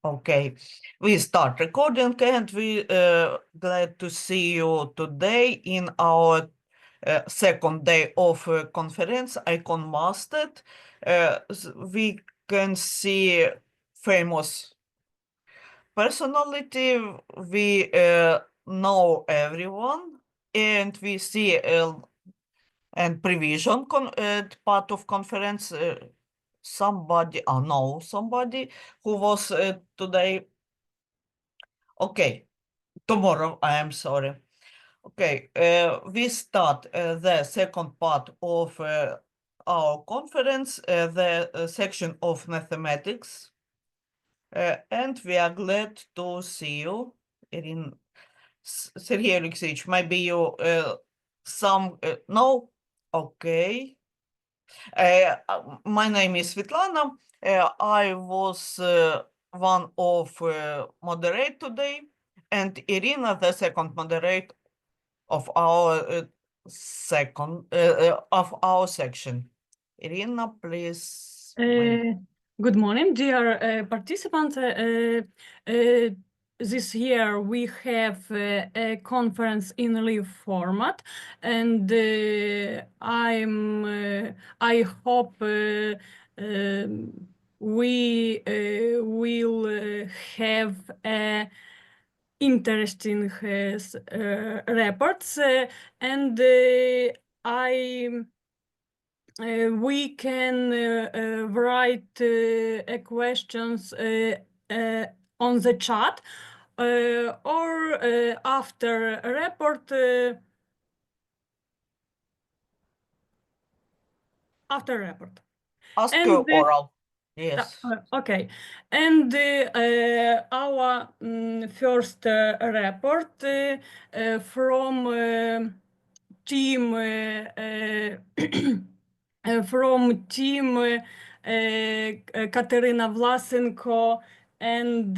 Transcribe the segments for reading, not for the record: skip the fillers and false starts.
Okay, we start recording and we glad to see you today in our second day of conference, ICon-MaSTEd. We can see famous personality, we know everyone, and we see and prevision part of conference somebody, I know somebody who was today. Okay, tomorrow, I am sorry. Okay, we start the second part of our conference, the section of mathematics. And we are glad to see you, Irina. Sergey Alexeyevich, maybe you no? Okay. My name is Svetlana. I was one of moderate today, and Irina, the second moderate of our section. Irina, please. Good morning, dear participants. This year we have a conference in live format, and I hope we will have interesting reports, and we can write questions on the chat or after a report. After report. Ask your oral. Yes. Okay. And our first report from team Katerina Vlasenko and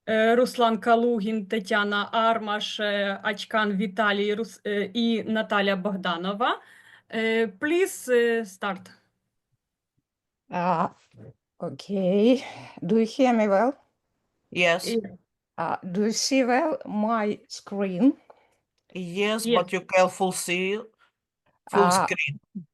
Ruslan Kalugin, Tetiana Armash, Achkan Vitaly и Natalia Bogdanova. Please start. Okay. Do you hear me well? Yes. Do you see well my screen? Yes, but you can full screen.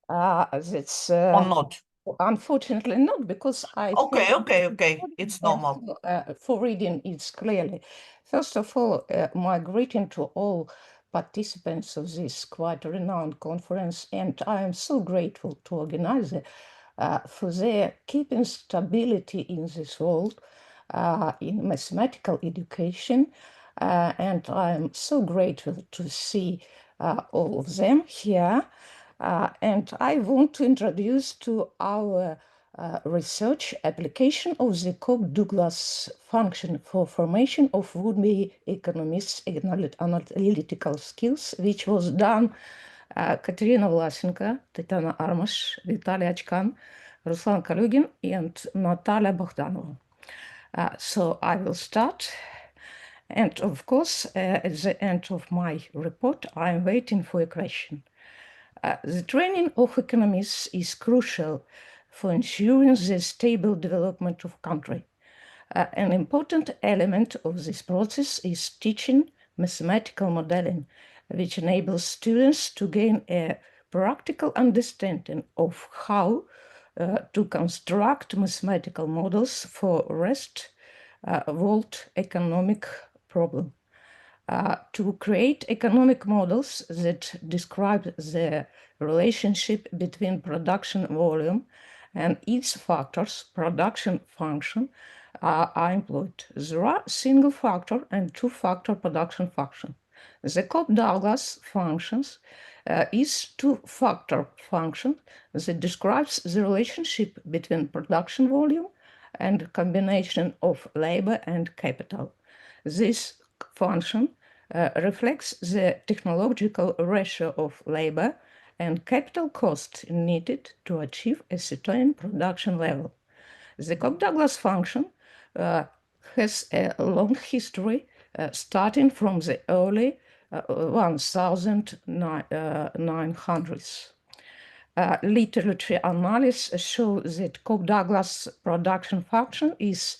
That's or not? Unfortunately not, because I Okay. It's normal. For reading it clearly. First of all, my greeting to all participants of this quite renowned conference, and I am so grateful to organizer for their keeping stability in this world in mathematical education, and I'm so grateful to see all of them here. And I want to introduce to our research application of the Cobb-Douglas function for formation of would-be economists' analytical skills, which was done Katerina Vlasenko, Tetiana Armash, Vitaly Achkan, Ruslan Kalugin, and Natalia Bogdanova. So I will start. And of course, at the end of my report, I'm waiting for a question. The training of economists is crucial for ensuring the stable development of country. An important element of this process is teaching mathematical modeling, which enables students to gain a practical understanding of how to construct mathematical models for rest world economic problem. To create economic models that describe the relationship between production volume and its factors, production function, are employed. There are single factor and two factor production function. The Cobb-Douglas functions is two factor function that describes the relationship between production volume and combination of labor and capital. This function reflects the technological ratio of labor and capital cost needed to achieve a certain production level. The Cobb-Douglas function has a long history starting from the early 1900s. Literature analysis shows that Cobb-Douglas production function is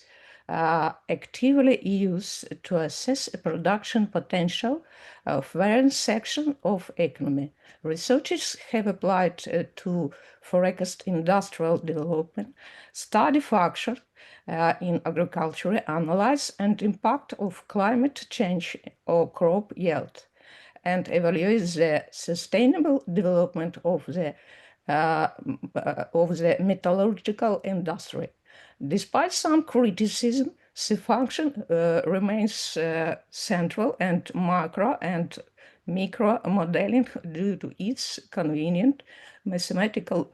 actively used to assess the production potential of various sections of economy. Researchers have applied to forecast industrial development, study factors in agriculture, analyze and impact of climate change or crop yield, and evaluate the sustainable development of the metallurgical industry. Despite some criticism, the function remains central and macro and micro modeling due to its convenient mathematical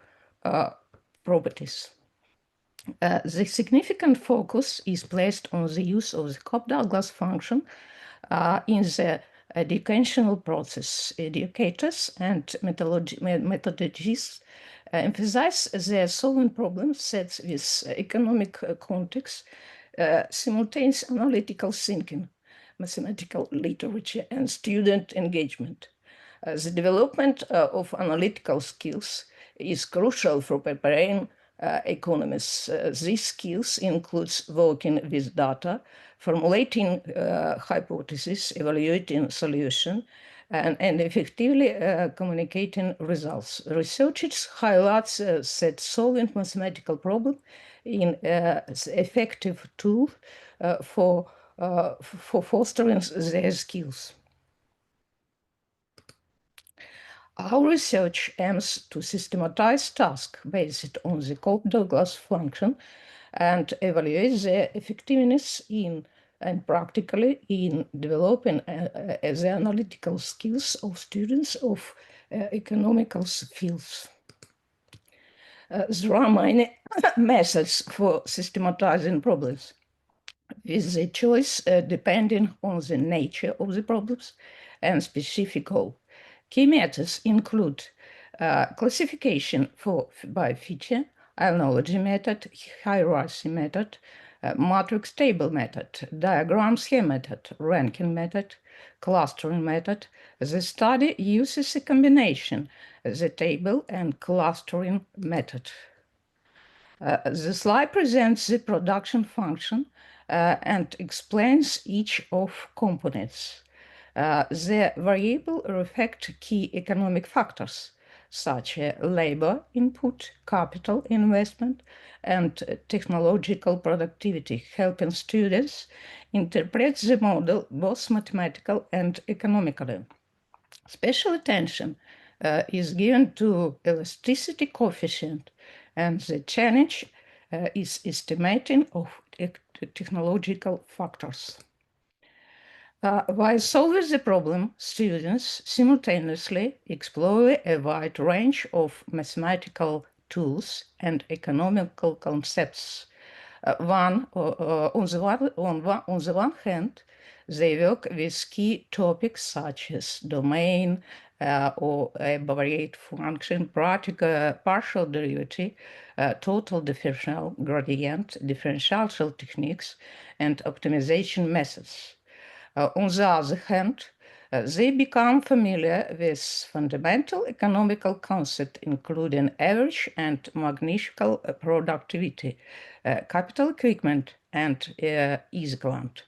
properties. The significant focus is placed on the use of the Cobb-Douglas function in the educational process. Educators and methodologists emphasize their solving problem sets with economic context, simultaneous analytical thinking, mathematical literature, and student engagement. The development of analytical skills is crucial for preparing economists. These skills includes working with data, formulating hypotheses, evaluating solution, and effectively communicating results. Researchers highlight that solving mathematical problem in effective tool for fostering their skills. Our research aims to systematize tasks based on the Cobb-Douglas function and evaluate their effectiveness in and practically in developing the analytical skills of students of economical fields. There are many methods for systematizing problems, with the choice depending on the nature of the problems and specific goal. Key methods include classification by feature, analogy method, hierarchy method, matrix table method, diagram scheme method, ranking method, clustering method. The study uses a combination, the table and clustering method. The slide presents the production function and explains each of components. The variable reflect key economic factors such as labor input, capital investment, and technological productivity, helping students interpret the model both mathematical and economically. Special attention is given to elasticity coefficient, and the challenge is estimating of technological factors. While solving the problem, students simultaneously explore a wide range of mathematical tools and economical concepts. On the one hand, they work with key topics such as domain or abbreviate function, partial derivative, total differential gradient, differential techniques, and optimization methods. On the other hand, they become familiar with fundamental economical concepts, including average and magnitude productivity, capital equipment, and easy grant.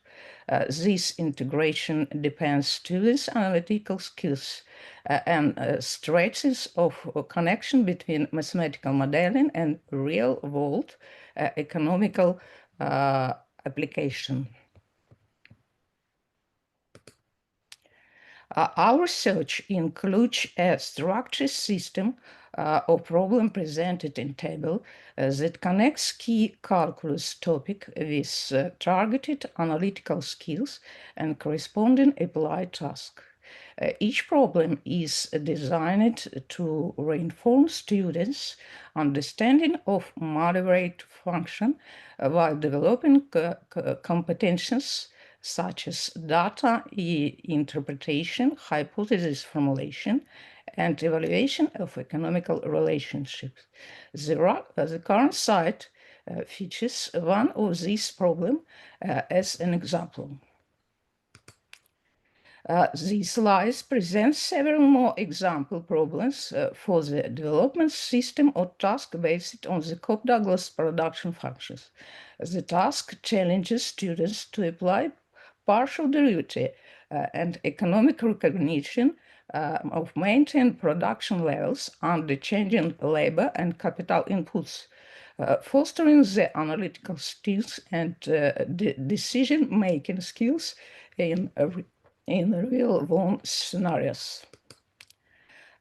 This integration depends students' analytical skills and stretches of connection between mathematical modeling and real-world economical application. Our research includes a structured system of problem presented in table that connects key calculus topic with targeted analytical skills and corresponding applied task. Each problem is designed to reinforce students' understanding of moderate function while developing competencies such as data interpretation, hypothesis formulation, and evaluation of economical relationships. The current site features one of these problems as an example. These slides present several more example problems for the development system or task based on the Cobb-Douglas production functions. The task challenges students to apply partial derivative and economic recognition of maintained production levels under changing labor and capital inputs, fostering the analytical skills and decision-making skills in real-world scenarios.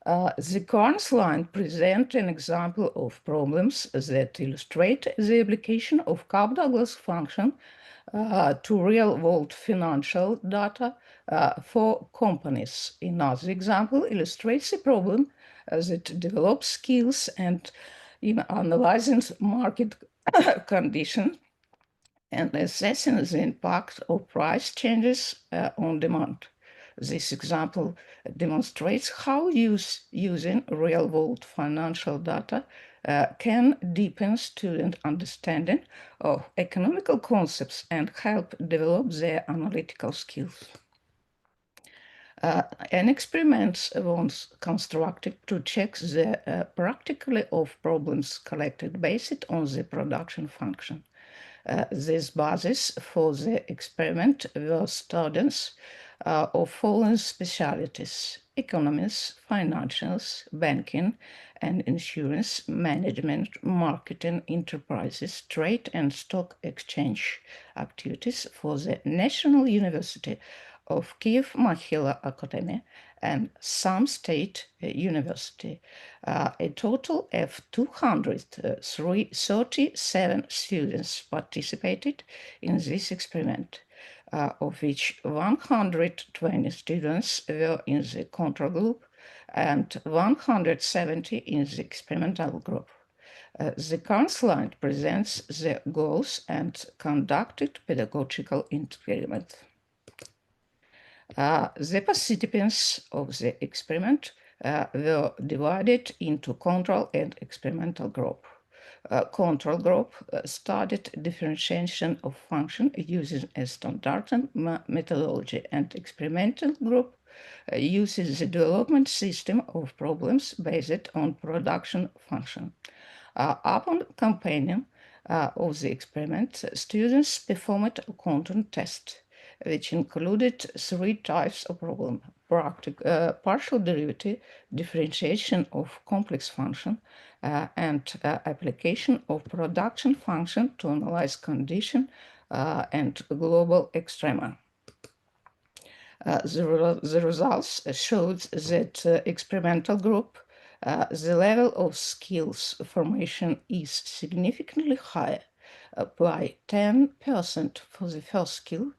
The current slide presents an example of problems that illustrate the application of Cobb-Douglas function to real-world financial data for companies. Another example illustrates a problem that develops skills and in analyzing market conditions and assessing the impact of price changes on demand. This example demonstrates how using real-world financial data can deepen student understanding of economical concepts and help develop their analytical skills. An experiment was constructed to check the practicality of problems collected based on the production function. This basis for the experiment were students of following specialties: economics, financials, banking and insurance, management, marketing, enterprises, trade and stock exchange activities for the National University of Kyiv-Mohyla Academy and some state university. A total of 237 students participated in this experiment, of which 120 students were in the control group and 170 in the experimental group. The current slide presents the goals and conducted pedagogical experiment. The participants of the experiment were divided into control and experimental group. Control group studied differentiation of function using a standard methodology, and experimental group uses the development system of problems based on production function. Upon completion of the experiment, students performed a content test, which included 3 types of problem: partial derivative, differentiation of complex function, and application of production function to analyze condition and global extrema. The results showed that experimental group, the level of skills formation is significantly higher, by 10% for the first skill,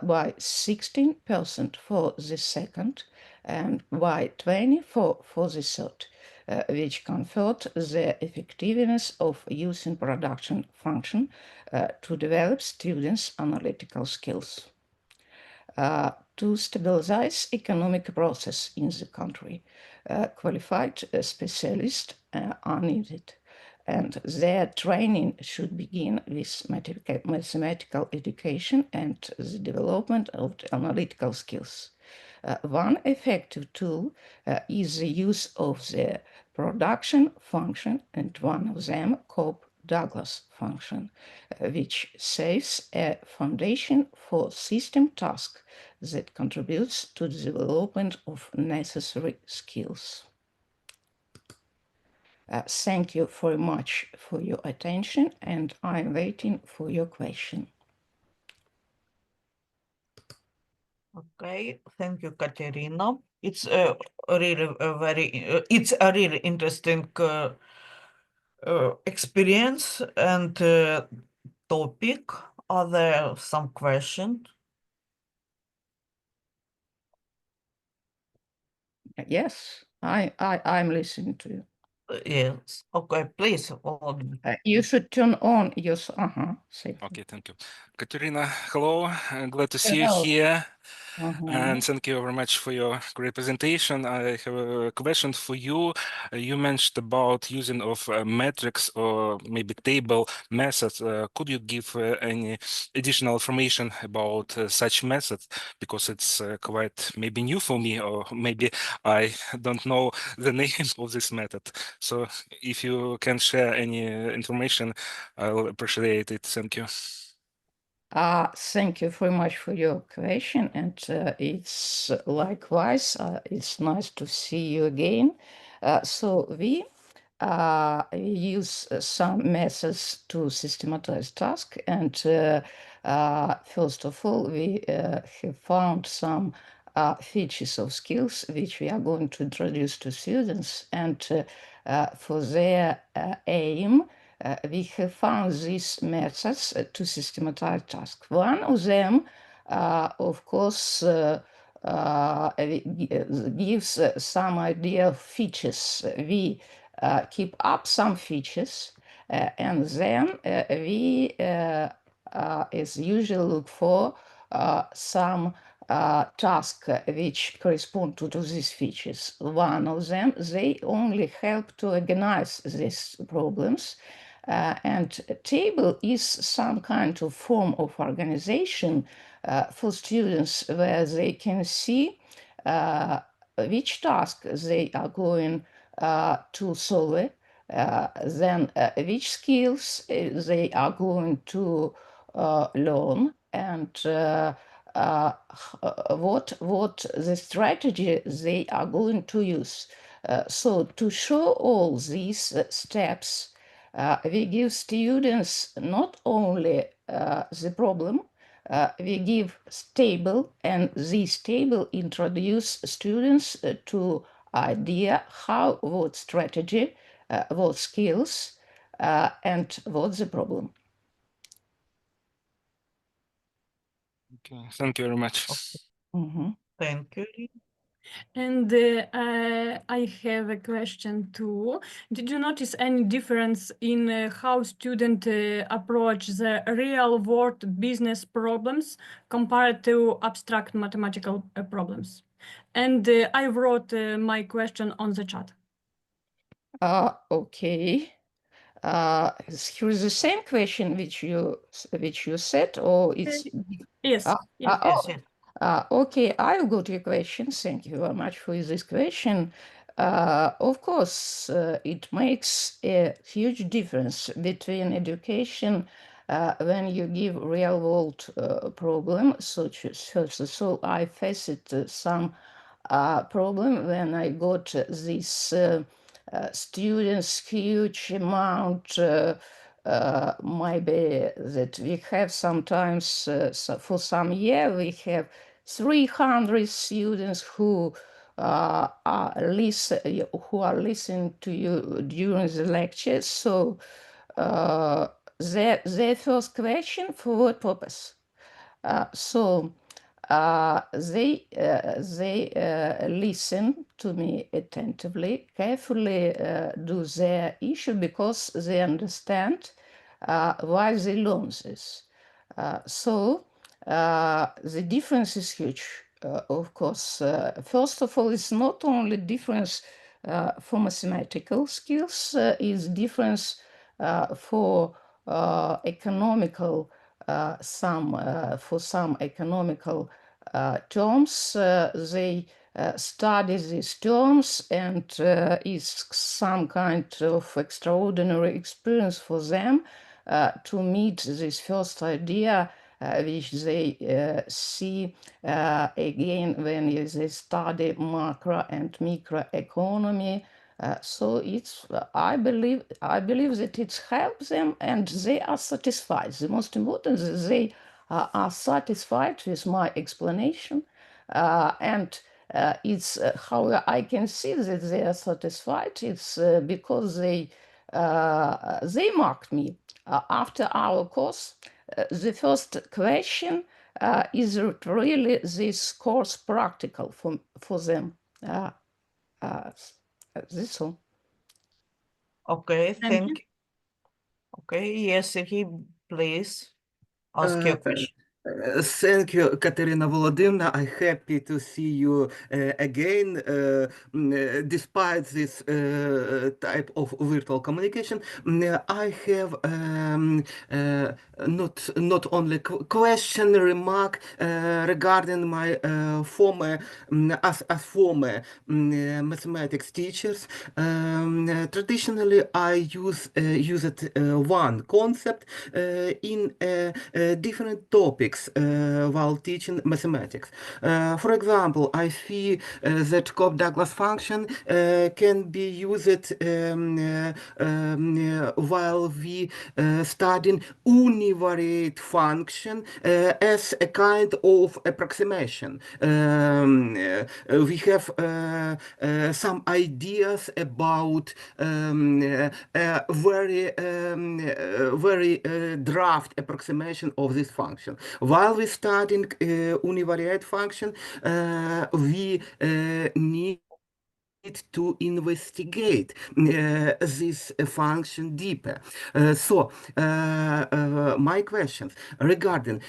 by 16% for the second, and by 24% for the third, which conferred the effectiveness of using production function to develop students' analytical skills. To stabilize economic process in the country, qualified specialists are needed, and their training should begin with mathematical education and the development of the analytical skills. One effective tool is the use of the production function, and one of them Cobb-Douglas function, which serves a foundation for system task that contributes to the development of necessary skills. Thank you very much for your attention, and I'm waiting for your question. Okay, thank you, Katerina. It's a really interesting experience and topic. Are there some questions? Yes, I'm listening to you. Yes. Okay, please, Volodymyr. You should turn on your. Okay, thank you. Katerina, hello. Glad to see you Hello. here. And thank you very much for your great presentation. I have a question for you. You mentioned about using of metrics or maybe table methods. Could you give any additional information about such methods? Because it's quite maybe new for me, or maybe I don't know the name of this method. So if you can share any information, I'll appreciate it. Thank you. Thank you very much for your question, and it's likewise, it's nice to see you again. So we use some methods to systematize tasks, and first of all, we have found some features of skills which we are going to introduce to students, and for their aim, we have found these methods to systematize tasks. One of them, of course, gives some idea of features. We keep up some features, and then we, as usual, look for some tasks which correspond to these features. One of them, they only help to organize these problems. And a table is some kind of form of organization for students where they can see which task they are going to solve, then which skills they are going to learn, and what the strategy they are going to use. So to show all these steps, we give students not only the problem, we give table, and this table introduce students to idea how, what strategy, what skills, and what's the problem. Okay, thank you very much. Thank you. And I have a question too. Did you notice any difference in how students approach the real-world business problems compared to abstract mathematical problems? And I wrote my question on the chat. Okay. Here's the same question which you said, or it's Yes. Yes, yes. okay, I'll go to your question. Thank you very much for this question. Of course, it makes a huge difference between education when you give real-world problem, such as, so I faced some problem when I got this students huge amount, maybe that we have sometimes, so for some year we have 300 students who are listening to you during the lectures. So their first question, for what purpose? So they listen to me attentively, carefully do their issue because they understand why they learn this. So the difference is huge, of course. First of all, it's not only difference for mathematical skills, it's difference for economical for some economical terms. They study these terms, and it's some kind of extraordinary experience for them to meet this first idea which they see again when they study macro and microeconomy. So it's I believe that it helps them, and they are satisfied. The most important is they are satisfied with my explanation, and it's how I can see that they are satisfied. It's because they marked me after our course. The first question is it really this course practical for them? This all. Okay, Thank you. thank you. Okay, yes, he please ask your question. Thank you, Katerina Volodymyrovna. I'm happy to see you again, despite this type of virtual communication. I have not only question, remark regarding my former as former mathematics teachers. Traditionally, I used one concept in different topics while teaching mathematics. For example, I see that Cobb-Douglas function can be used while we studying univariate function as a kind of approximation. We have some ideas about very draft approximation of this function. While we're studying univariate function, we need to investigate this function deeper. My questions regarding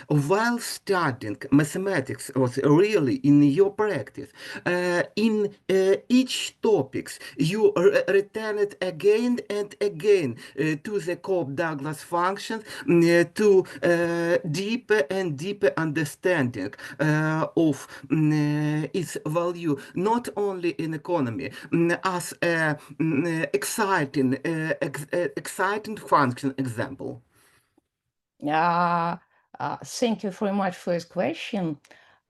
while studying mathematics, or really in your practice, in each topics, you return it again and again to the Cobb-Douglas function to deeper and deeper understanding of its value, not only in economy, as a exciting function example. Thank you very much for this question.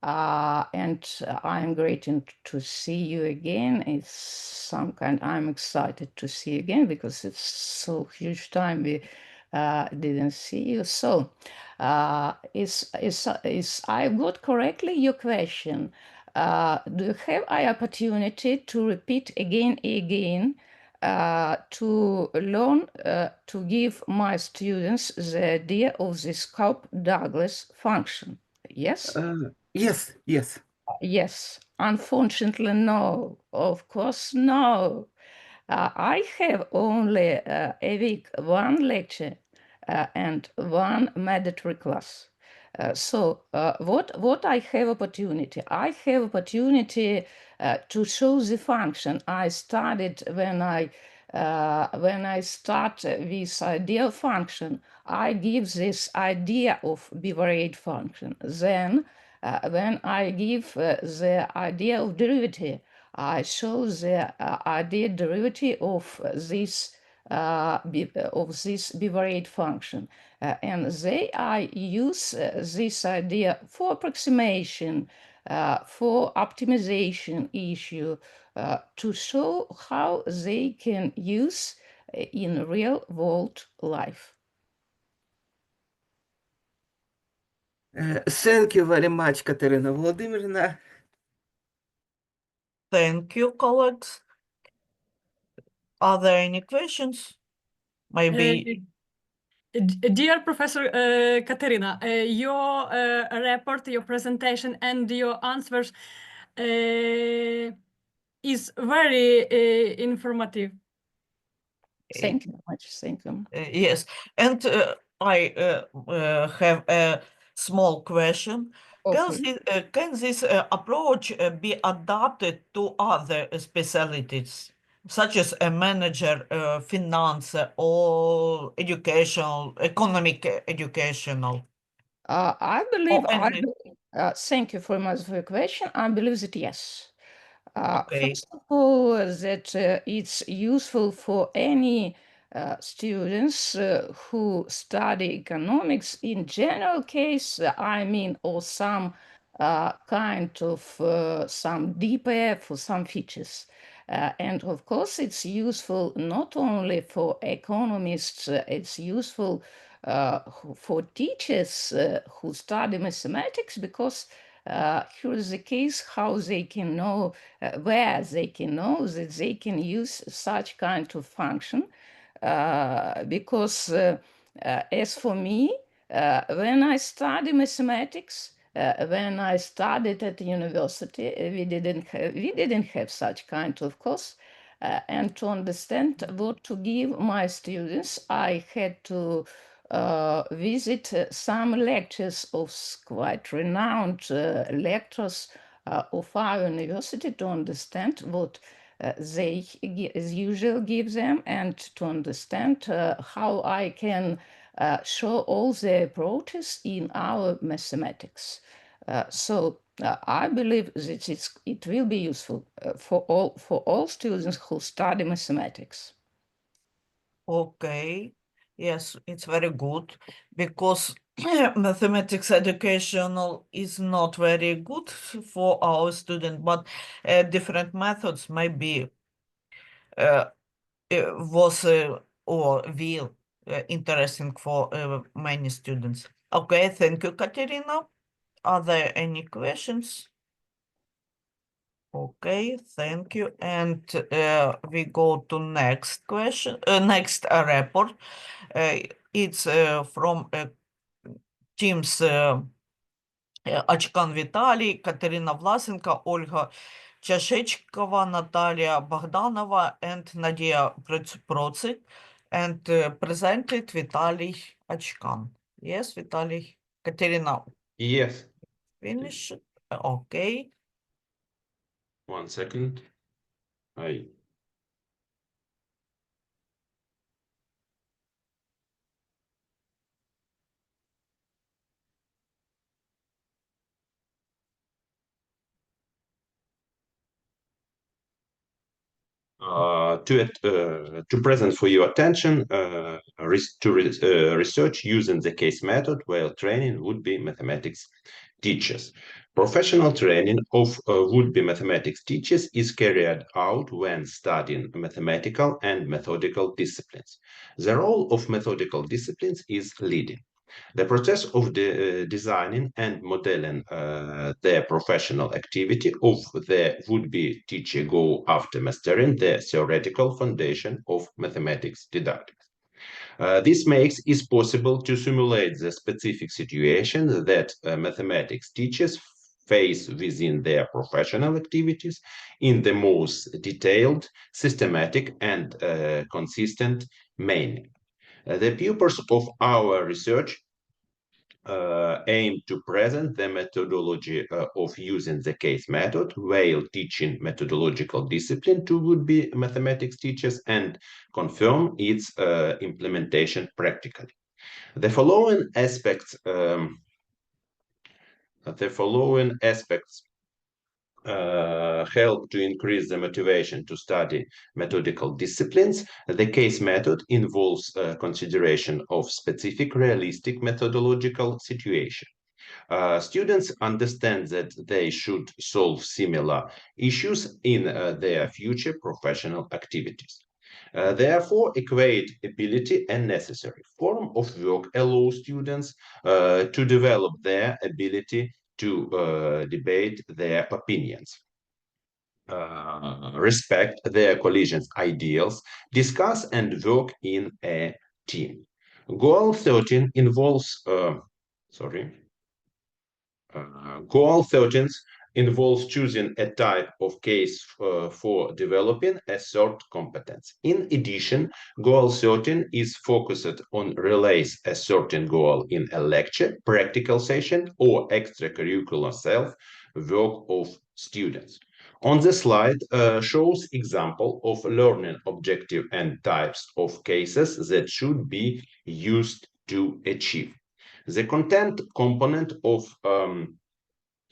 And I'm great to see you again. It's some kind, I'm excited to see you again because it's so huge time we didn't see you. So, is I got correctly your question? Do you have an opportunity to repeat again to learn to give my students the idea of this Cobb-Douglas function? Yes? Yes. Yes. Unfortunately, no. Of course, no. I have only a week, one lecture and one mandatory class. What I have opportunity? I have opportunity to show the function I studied when I start with ideal function. I give this idea of bivariate function. Then when I give the idea of derivative, I show the idea derivative of this bivariate function. And I use this idea for approximation, for optimization issue, to show how they can use in real world life. Thank you very much, Katerina Volodymyrovna. Thank you, colleagues. Are there any questions? Maybe. Dear Professor Katerina, your report, your presentation, and your answers is very informative. Thank you very much. Thank you. Yes, and I have a small question. Can this approach be adapted to other specialties, such as a manager, finance, or economic educational? I believe, any- thank you very much for your question. I believe that yes. Okay. First of all, that it's useful for any students who study economics in general case, I mean, or some kind of some deeper for some features. And of course, it's useful not only for economists, it's useful for teachers who study mathematics, because here is the case how they can know, where they can know that they can use such kind of function. Because as for me, when I study mathematics, when I studied at the university, we didn't have such kind of course. And to understand what to give my students, I had to visit some lectures of quite renowned lecturers of our university to understand what they usually give them and to understand how I can show all the approaches in our mathematics. So I believe that it will be useful for all students who study mathematics. Okay, yes, it's very good because mathematics educational is not very good for our student, but different methods maybe was or will interesting for many students. Okay, thank you, Katerina. Are there any questions? Okay, thank you. And we go to next question, next report. It's from teams Очкан Виталий, Катерина Власенко, Ольга Чашечкова, Natalia Bogdanova, and Nadia Procik, and presented Vitaly Очкан. Yes, Vitaly. Katerina. Yes. Finish. Okay. 1 second. To present for your attention research using the case method while training would-be mathematics teachers. Professional training of would-be mathematics teachers is carried out when studying mathematical and methodical disciplines. The role of methodical disciplines is leading. The process of designing and modeling their professional activity of the would-be teacher go after mastering the theoretical foundation of mathematics didactics. This makes it possible to simulate the specific situations that mathematics teachers face within their professional activities in the most detailed, systematic, and consistent manner. The purpose of our research aim to present the methodology of using the case method while teaching methodological discipline to would-be mathematics teachers and confirm its implementation practically. The following aspects help to increase the motivation to study methodical disciplines. The case method involves consideration of specific realistic methodological situation. Students understand that they should solve similar issues in their future professional activities. Therefore, equate ability and necessary form of work allow students to develop their ability to debate their opinions, respect their colleagues' ideals, discuss and work in a team. Goal 13 involves, Goal 13 involves choosing a type of case for developing a third competence. In addition, Goal 13 is focused on realize a certain goal in a lecture, practical session, or extracurricular self-work of students. On the slide shows example of learning objective and types of cases that should be used to achieve. The content component of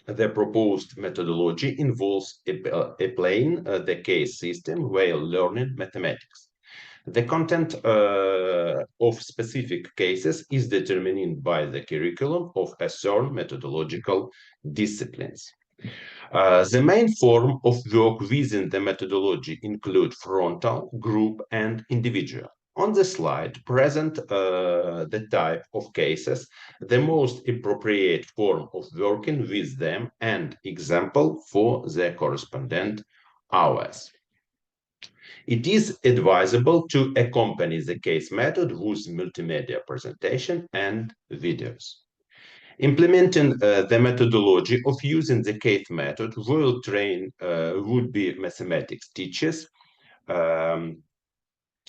the proposed methodology involves applying the case system while learning mathematics. The content of specific cases is determined by the curriculum of a certain methodological disciplines. The main form of work within the methodology include frontal, group, and individual. On the slide, present the type of cases, the most appropriate form of working with them, and example for the correspondent hours. It is advisable to accompany the case method with multimedia presentation and videos. Implementing the methodology of using the case method will train would-be mathematics teachers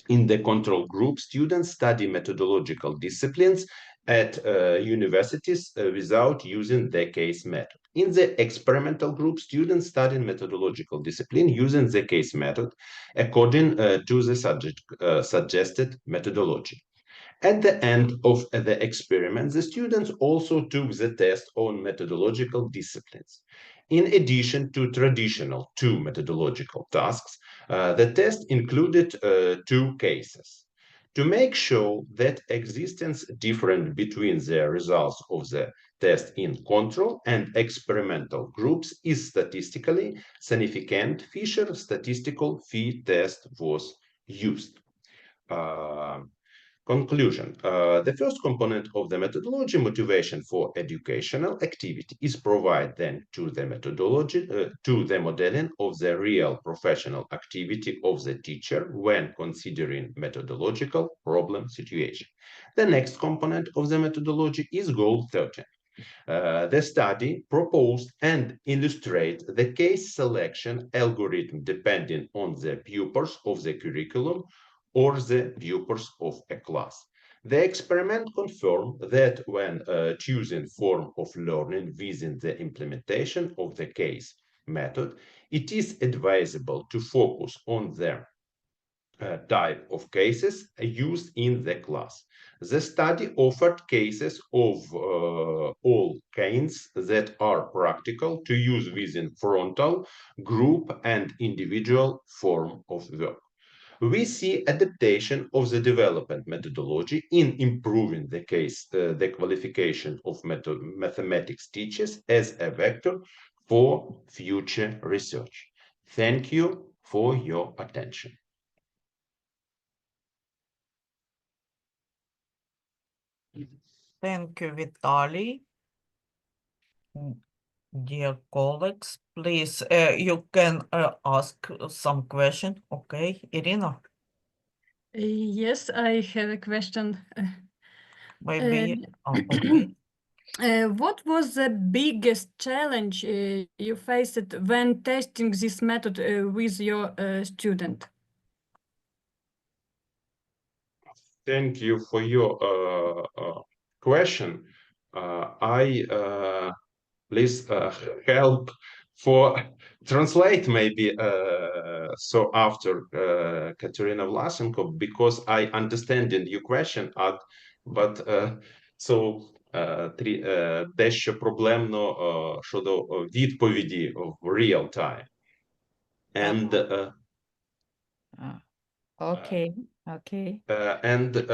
In the control group, students study methodological disciplines at universities without using the case method. In the experimental group, students study methodological discipline using the case method according to the suggested methodology. At the end of the experiment, the students also took the test on methodological disciplines. In addition to traditional two methodological tasks, the test included two cases. To make sure that existence difference between the results of the test in control and experimental groups is statistically significant, Fisher statistical phi test was used. Conclusion. The first component of the methodology, motivation for educational activity, is provide then to the methodology, to the modeling of the real professional activity of the teacher when considering methodological problem situation. The next component of the methodology is goal 13. The study proposed and illustrate the case selection algorithm depending on the pupils of the curriculum or the pupils of a class. The experiment confirmed that when choosing form of learning within the implementation of the case method, it is advisable to focus on the type of cases used in the class. The study offered cases of all kinds that are practical to use within frontal, group, and individual form of work. We see adaptation of the development methodology in improving the the qualification of mathematics teachers as a vector for future research. Thank you for your attention. Thank you, Vitaly. Dear colleagues, please, you can ask some question. Okay, Irina, Yes, I have a question. maybe. Okay. What was the biggest challenge you faced when testing this method with your student? Thank you for your question. I please help for translate maybe so after Katerina Vlasenko, because I understand in your question, but so дещо проблемно щодо відповіді в real time. And Okay, okay. And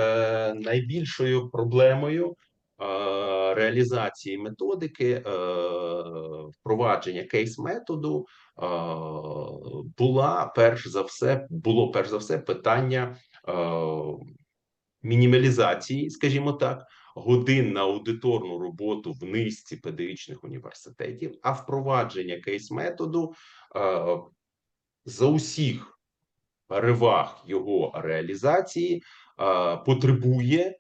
найбільшою проблемою реалізації методики впровадження кейс-методу було перш за все питання мінімалізації, скажімо так, годин на аудиторну роботу в низці педагогічних університетів, а впровадження кейс-методу за усіх переваг його реалізації потребує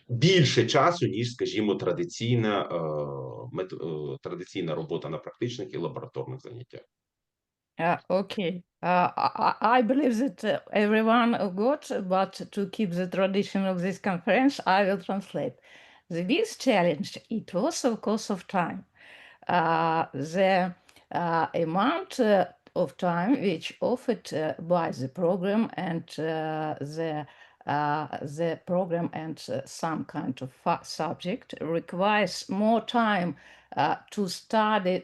більше часу, ніж, скажімо, традиційна робота на практичних і лабораторних заняттях. Okay. I believe that everyone got, but to keep the tradition of this conference, I will translate. The biggest challenge, it was, of course, of time. The amount of time which offered by the program and the program and some kind of subject requires more time to study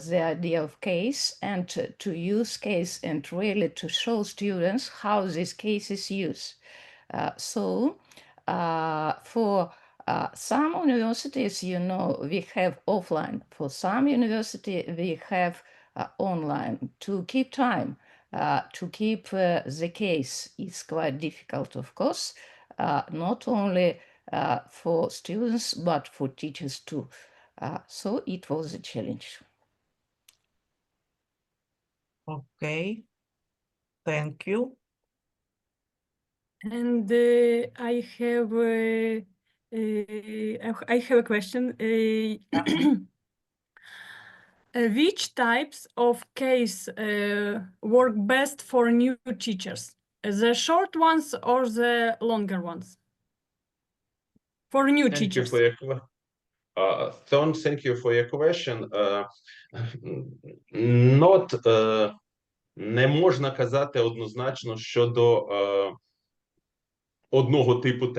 the idea of case and to use case and really to show students how this case is used. So for some universities, you know, we have offline. For some university, we have online. To keep time, to keep the case is quite difficult, of course, not only for students, but for teachers too. So it was a challenge. Okay. Thank you. And I have a question. Which types of case work best for new teachers? The short ones or the longer ones? For new Thank you teachers. for your Thorn, thank you for your question. Не можна казати однозначно щодо одного типу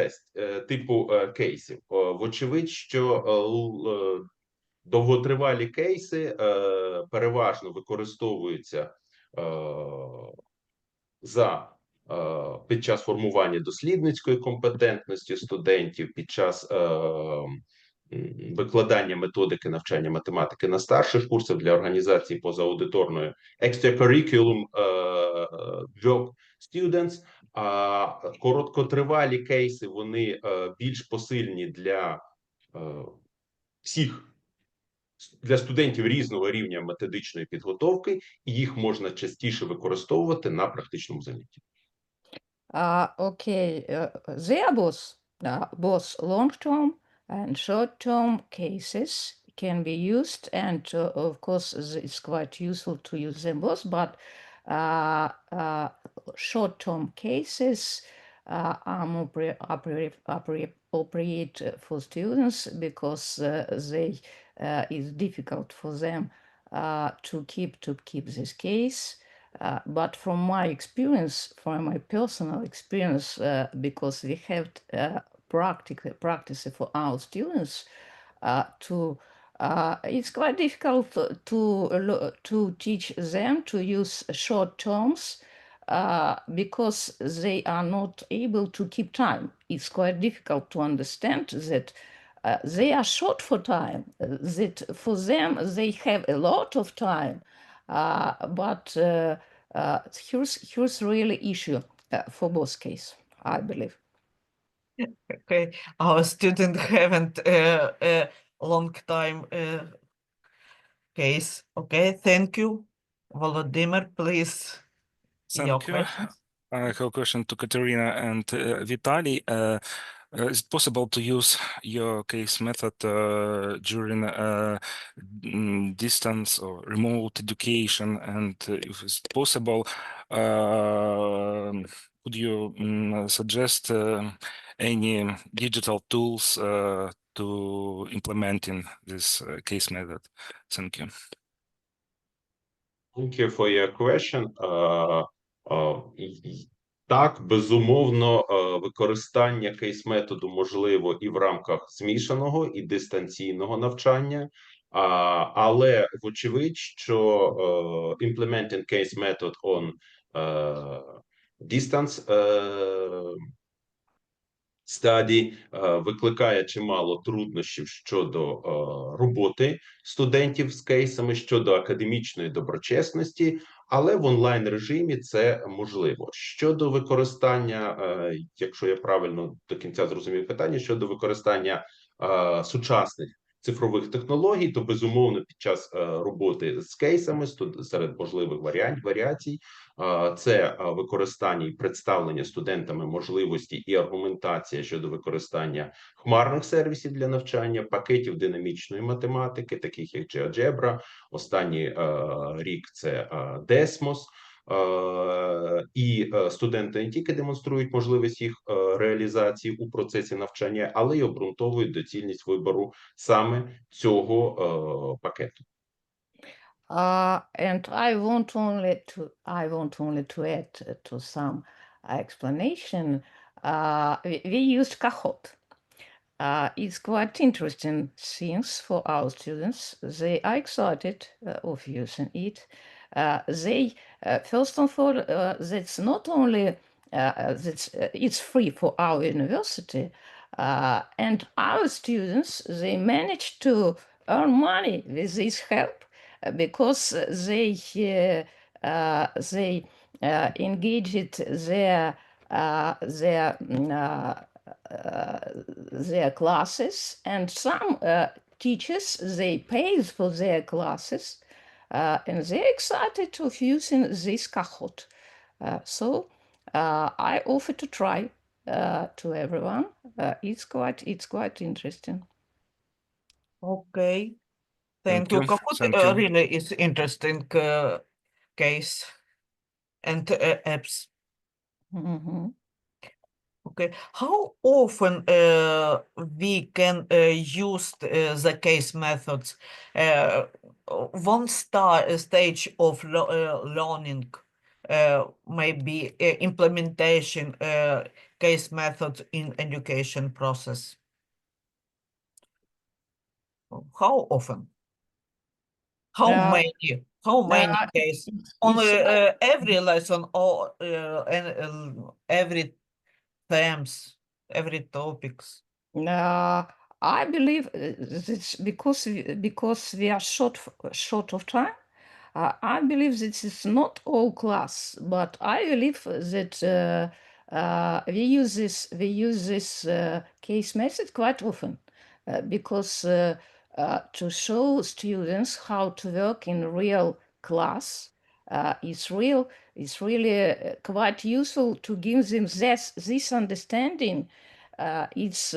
кейсів. Вочевидь, що довготривалі кейси переважно використовуються під час формування дослідницької компетентності студентів, під час викладання методики навчання математики на старших курсах для організації позааудиторної extracurriculum job students, а короткотривалі кейси, вони більш посильні для всіх, для студентів різного рівня методичної підготовки, і їх можна частіше використовувати на практичному занятті. Okay, they are both long-term and short-term cases can be used, and of course it's quite useful to use them both, but short-term cases are more appropriate for students because they it's difficult for them to keep this case. But from my experience, from my personal experience, because we have practice for our students, it's quite difficult to teach them to use short terms because they are not able to keep time. It's quite difficult to understand that they are short for time, that for them they have a lot of time, but here's really issue for both cases, I believe. Okay, our student haven't a long time case. Okay, thank you. Volodymyr, please, your Thank you. questions. I have a question to Katerina and Vitaly. Is it possible to use your case method during distance or remote education? And if it's possible, would you suggest any digital tools to implementing this case method? Thank you. Thank you for your question. Так, безумовно, використання кейс-методу можливо і в рамках змішаного, і дистанційного навчання, але вочевидь, що implementing case method on distance study викликає чимало труднощів щодо роботи студентів з кейсами, щодо академічної доброчесності, але в онлайн-режимі це можливо. Щодо використання, якщо я правильно до кінця зрозумів питання, щодо використання сучасних цифрових технологій, то безумовно під час роботи з кейсами серед можливих варіацій це використання і представлення студентами можливості і аргументація щодо використання хмарних сервісів для навчання, пакетів динамічної математики, таких як GeoGebra, останній рік це Desmos, і студенти не тільки демонструють можливість їх реалізації у процесі навчання, але й обґрунтовують доцільність вибору саме цього пакету. And I want only to add to some explanation. We used Kahoot. It's quite interesting things for our students. They are excited of using it. They first of all, that's not only it's free for our university, and our students, they manage to earn money with this help because they engaged their classes, and some teachers, they pay for their classes, and they're excited of using this Kahoot. So I offer to try to everyone. It's quite interesting. Okay, Thank you. Kahoot Thank you. really is interesting case and apps. Mhm. Okay, how often we can use the case methods? One stage of learning, maybe implementation case methods in education process. How often? How Uh, many? How many cases? On it's every lesson or every themes, every topics? I believe it's because we are short of time. I believe that it's not all class, but I believe that we use this case method quite often because to show students how to work in real class it's really quite useful to give them this understanding. It's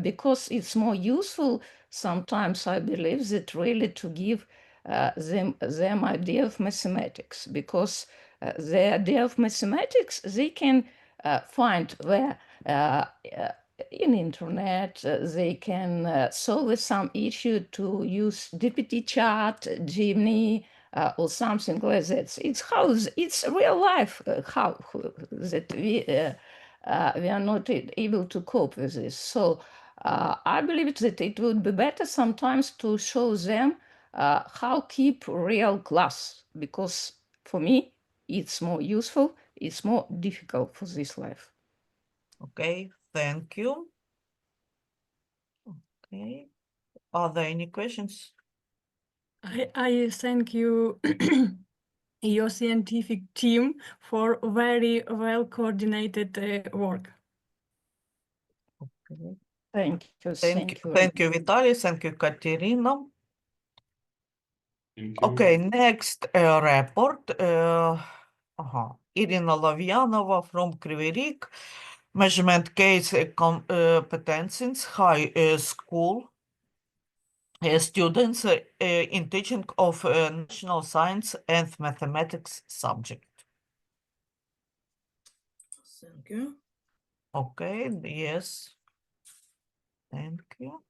because it's more useful sometimes, I believe, that really to give them idea of mathematics, because the idea of mathematics they can find where in internet they can solve some issue to use GPT chat, Gemini, or something like that. It's real life how that we are not able to cope with this. So I believe that it would be better sometimes to show them how keep real class, because for me it's more useful, it's more difficult for this life. Okay, thank you. Okay, are there any questions? I thank you, your scientific team, for very well coordinated work. Okay. Thank you. Thank you, Vitaly. Thank you, Katerina. Thank you. Okay, next report. Irina Lavyanova from Kryvyi Rih, measurement case competencies, high school students in teaching of national science and mathematics subject. Thank you. Okay, yes. Thank you.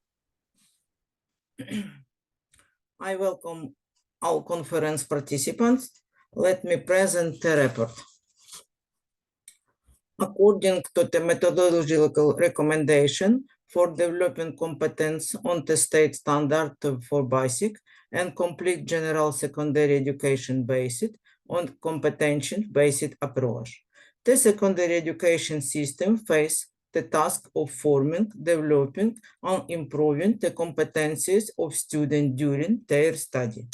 I welcome all conference participants. Let me present the report. According to the methodological recommendation for developing competence on the state standard for basic and complete general secondary education based on competency-based approach, the secondary education system faces the task of forming, developing, and improving the competencies of students during their study.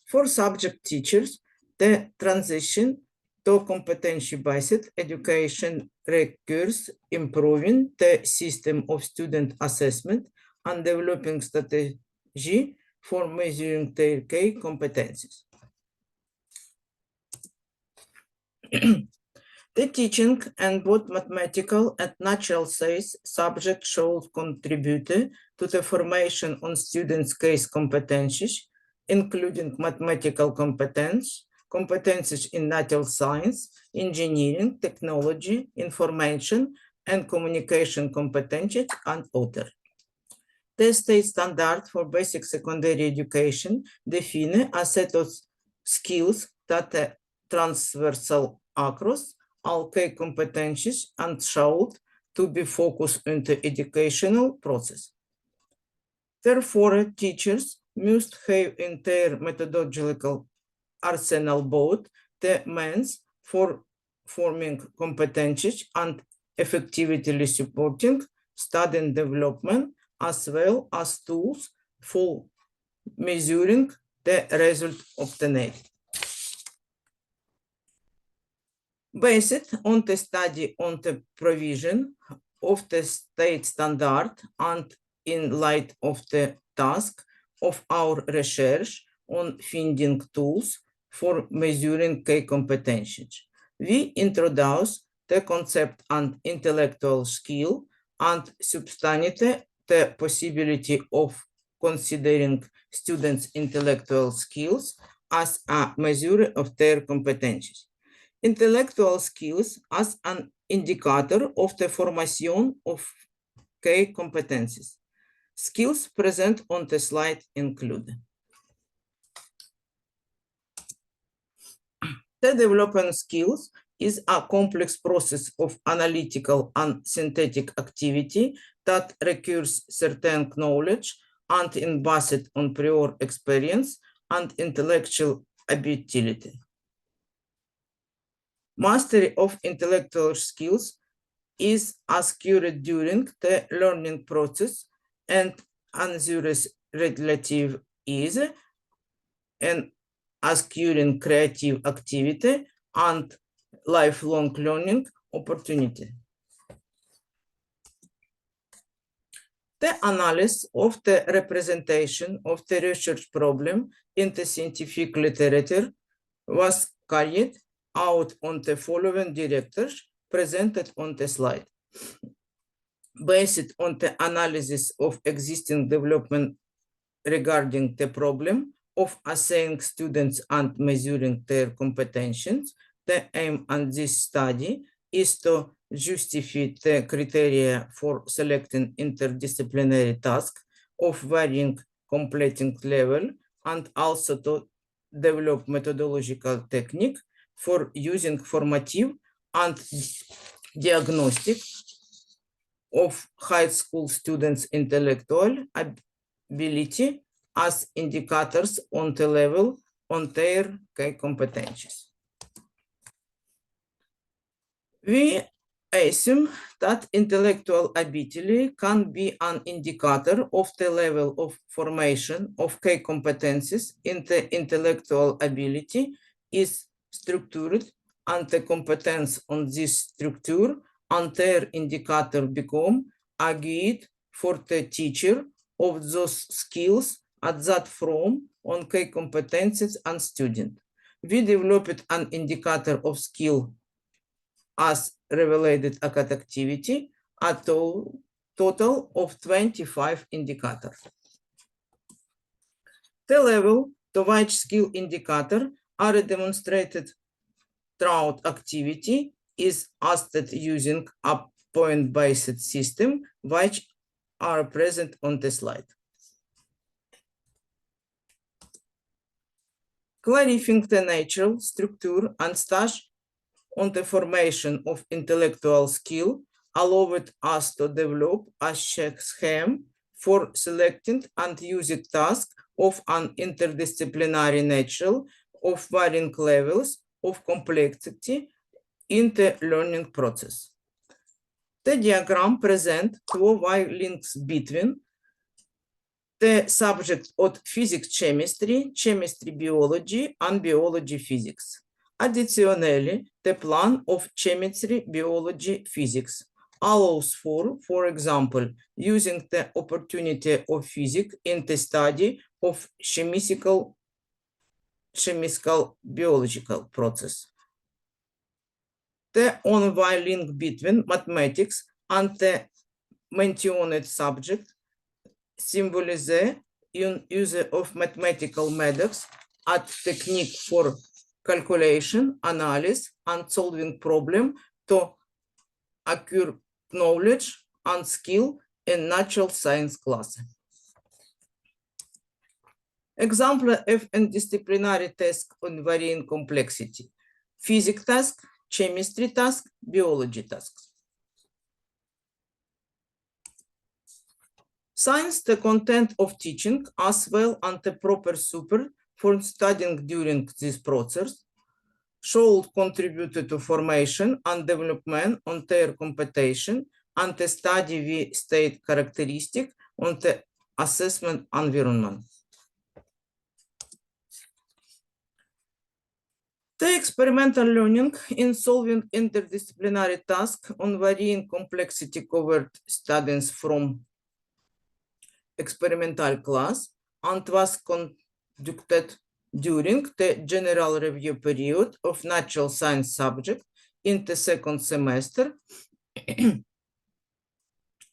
For subject teachers, the transition to competency-based education requires improving the system of student assessment and developing strategy for measuring their key competencies. The teaching and both mathematical and natural science subjects should contribute to the formation on students' case competencies, including mathematical competencies in natural science, engineering, technology, information, and communication competencies, and others. The state standard for basic secondary education define a set of skills that are transversal across all key competencies and should to be focused on the educational process. Therefore, teachers must have in their methodological arsenal both the means for forming competencies and effectively supporting student development, as well as tools for measuring the result obtained. Based on the study on the provision of the state standard and in light of the task of our research on finding tools for measuring key competencies, we introduce the concept and intellectual skill and substantiate the possibility of considering students' intellectual skills as a measure of their competencies. Intellectual skills as an indicator of the formation of key competencies. Skills present on the slide include the development skills is a complex process of analytical and synthetic activity that requires certain knowledge and is based on prior experience and intellectual ability. Mastery of intellectual skills is acquired during the learning process and ensures relative ease and acquiring creative activity and lifelong learning opportunity. The analysis of the representation of the research problem in the scientific literature was carried out on the following directors presented on the slide. Based on the analysis of existing development regarding the problem of assessing students and measuring their competencies, the aim of this study is to justify the criteria for selecting interdisciplinary tasks of varying completing level and also to develop methodological technique for using formative and diagnostic of high school students' intellectual ability as indicators on the level on their key competencies. We assume that intellectual ability can be an indicator of the level of formation of key competencies in the intellectual ability is structured and the competence on this structure and their indicator become a guide for the teacher of those skills at that from on key competencies and student. We developed an indicator of skill as revelated academic activity, a total of 25 indicators. The level to which skill indicator are demonstrated throughout activity is assessed using a point-based system which are present on the slide. Clarifying the nature, structure, and stage on the formation of intellectual skill allowed us to develop a scheme for selecting and using tasks of an interdisciplinary nature of varying levels of complexity in the learning process. The diagram presents two wide links between the subjects of physics chemistry, chemistry biology, and biology physics. Additionally, the plan of chemistry, biology, physics allows for example, using the opportunity of physics in the study of chemical biological process. The on-wide link between mathematics and the mentioned subject symbolizes use of mathematical methods as technique for calculation, analysis, and solving problem to acquire knowledge and skill in natural science class. Example of interdisciplinary task on varying complexity: physics task, chemistry task, biology tasks. Science, the content of teaching as well and the proper support for studying during this process should contribute to formation and development on their competency and the study we state characteristic on the assessment environment. The experimental learning in solving interdisciplinary tasks on varying complexity covered studies from experimental class and was conducted during the general review period of natural science subject in the second semester,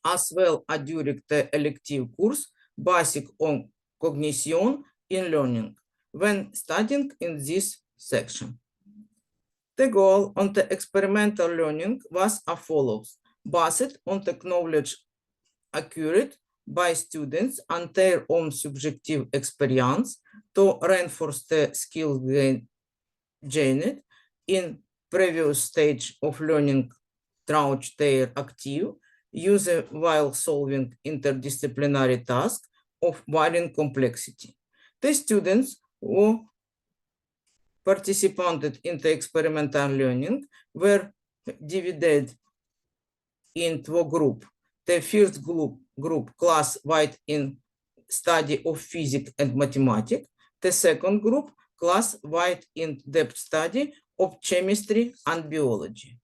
as well as during the elective course basic on cognition in learning when studying in this section. The goal on the experimental learning was as follows: based on the knowledge acquired by students and their own subjective experience to reinforce the skills gained in previous stage of learning throughout their active use while solving interdisciplinary tasks of varying complexity. The students who participated in the experimental learning were divided into a group. The first group class-wide in study of physics and mathematics. The second group class-wide in-depth study of chemistry and biology.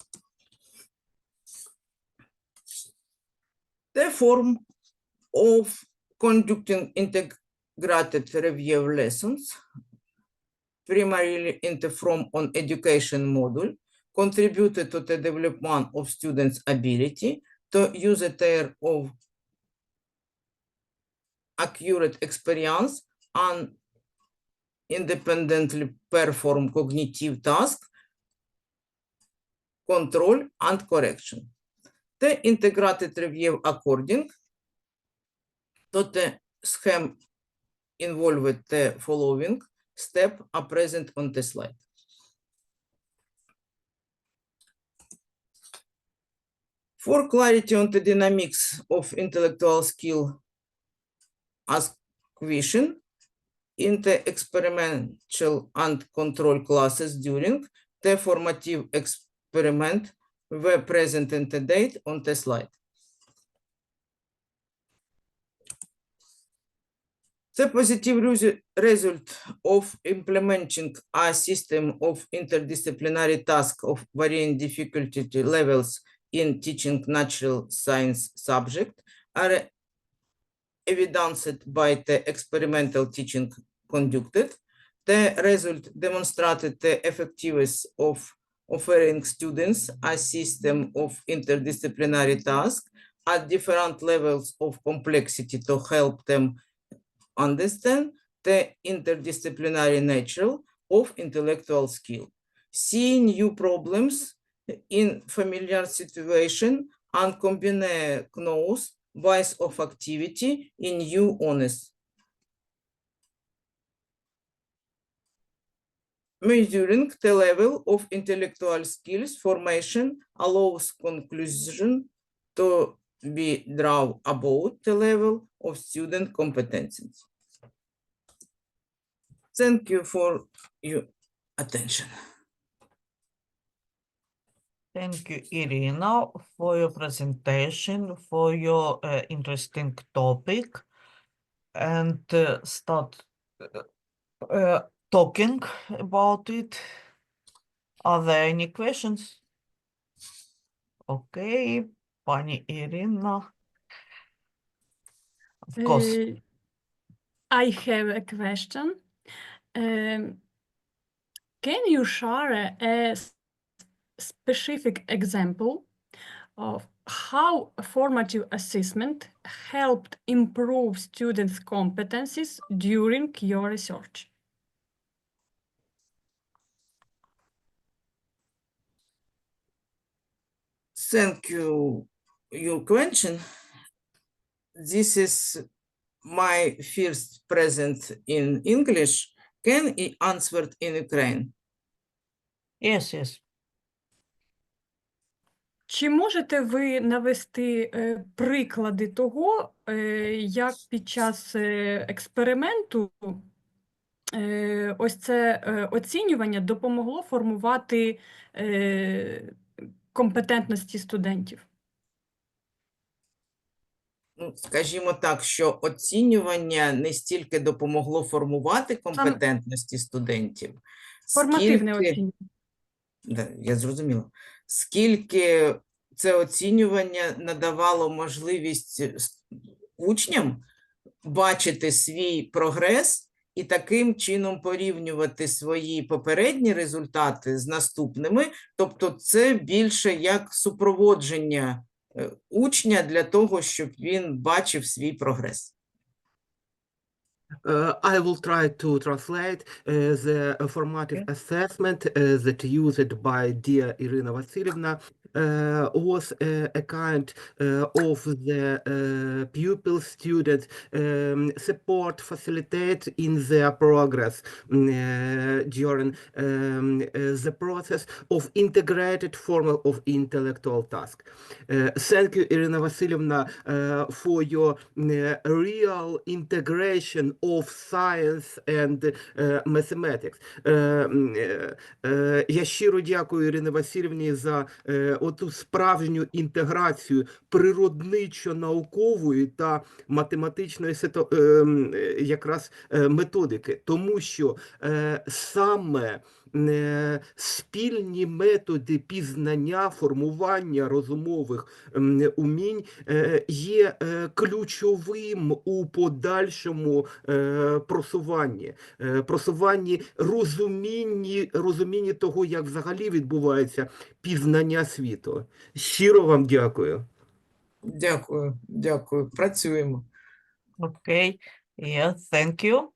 The form of conducting integrated review lessons, primarily in the form on education module, contributed to the development of students' ability to use their of accurate experience and independently perform cognitive tasks, control, and correction. The integrated review according to the scheme involved the following steps are present on the slide. For clarity on the dynamics of intellectual skill acquisition in the experimental and control classes during the formative experiment were present in the date on the slide. The positive result of implementing a system of interdisciplinary tasks of varying difficulty levels in teaching natural science subject are evidenced by the experimental teaching conducted. The result demonstrated the effectiveness of offering students a system of interdisciplinary tasks at different levels of complexity to help them understand the interdisciplinary nature of intellectual skill, see new problems in familiar situation, and combine knows ways of activity in new honest. Measuring the level of intellectual skills formation allows conclusion to be drawn about the level of student competencies. Thank you for your attention. Thank you, Irina, for your presentation, for your interesting topic, and start talking about it. Are there any questions? Okay, Pani Irina. Of course. I have a question. Can you share a specific example of how formative assessment helped improve students' competencies during your research? Thank you. Your question. This is my first present in English. Can I answer in Ukraine? Yes, yes. Чи можете ви навести приклади того, як під час експерименту ось це оцінювання допомогло формувати компетентності студентів? Скажімо так, що оцінювання не стільки допомогло формувати компетентності студентів, Формативне оцінювання. Да, я зрозуміла. Скільки це оцінювання надавало можливість учням бачити свій прогрес і таким чином порівнювати свої попередні результати з наступними. Тобто це більше як супроводження учня для того, щоб він бачив свій прогрес. I will try to translate the formative Okay. assessment that used by dear Irina Vasilievna was a kind of the pupil student support, facilitate in their progress during the process of integrated form of intellectual task. Thank you, Irina Vasilievna, for your real integration of science and mathematics. Я щиро дякую Ірині Васильівні за оту справжню інтеграцію природничо-наукової та математичної якраз методики, тому що саме спільні методи пізнання, формування розумових умінь є ключовим у подальшому просуванні розумінні того, як взагалі відбувається пізнання світу. Щиро вам дякую. Дякую. Працюємо. Okay. Yeah, thank you.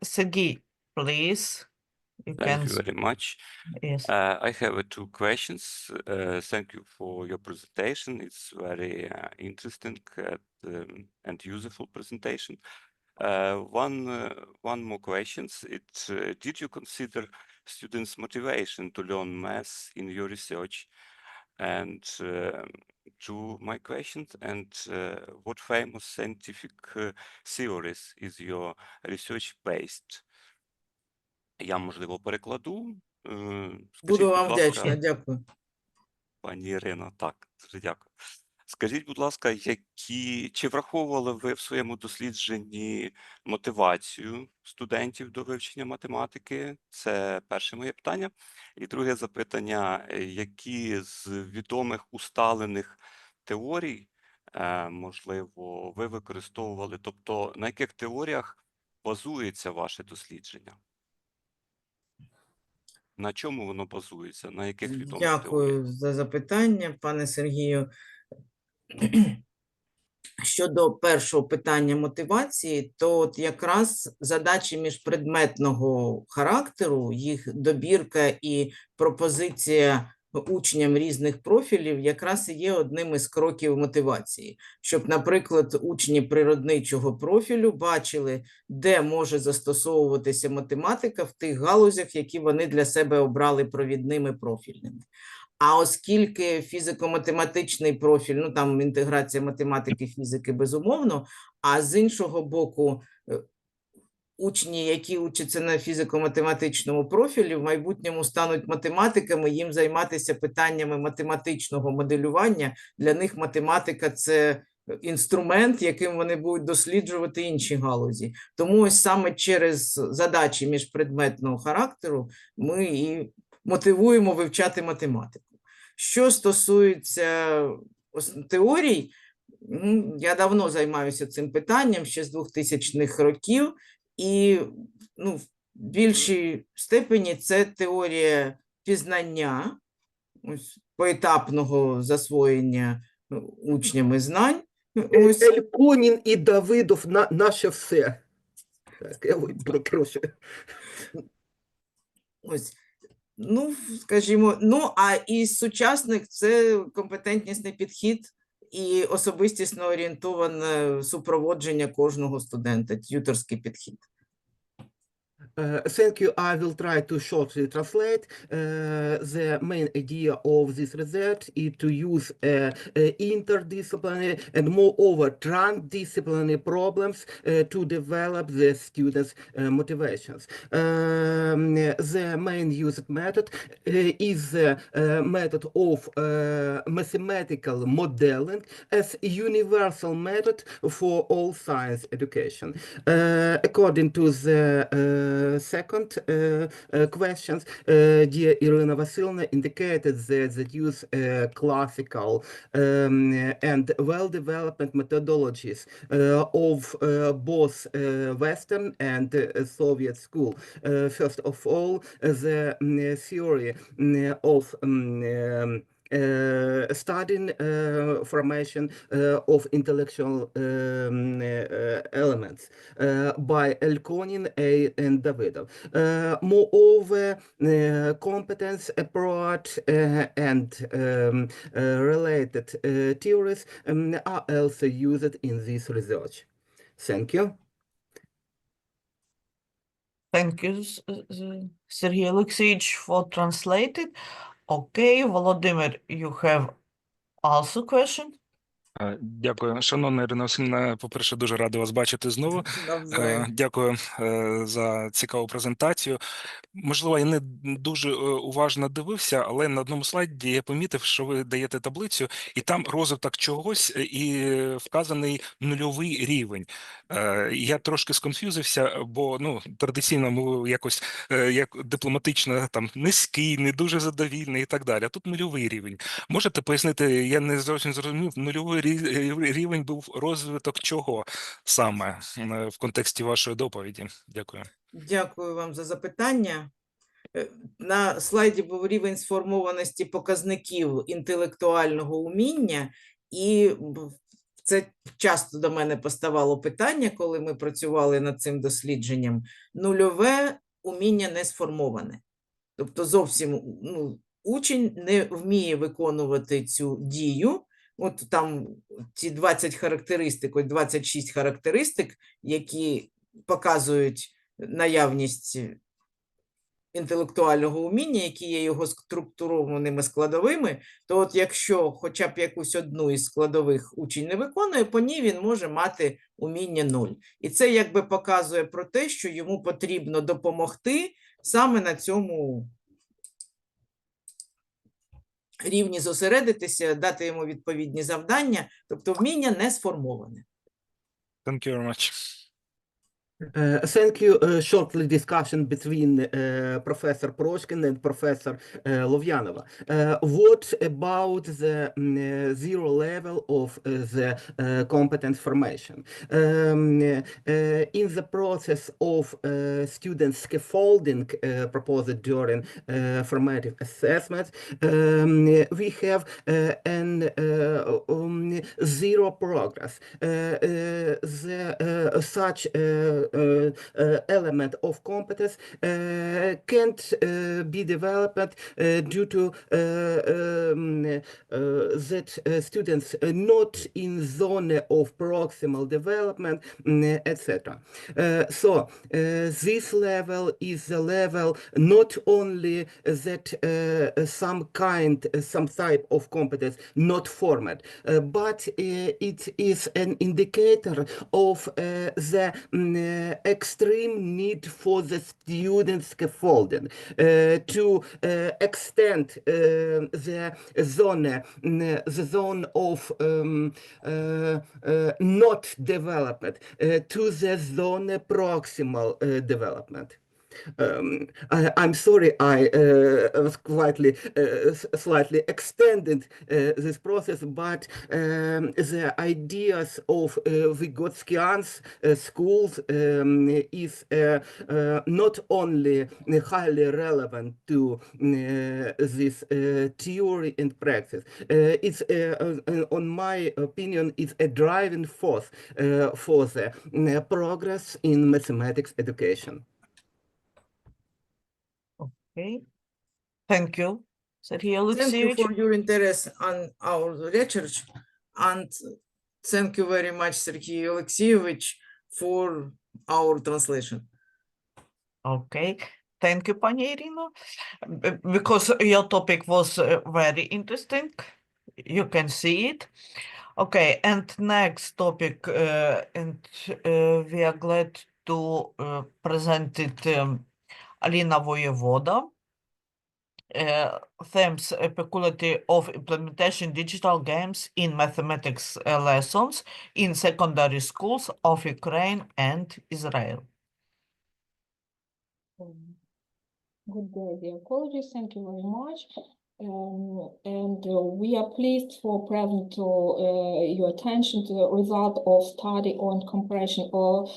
Sergey, please. You Thank can you very much. Yes. I have two questions. Thank you for your presentation. It's very interesting and useful presentation. One more question. Did you consider students' motivation to learn math in your research? And to my questions, and what famous scientific theories is your research based? Я, можливо, перекладу. Скажіть, Буду вам будь ласка, вдячна, дякую. пані Ірино, так, дуже дякую. Скажіть, будь ласка, чи враховували ви в своєму дослідженні мотивацію студентів до вивчення математики? Це перше моє питання. І друге запитання, які з відомих усталених теорій, можливо, ви використовували, тобто на яких теоріях базується ваше дослідження? На чому воно базується? На яких відомих теоріях? Дякую за запитання, пане Сергію. Щодо першого питання мотивації, то от якраз задачі міжпредметного характеру, їх добірка і пропозиція учням різних профілів якраз і є одним із кроків мотивації. Щоб, наприклад, учні природничого профілю бачили, де може застосовуватися математика в тих галузях, які вони для себе обрали провідними профільними. А оскільки фізико-математичний профіль, ну там інтеграція математики, фізики, безумовно, а з іншого боку, учні, які учаться на фізико-математичному профілі, в майбутньому стануть математиками, їм займатися питаннями математичного моделювання. Для них математика – це інструмент, яким вони будуть досліджувати інші галузі. Тому ось саме через задачі міжпредметного характеру ми і мотивуємо вивчати математику. Що стосується теорій, я давно займаюся цим питанням, ще з 2000-х років, і в більшій степені це теорія пізнання, ось, поетапного засвоєння учнями знань. Ельконін і Давидов наше все. Так, я прошу. Ось. Скажімо, а із сучасних це компетентнісний підхід і особистісно орієнтоване супроводження кожного студента, т'юторський підхід. Thank you. I will try to shortly translate. The main idea of this research is to use interdisciplinary and moreover transdisciplinary problems to develop the students' motivations. The main used method is the method of mathematical modeling as a universal method for all science education. According to the second questions, dear Irina Vasilievna indicated that the use classical and well-developed methodologies of both Western and Soviet school. First of all, the theory of studying formation of intellectual elements by Elkonin and Davidov. Moreover, competence approach and related theories are also used in this research. Thank you. Thank you, Sergey Alexeyevich, for translating. Okay, Volodymyr, you have also question? Дякую, шановна Ірина Васильівна. По-перше, дуже радий вас бачити знову. Навзаєм. Дякую за цікаву презентацію. Можливо, я не дуже уважно дивився, але на одному слайді я помітив, що ви даєте таблицю, і там розвиток чогось і вказаний нульовий рівень. Я трошки сконфюзився, бо традиційно ми якось як дипломатично там низький, не дуже задовільний і так далі. А тут нульовий рівень. Можете пояснити, я не зовсім зрозумів, нульовий рівень був розвиток чого саме в контексті вашої доповіді? Дякую. Дякую вам за запитання. На слайді був рівень сформованості показників інтелектуального уміння, і це часто до мене поставало питання, коли ми працювали над цим дослідженням. Нульове уміння не сформоване. Тобто зовсім учень не вміє виконувати цю дію. От там ці 20 характеристик, ось 26 характеристик, які показують наявність інтелектуального уміння, які є його структурованими складовими, то от якщо хоча б якусь одну із складових учень не виконує, по ній він може мати уміння 0. І це якби показує про те, що йому потрібно допомогти саме на цьому рівні зосередитися, дати йому відповідні завдання, тобто вміння не сформоване. Thank you very much. Thank you. Shortly discussion between Professor Proshkin and Professor Lovyanova. What about the zero level of the competence formation? In the process of student scaffolding proposed during formative assessment, we have an zero progress. Such element of competence can't be developed due to that students not in zone of proximal development, etc. So this level is the level not only that some type of competence not formed, but it is an indicator of the extreme need for the student scaffolding to extend the zone of not development to the zone proximal development. I'm sorry I slightly extended this process, but the ideas of Vygotskian's schools is not only highly relevant to this theory and practice. It's, on my opinion, it's a driving force for the progress in mathematics education. Okay. Thank you, Sergey Thank you Alexeyevich. for your interest on our research, and thank you very much, Sergey Alexeyevich, for our translation. Okay. Thank you, Pani Irina. Because your topic was very interesting. You can see it. Okay, and next topic, and we are glad to present it Alina Voyevoda. Themes peculiarity of implementation digital games in mathematics lessons in secondary schools of Ukraine and Israel. Good day, dear colleagues. Thank you very much. We are pleased for present to your attention to the result of study on comparison or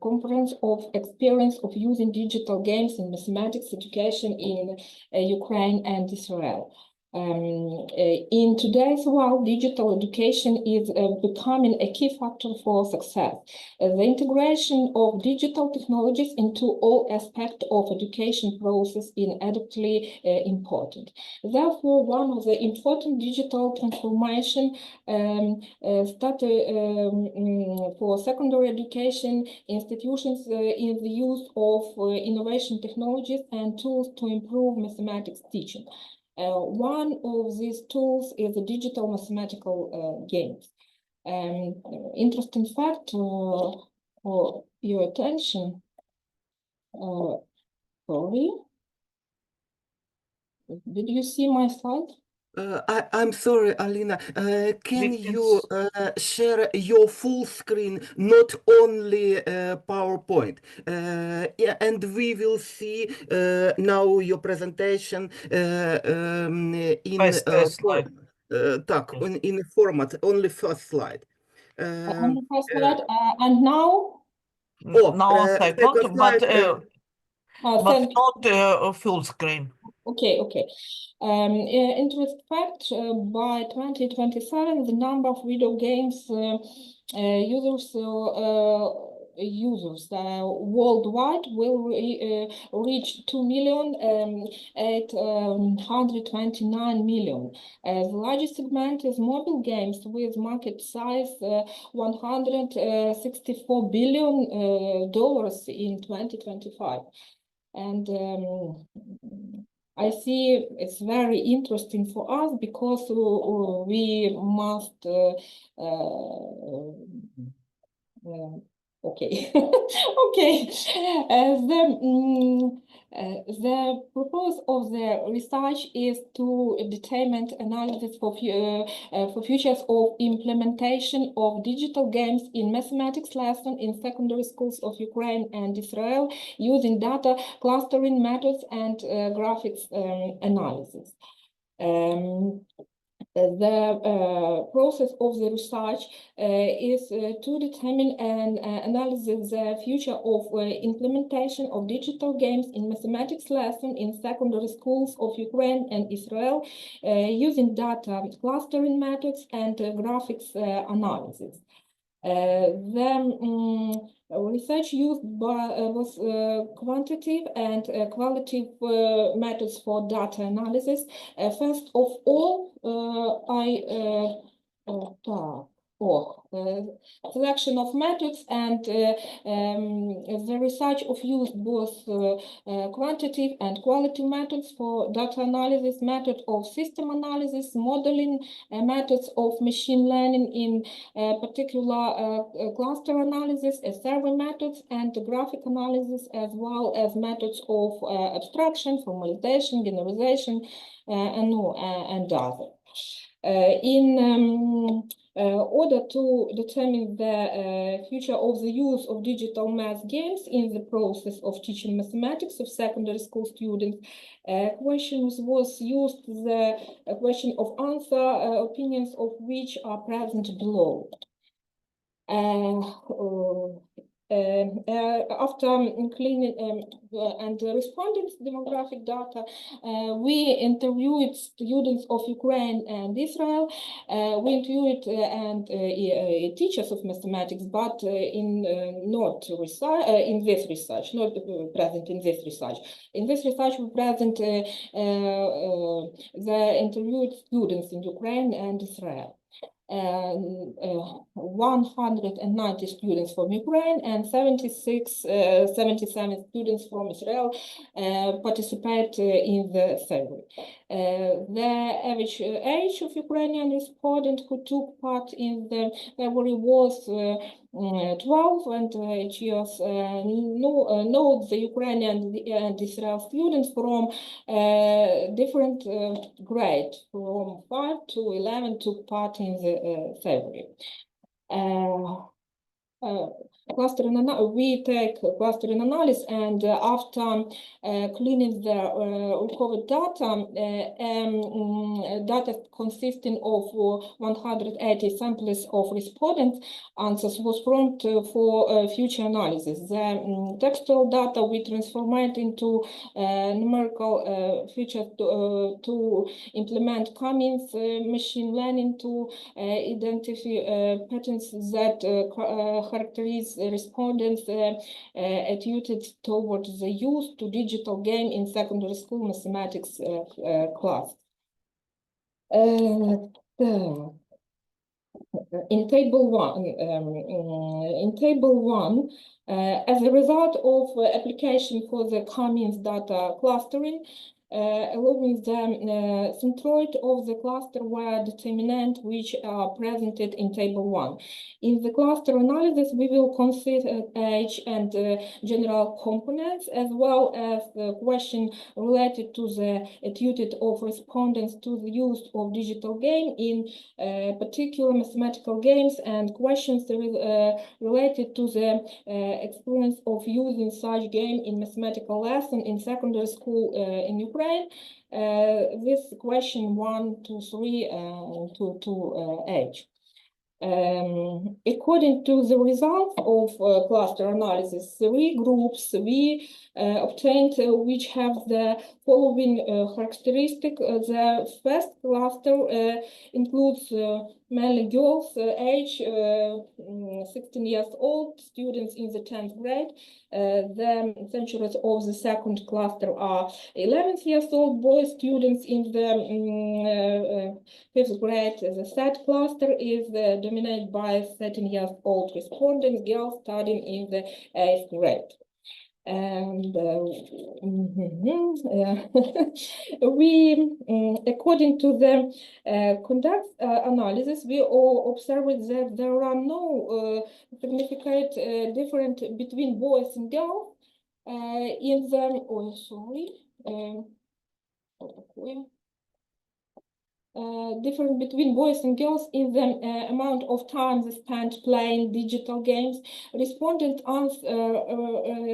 conference of experience of using digital games in mathematics education in Ukraine and Israel. In today's world, digital education is becoming a key factor for success. The integration of digital technologies into all aspects of education process is adequately important. Therefore, one of the important digital transformation for secondary education institutions is the use of innovation technologies and tools to improve mathematics teaching. One of these tools is the digital mathematical games. Interesting fact for your attention. Sorry. Did you see my slide? I'm sorry, Alina. Can you share your full screen, not only PowerPoint? Yeah, and we will see now your presentation in slide. так, in format, only first slide. On the first slide, and now? Now second, but not full screen. Okay. Interesting fact, by 2027, the number of video games users worldwide will reach 2,829 million. The largest segment is mobile games with market size $164 billion in 2025. And I see it's very interesting for us because we must okay. The purpose of the research is to determine analysis for futures of implementation of digital games in mathematics lesson in secondary schools of Ukraine and Israel using data clustering methods and graphics analysis. The process of the research is to determine and analyze the future of implementation of digital games in mathematics lesson in secondary schools of Ukraine and Israel using data clustering methods and graphics analysis. The research used was quantitative and qualitative methods for data analysis. First of all, selection of methods and the research of used both quantitative and qualitative methods for data analysis, method of system analysis, modeling, methods of machine learning in particular cluster analysis, survey methods, and graphic analysis, as well as methods of abstraction, formalization, generalization, and others. In order to determine the future of the use of digital math games in the process of teaching mathematics of secondary school students, questions was used the question of answer, opinions of which are present below. After cleaning and responding to demographic data, we interviewed students of Ukraine and Israel. We interviewed and teachers of mathematics, but not in this research, not present in this research. In this research, we present the interviewed students in Ukraine and Israel. 190 students from Ukraine and 77 students from Israel participate in the survey. The average age of Ukrainian respondents who took part in the survey was 12 and years. Note the Ukrainian and Israel students from different grades, from 5 to 11 took part in the survey. we take clustering analysis, and after cleaning the recovered data, data consisting of 180 samples of respondents answers was formed for future analysis. The textual data we transformed into numerical features to implement Cummings machine learning to identify patterns that characterize respondents attitude towards the use to digital game in secondary school mathematics class. In table one, as a result of application for the Cummings data clustering, allowing the centroid of the cluster were determinant which are presented in table 1. In the cluster analysis, we will consider age and general components, as well as the question related to the attitude of respondents to the use of digital game in particular mathematical games, and questions related to the experience of using such game in mathematical lesson in secondary school in Ukraine. This question 1 to 3 to age. According to the results of cluster analysis, 3 groups we obtained which have the following characteristic. The first cluster includes mainly girls, age 16 years old, students in the 10th grade. The centuries of the second cluster are 11 years old, boys, students in the 5th grade. The third cluster is dominated by 13 years old respondents, girls studying in the 8th grade. And we, according to the conduct analysis, we all observed that there are no significant difference between boys and girls in the, difference between boys and girls in the amount of time they spent playing digital games. Respondents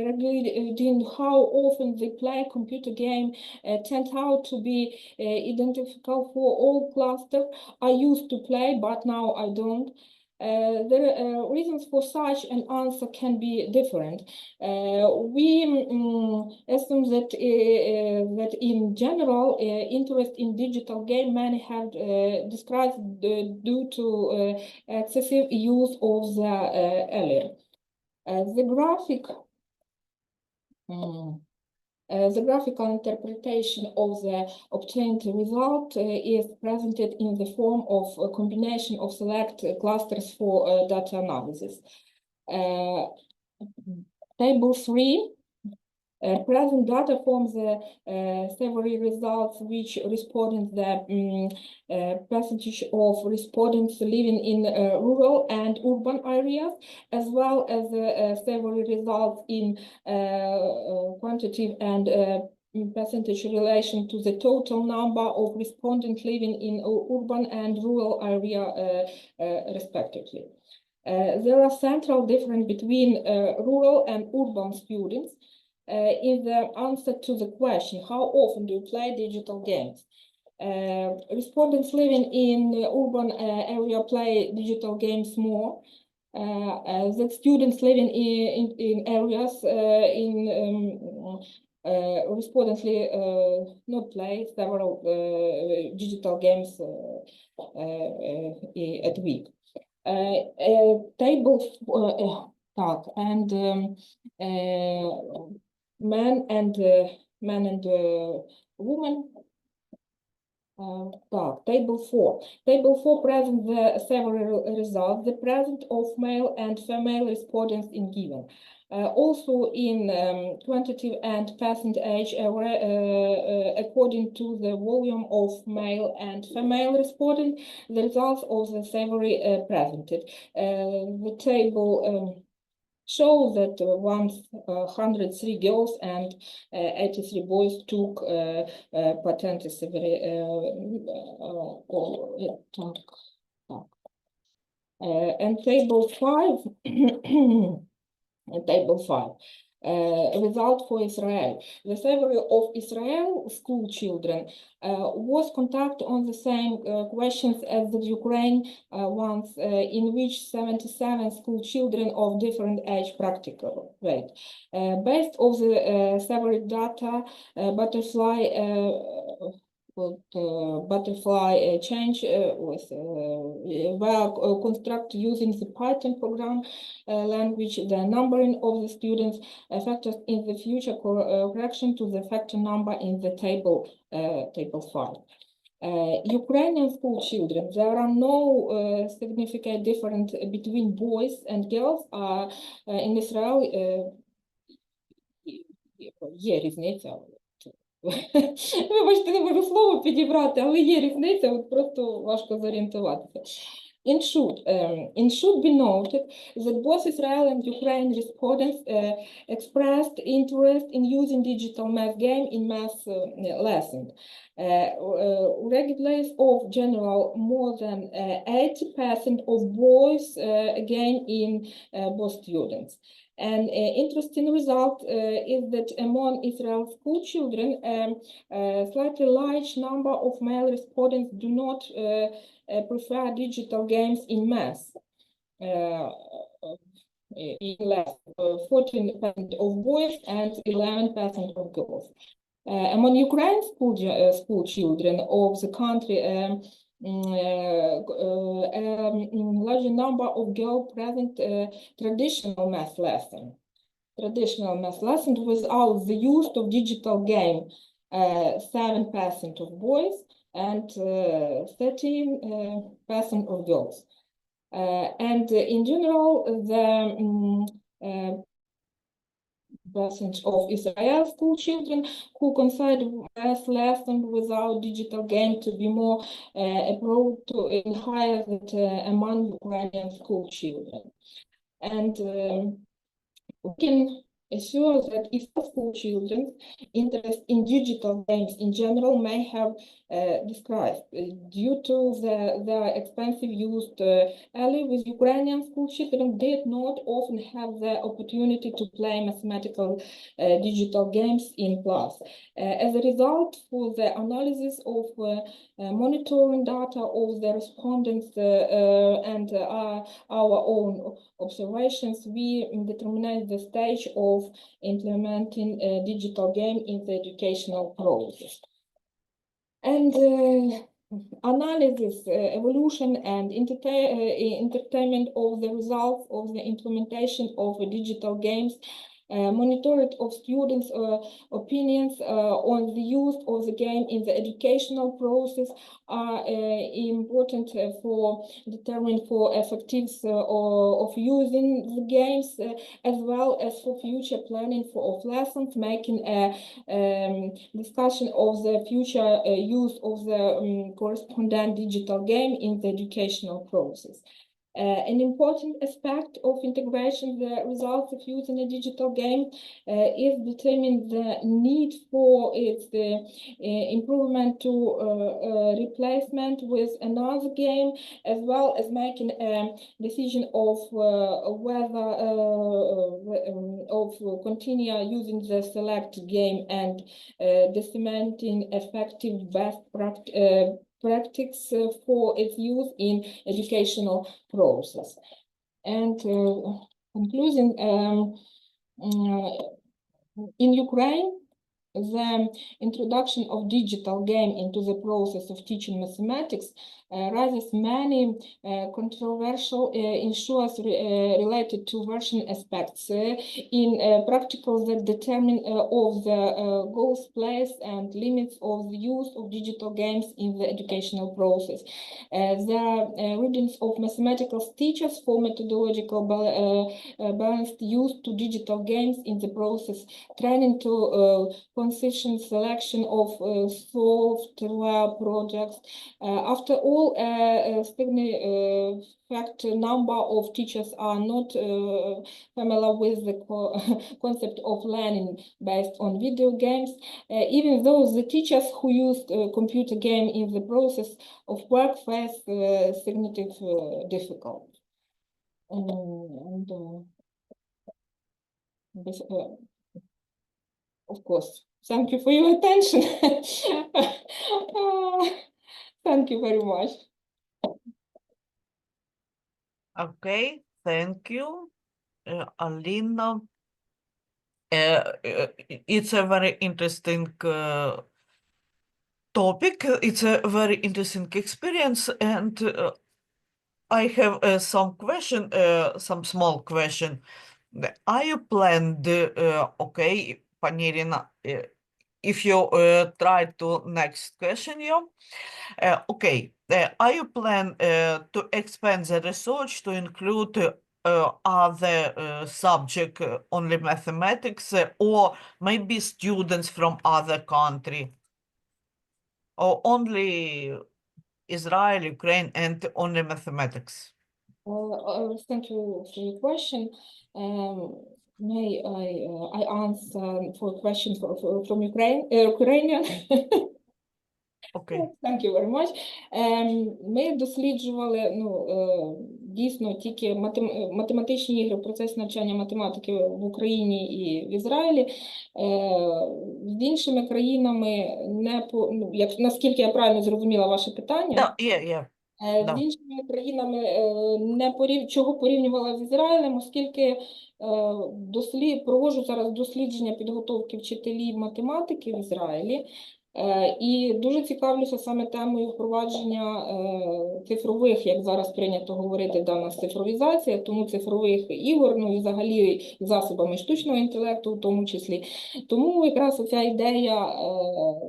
regarding how often they play computer game turned out to be identical for all clusters. I used to play, but now I don't. The reasons for such an answer can be different. We assume that that in general, interest in digital game many have described due to excessive use of the earlier. The graphical interpretation of the obtained result is presented in the form of a combination of select clusters for data analysis. Table 3 present data from the several results which respondent the percentage of respondents living in rural and urban areas, as well as several results in quantitative and percentage relation to the total number of respondents living in urban and rural area respectively. There are central difference between rural and urban students in the answer to the question, how often do you play digital games? Respondents living in urban area play digital games more. The students living in areas respondents not play several digital games at week. Table men and women. Table 4. Table 4 presents the several results. The presence of male and female respondents in given. Also in quantitative and percentage according to the volume of male and female respondents, the results of the several presented. The table shows that 103 girls and 83 boys took patent And table 5, result for Israel. The survey of Israel school children was conducted on the same questions as the Ukraine ones, in which 77 school children of different age participate. Based on the survey data, butterfly change were constructed using the Python program language. The numbering of the students factors in the future correction to the factor number in the table 5. Ukrainian school children, there are no significant difference between boys and girls. In Israel, є різниця. Вибачте, не можу слово підібрати, але є різниця, от просто важко зорієнтуватися. It should be noted that both Israel and Ukraine respondents expressed interest in using digital math game in math lessons. Regardless of general, more than 80% of boys again in both students. An interesting result is that among Israel school children, slightly large number of male respondents do not prefer digital games in math. 14% of boys and 11% of girls. Among Ukrainian school children of the country, larger number of girls present traditional math lesson. Without the use of digital game, 7% of boys and 13% of girls. And in general, the percentage of Israel school children who consider math lesson without digital game to be more appropriate and higher than among Ukrainian school children. And we can assure that Israel school children's interest in digital games in general may have decreased due to their expensive use early, with Ukrainian school children did not often have the opportunity to play mathematical digital games in class. As a result, for the analysis of monitoring data of the respondents and our own observations, we determined the stage of implementing a digital game in the educational process. And analysis, evolution, and entertainment of the results of the implementation of digital games, monitoring of students' opinions on the use of the game in the educational process are important for determining for effectiveness of using the games, as well as for future planning of lessons, making a discussion of the future use of the corresponding digital game in the educational process. An important aspect of integration, the results of using a digital game is determining the need for its improvement to replacement with another game, as well as making a decision of whether continue using the selected game and disseminating effective best practice for its use in educational process. And concluding, in Ukraine, the introduction of digital game into the process of teaching mathematics raises many controversial issues related to version aspects in practical that determine of the goals, place, and limits of the use of digital games in the educational process. The readings of mathematical teachers for methodological balanced use to digital games in the process, training to consistent selection of software projects. After all, fact number of teachers are not familiar with the concept of learning based on video games, even though the teachers who use computer game in the process of work face significant difficulty. And of course, thank you for your attention. Thank you very much. Okay, thank you, Alina. It's a very interesting topic. It's a very interesting experience, and I have some small question. Are you planned, okay, Panirina, if you try to next question you, okay, are you plan to expand the research to include other subject, only mathematics, or maybe students from other country, or only Israel, Ukraine, and only mathematics? Thank you for your question. May I answer for questions from Ukrainian? Okay. Thank you very much. Ми досліджували дійсно тільки математичні ігри в процесі навчання математики в Україні і в Ізраїлі. З іншими країнами, наскільки я правильно зрозуміла ваше питання, з іншими країнами чого порівнювала з Ізраїлем, оскільки проводжу зараз дослідження підготовки вчителів математики в Ізраїлі. І дуже цікавлюся саме темою впровадження цифрових, як зараз прийнято говорити, дана цифровізація, тому цифрових ігор, і взагалі засобами штучного інтелекту в тому числі. Тому якраз оця ідея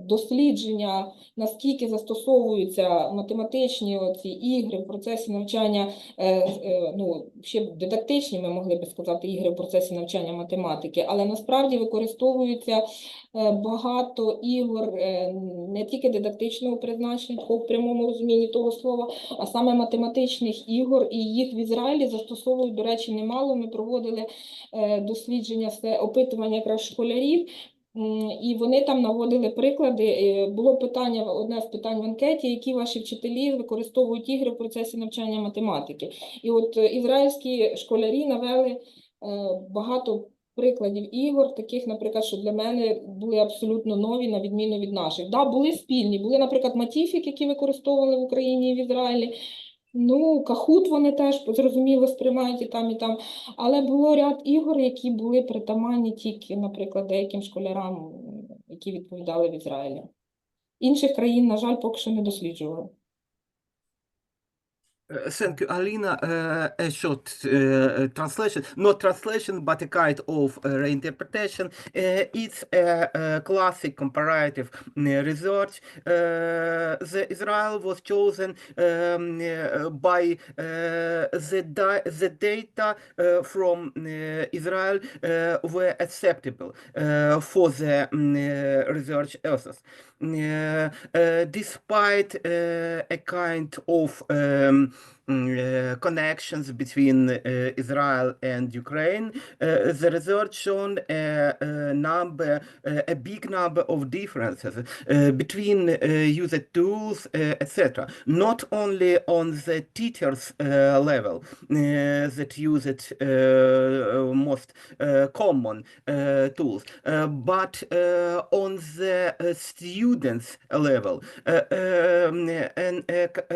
дослідження, наскільки застосовуються математичні оці ігри в процесі навчання, ще дидактичні, ми могли би сказати, ігри в процесі навчання математики, але насправді використовуються багато ігор не тільки дидактичного призначення, в прямому розумінні того слова, а саме математичних ігор, і їх в Ізраїлі застосовують, до речі, немало. Ми проводили дослідження, опитування якраз школярів, і вони там наводили приклади. Було питання, одне з питань в анкеті, які ваші вчителі використовують ігри в процесі навчання математики. І от ізраїльські школярі навели багато прикладів ігор, таких, наприклад, що для мене були абсолютно нові, на відміну від наших. Да, були спільні, були, наприклад, матіфік, які використовували в Україні і в Ізраїлі. Кахут вони теж, зрозуміло, сприймають і там. Але було ряд ігор, які були притаманні тільки, наприклад, деяким школярам, які відповідали в Ізраїлі. Інших країн, на жаль, поки що не досліджували. Thank you, Alina. A short translation, not translation, but a kind of reinterpretation. It's a classic comparative research. The Israel was chosen by the data from Israel were acceptable for the research authors. Despite a kind of connections between Israel and Ukraine, the research shown a big number of differences between used tools, etc. Not only on the teachers level that use it most common tools, but on the students level, and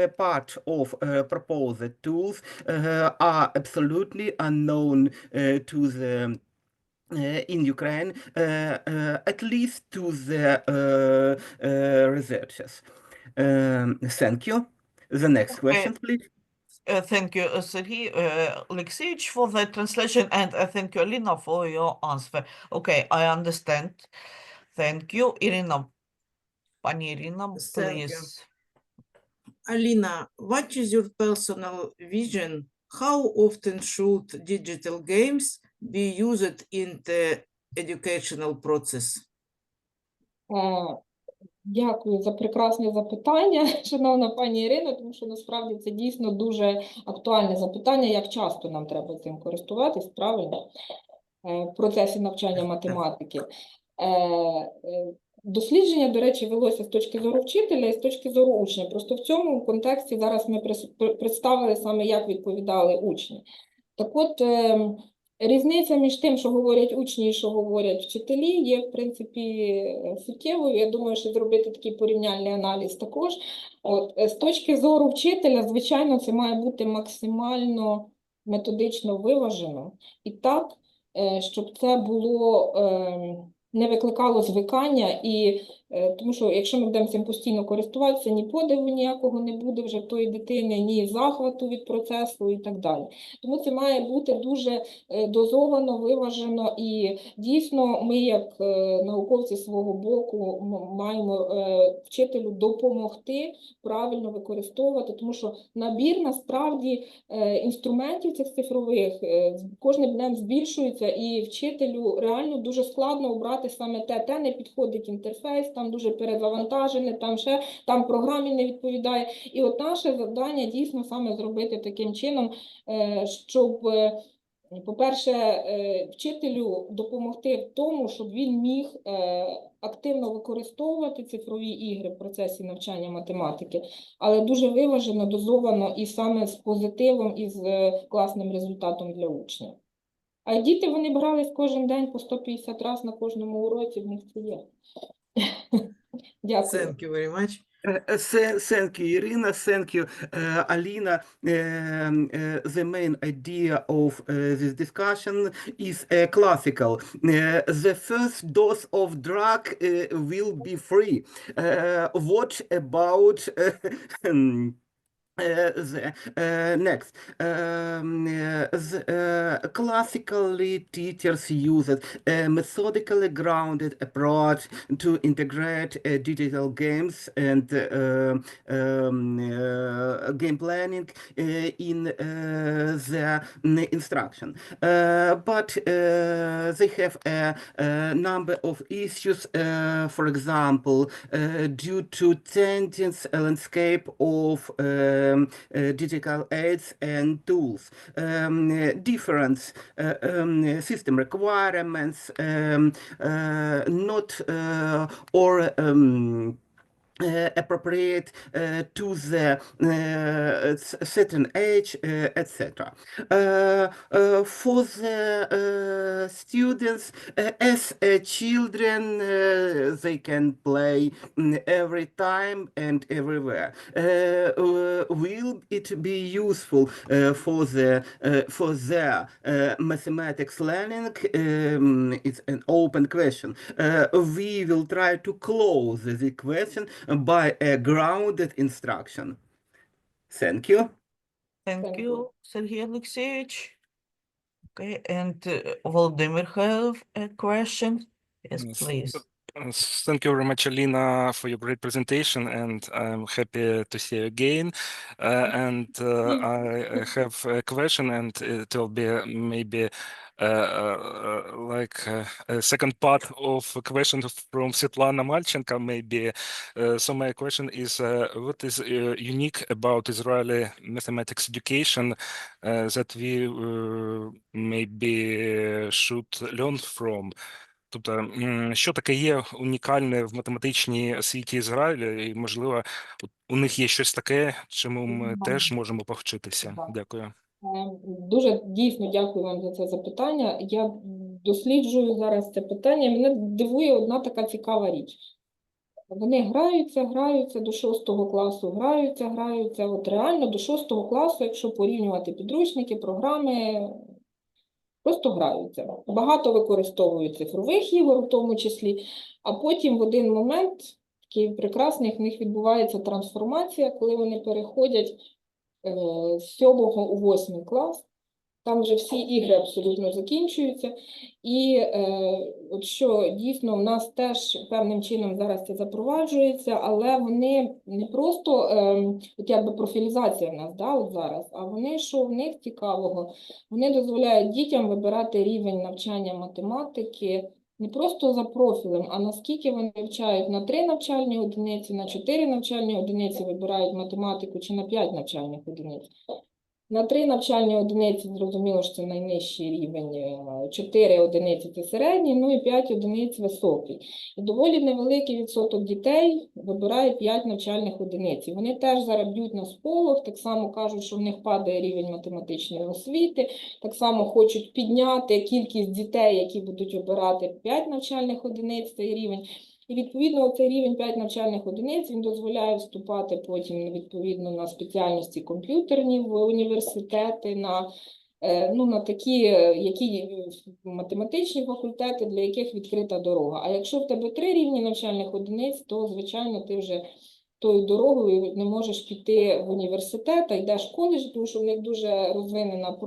a part of proposed tools are absolutely unknown to the in Ukraine, at least to the researchers. Thank you. The next question, please. Thank you, Sergey Alexeyevich, for the translation, and thank you, Alina, for your answer. Okay, I understand. Thank you, Irina. Pani Irina, please. Alina, what is your personal vision? How often should digital games be used in the educational process? Дякую за прекрасне запитання, шановна пані Ірино, тому що насправді це дійсно дуже актуальне запитання, як часто нам треба цим користуватись, правильно, в процесі навчання математики. Дослідження, до речі, велося з точки зору вчителя і з точки зору учня. Просто в цьому контексті зараз ми представили саме, як відповідали учні. Так от, різниця між тим, що говорять учні і що говорять вчителі, є, в принципі, суттєвою. Я думаю, що зробити такий порівняльний аналіз також. От, з точки зору вчителя, звичайно, це має бути максимально методично виважено. І так, щоб це було, не викликало звикання, і тому що якщо ми будемо цим постійно користуватися, ні подиву ніякого не буде вже в тої дитини, ні захвату від процесу і так далі. Тому це має бути дуже дозовано, виважено, і дійсно ми, як науковці свого боку, маємо вчителю допомогти правильно використовувати, тому що набір, насправді, інструментів цих цифрових кожним днем збільшується, і вчителю реально дуже складно обрати саме те не підходить інтерфейс, там дуже перезавантажене, там програмі не відповідає. І от наше завдання дійсно саме зробити таким чином, щоб, по-перше, вчителю допомогти в тому, щоб він міг активно використовувати цифрові ігри в процесі навчання математики, але дуже виважено, дозовано і саме з позитивом і з класним результатом для учня. А діти, вони брались кожен день по 150 разів на кожному уроці, в них це є. Дякую. Thank you very much. Thank you, Irina. Thank you, Alina. The main idea of this discussion is classical. The first dose of drug will be free. What about next, classically teachers use a methodically grounded approach to integrate digital games and game planning in the instruction. But they have a number of issues, for example, due to changing landscape of digital aids and tools, different system requirements, not or appropriate to the certain age, etc. For the students, as children, they can play every time and everywhere. Will it be useful for their mathematics learning? It's an open question. We will try to close the question by a grounded instruction. Thank you. Thank Thank you, Sergey Alexeyevich. Okay, and Volodymyr have a question. Yes, Yes. please. Thank you very much, Alina, for your great presentation, and I'm happy to see you again. I have a question, and it will be maybe like a second part of a question from Svetlana Malchenko, maybe. So my question is, what is unique about Israeli mathematics education that we maybe should learn from? Тобто, що таке є унікальне в математичній освіті Ізраїлю, і, можливо, у них є щось таке, чому ми теж можемо повчитися? Дякую. Дуже дійсно дякую вам за це запитання. Я досліджую зараз це питання. Мене дивує одна така цікава річ. Вони граються до 6 класу, граються. От реально до 6 класу, якщо порівнювати підручники, програми, просто граються. Багато використовують цифрових ігор в тому числі, а потім в один момент, такий прекрасний, в них відбувається трансформація, коли вони переходять з 7 у 8 клас. Там вже всі ігри абсолютно закінчуються. І от що дійсно в нас теж певним чином зараз це запроваджується, але вони не просто, от якби профілізація в нас, да, от зараз, а вони, що в них цікавого, вони дозволяють дітям вибирати рівень навчання математики не просто за профілем, а наскільки вони вивчають на 3 навчальні одиниці, на 4 навчальні одиниці вибирають математику чи на 5 навчальних одиниць. На 3 навчальні одиниці, зрозуміло, що це найнижчий рівень, 4 одиниці – це середній, ну і 5 одиниць – високий. І доволі невеликий відсоток дітей вибирає 5 навчальних одиниць. Вони теж зараз б'ють на сполох, так само кажуть, що в них падає рівень математичної освіти, так само хочуть підняти кількість дітей, які будуть обирати 5 навчальних одиниць, цей рівень. І, відповідно, цей рівень 5 навчальних одиниць, він дозволяє вступати потім, відповідно, на спеціальності комп'ютерні в університети, на такі, які математичні факультети, для яких відкрита дорога. А якщо в тебе 3 рівні навчальних одиниць, то, звичайно, ти вже тою дорогою не можеш піти в університет, а йдеш в коледж, тому що в них дуже розвинена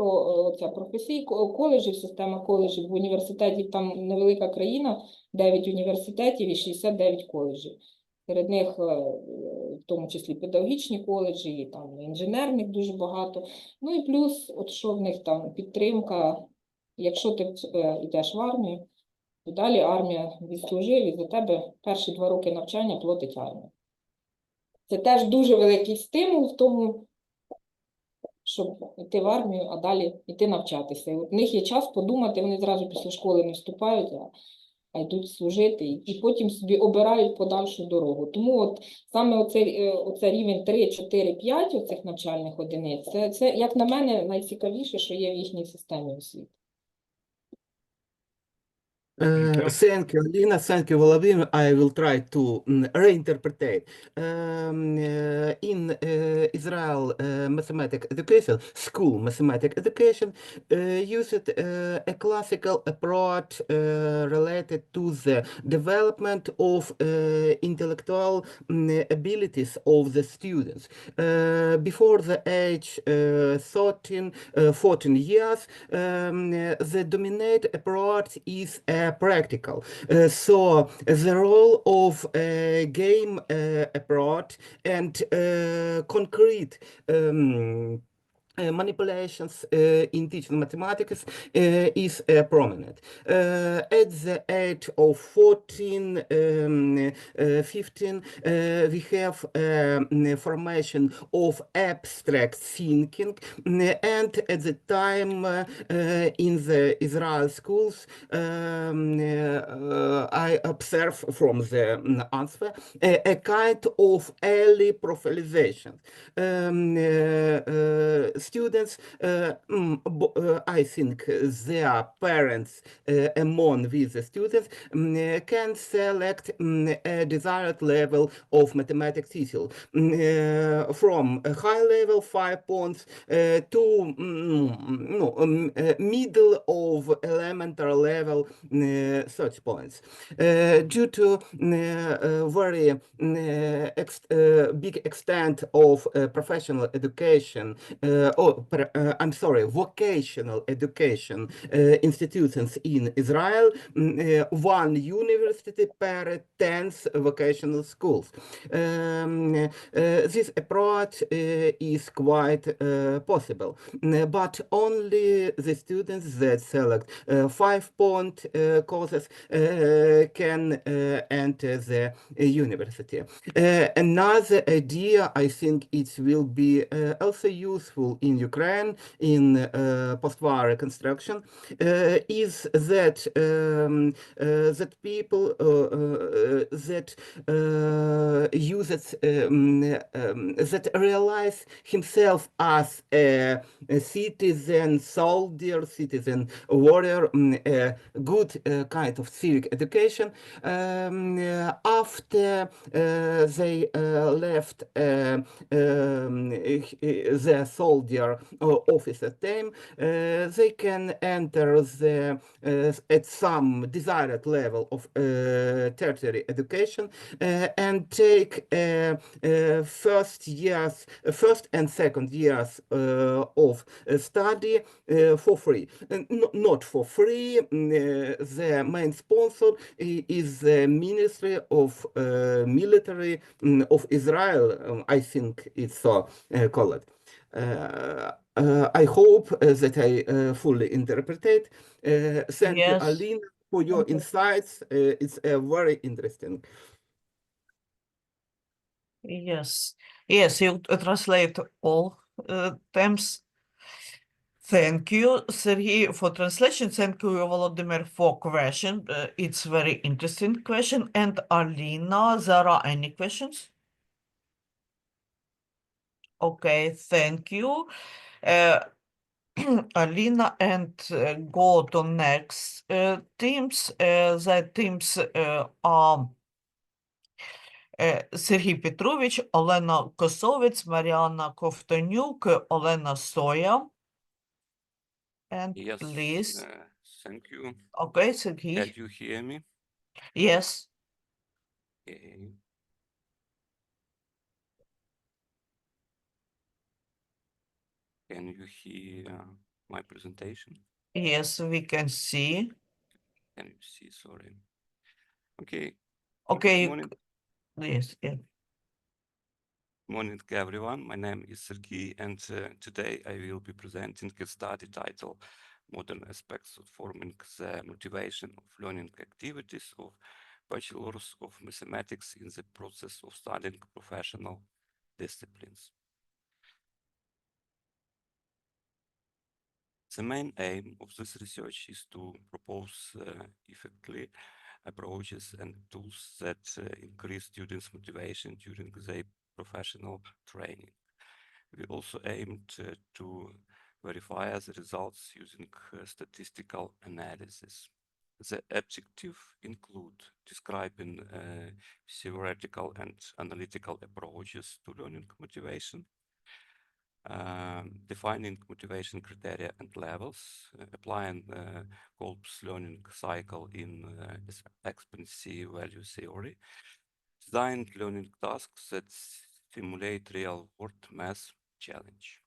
ця професія коледжів, система коледжів. В університеті там невелика країна, 9 університетів і 69 коледжів. Серед них, в тому числі, педагогічні коледжі, і там інженерних дуже багато. Ну і плюс, от що в них там підтримка, якщо ти йдеш в армію, то далі армія відслужив, і за тебе перші 2 роки навчання платить армія. Це теж дуже великий стимул в тому, щоб йти в армію, а далі йти навчатися. І от в них є час подумати, вони зразу після школи не вступають, а йдуть служити, і потім собі обирають подальшу дорогу. Тому от саме оце рівень 3, 4, 5 оцих навчальних одиниць, це, як на мене, найцікавіше, що є в їхній системі освіти. Thank you, Alina. Thank you, Vladimir. I will try to reinterpret. In Israel, mathematics education, school mathematics education used a classical approach related to the development of intellectual abilities of the students. Before the age 14 years, the dominant approach is practical. So the role of game approach and concrete manipulations in teaching mathematics is prominent. At the age of 14, 15, we have formation of abstract thinking, and at the time in the Israel schools, I observe from the answer a kind of early profilization. Students, I think their parents among with the students can select a desired level of mathematics TESOL from a high level 5 points to middle of elementary level 30 points. Due to very big extent of professional education, vocational education institutions in Israel, 1 university per 10 vocational schools. This approach is quite possible, but only the students that select 5-point courses can enter the university. Another idea, I think it will be also useful in Ukraine in post-war reconstruction, is that that people that uses that realize himself as a citizen soldier, citizen warrior, a good kind of civic education after they left the soldier officer time, they can enter at some desired level of tertiary education and take first and second years of study for free. Not for free. The main sponsor is the Ministry of Military of Israel. I think it's so called. I hope that I fully interpreted. Thank you, Yes. Alina, for your insights. It's very interesting. Yes, you translate all terms Thank you, Sergey, for translation. Thank you, Volodymyr, for question. It's very interesting question. And Alina, there are any questions? Okay, thank you. Alina, and go to next teams. The teams are Sergey Petrovich, Olena Kosovets, Mariana Kovtoniuk, Olena Soya. And Yes, please. thank you. Okay, Sergey. Can you hear me? Yes. Okay. Can you hear my presentation? Yes, we can see. Can you see? Sorry. Okay. Okay. Good morning. Yes. Yeah. Morning, everyone. My name is Sergey, and today I will be presenting a study title, Modern Aspects of Forming the Motivation of Learning Activities of Bachelors of Mathematics in the Process of Studying Professional Disciplines. The main aim of this research is to propose effectively approaches and tools that increase students' motivation during their professional training. We also aimed to verify the results using statistical analysis. The objective include describing theoretical and analytical approaches to learning motivation, defining motivation criteria and levels, applying Kolb's learning cycle in expectancy value theory, design learning tasks that simulate real-world math challenge.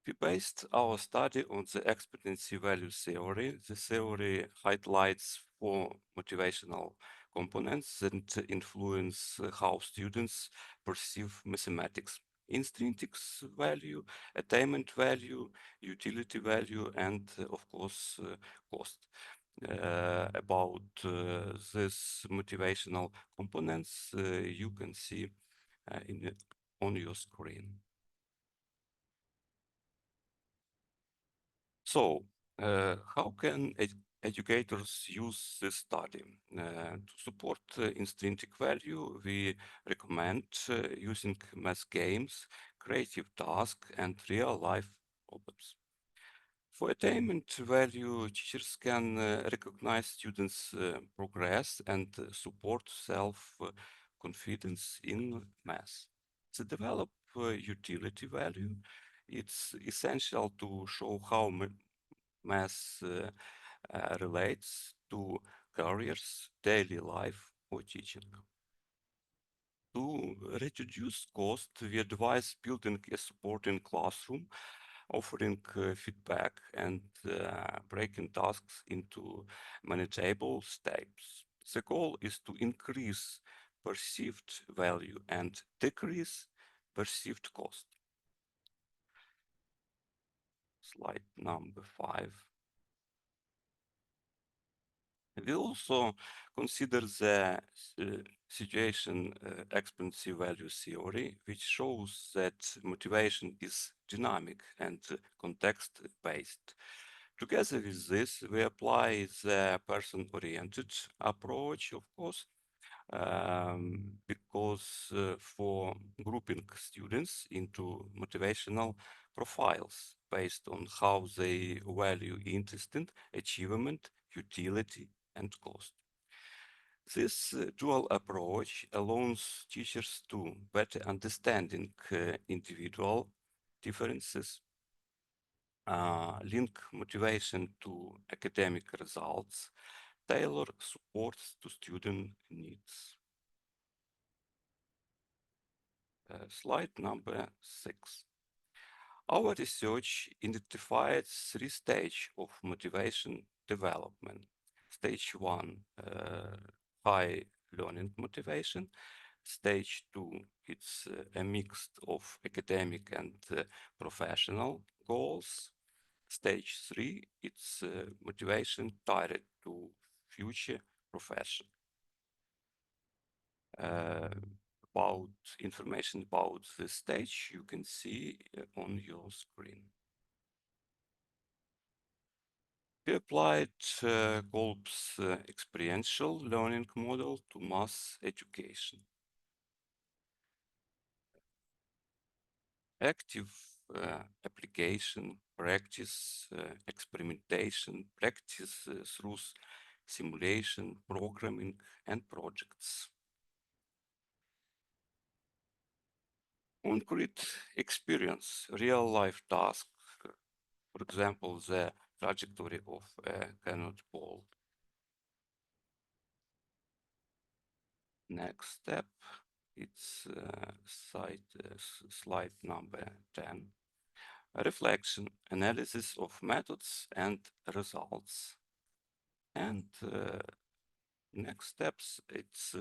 We based our study on the expectancy value theory. The theory highlights 4 motivational components that influence how students perceive mathematics: intrinsic value, attainment value, utility value, and of course, cost. About these motivational components, you can see on your screen. So, how can educators use this study? To support intrinsic value, we recommend using math games, creative tasks, and real-life problems. For attainment value, teachers can recognize students' progress and support self-confidence in math. To develop utility value, it's essential to show how math relates to careers, daily life, or teaching. To reduce cost, we advise building a supporting classroom, offering feedback, and breaking tasks into manageable steps. The goal is to increase perceived value and decrease perceived cost. Slide number 5. We also consider the situation expectancy value theory, which shows that motivation is dynamic and context-based. Together with this, we apply the person-oriented approach, of course, because for grouping students into motivational profiles based on how they value interest, achievement, utility, and cost. This dual approach allows teachers to better understanding individual differences, link motivation to academic results, tailor support to student needs. Slide number 6. Our research identified 3 stages of motivation development. Stage 1, high learning motivation. Stage 2, it's a mix of academic and professional goals. Stage 3, it's motivation tied to future profession. about information about this stage, you can see on your screen. We applied Kolb's experiential learning model to mass education. Active application, practice, experimentation, practice through simulation, programming, and projects. Concrete experience, real-life task, for example, the trajectory of a cannonball. Next step, it's slide number 10. A reflection, analysis of methods and results. And next steps, it's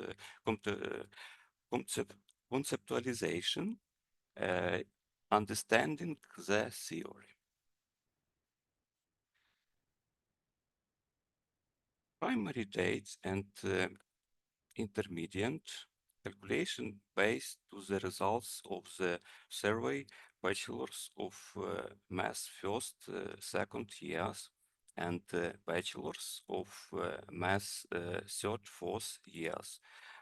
conceptualization, understanding the theory. Primary dates and intermediate calculation based to the results of the survey bachelors of math first, second years and bachelors of math third, fourth years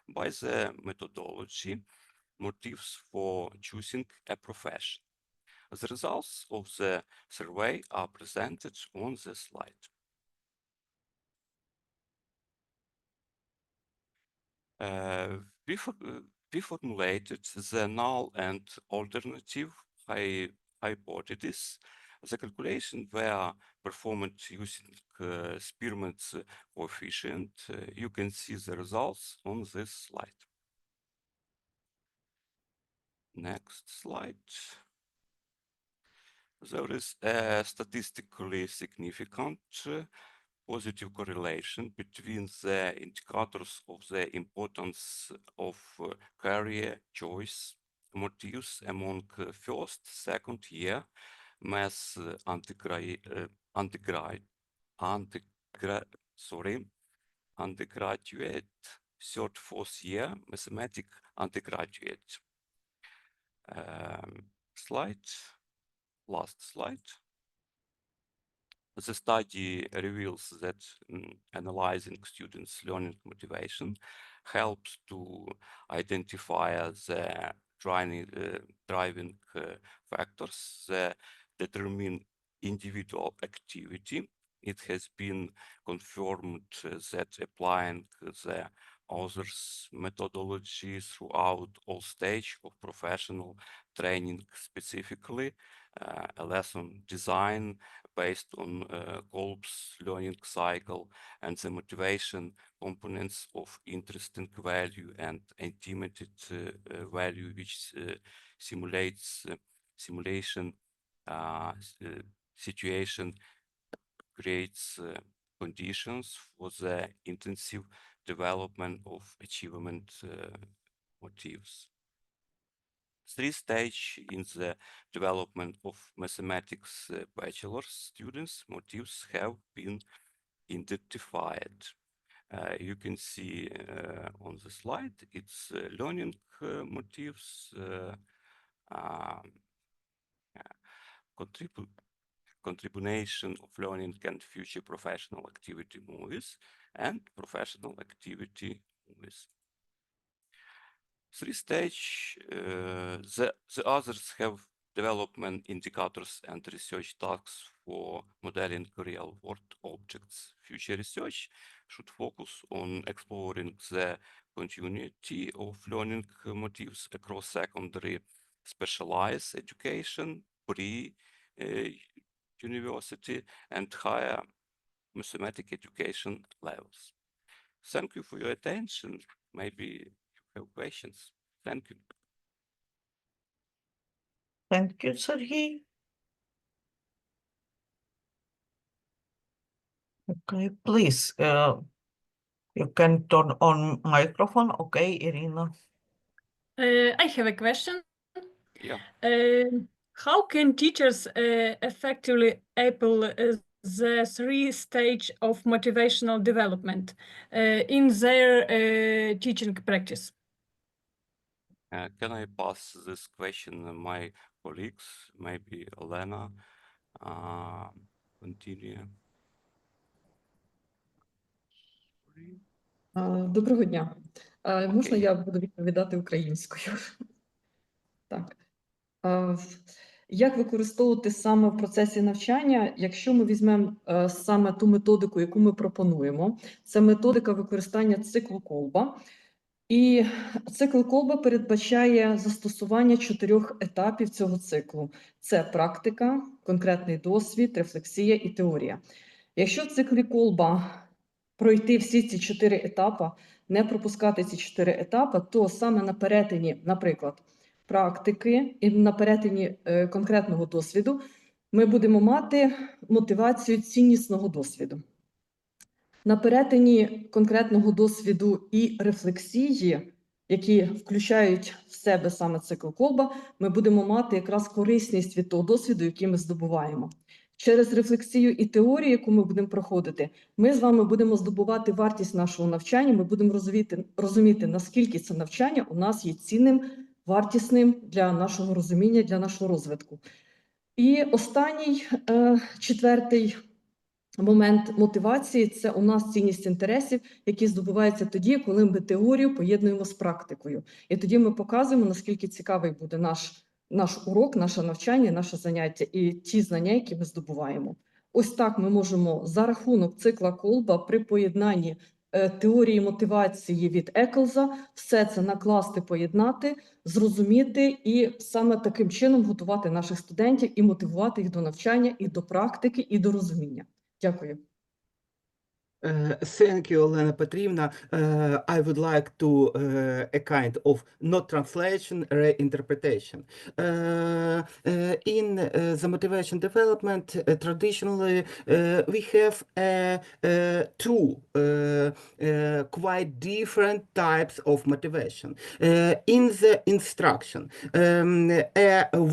by the methodology, motives for choosing a profession. The results of the survey are presented on the slide. We formulated the null and alternative hypotheses. The calculation were performed using Spearman's coefficient. You can see the results on this slide. Next slide. There is a statistically significant positive correlation between the indicators of the importance of career choice motives among first, second year math undergraduate, third, fourth year mathematics undergraduate. Last slide. The study reveals that analyzing students' learning motivation helps to identify the driving factors that determine individual activity. It has been confirmed that applying the author's methodology throughout all stages of professional training, specifically a lesson design based on Kolb's learning cycle and the motivation components of interesting value and intimidated value, which simulation situation creates conditions for the intensive development of achievement motives. 3 stages in the development of mathematics bachelor students' motives have been identified. You can see on the slide, it's learning motives, contribution of learning and future professional activity movies, and professional activity movies. 3 stages, the others have development indicators and research tasks for modeling real-world objects. Future research should focus on exploring the continuity of learning motives across secondary specialized education, pre-university, and higher mathematics education levels. Thank you for your attention. Maybe you have questions. Thank you. Thank you, Sergey. Okay, please, you can turn on microphone. Okay, Irina. I have a question. Yeah. How can teachers effectively apply the 3 stages of motivational development in their teaching practice? Can I pass this question to my colleagues? Maybe Elena, continue. Доброго дня. Можна Окей. я буду відповідати українською? Так. Як використовувати саме в процесі навчання, якщо ми візьмемо саме ту методику, яку ми пропонуємо, це методика використання циклу Колба. І цикл Колба передбачає застосування 4 етапів цього циклу. Це практика, конкретний досвід, рефлексія і теорія. Якщо в циклі Колба пройти всі ці 4 етапи, не пропускати ці 4 етапи, то саме на перетині, наприклад, практики і на перетині конкретного досвіду ми будемо мати мотивацію ціннісного досвіду. На перетині конкретного досвіду і рефлексії, які включають в себе саме цикл Колба, ми будемо мати якраз корисність від того досвіду, який ми здобуваємо. Через рефлексію і теорію, яку ми будемо проходити, ми з вами будемо здобувати вартість нашого навчання, ми будемо розуміти, наскільки це навчання у нас є цінним, вартісним для нашого розуміння, для нашого розвитку. І останній, 4-й момент мотивації – це у нас цінність інтересів, які здобуваються тоді, коли ми теорію поєднуємо з практикою. І тоді ми показуємо, наскільки цікавий буде наш урок, наше навчання, наше заняття і ті знання, які ми здобуваємо. Ось так ми можемо за рахунок цикла Колба при поєднанні теорії мотивації від Еклза все це накласти, поєднати, зрозуміти і саме таким чином готувати наших студентів і мотивувати їх до навчання, і до практики, і до розуміння. Дякую. Thank you, Elena Petrovna. I would like to a kind of not translation, reinterpretation. In the motivation development, traditionally we have two quite different types of motivation. In the instruction,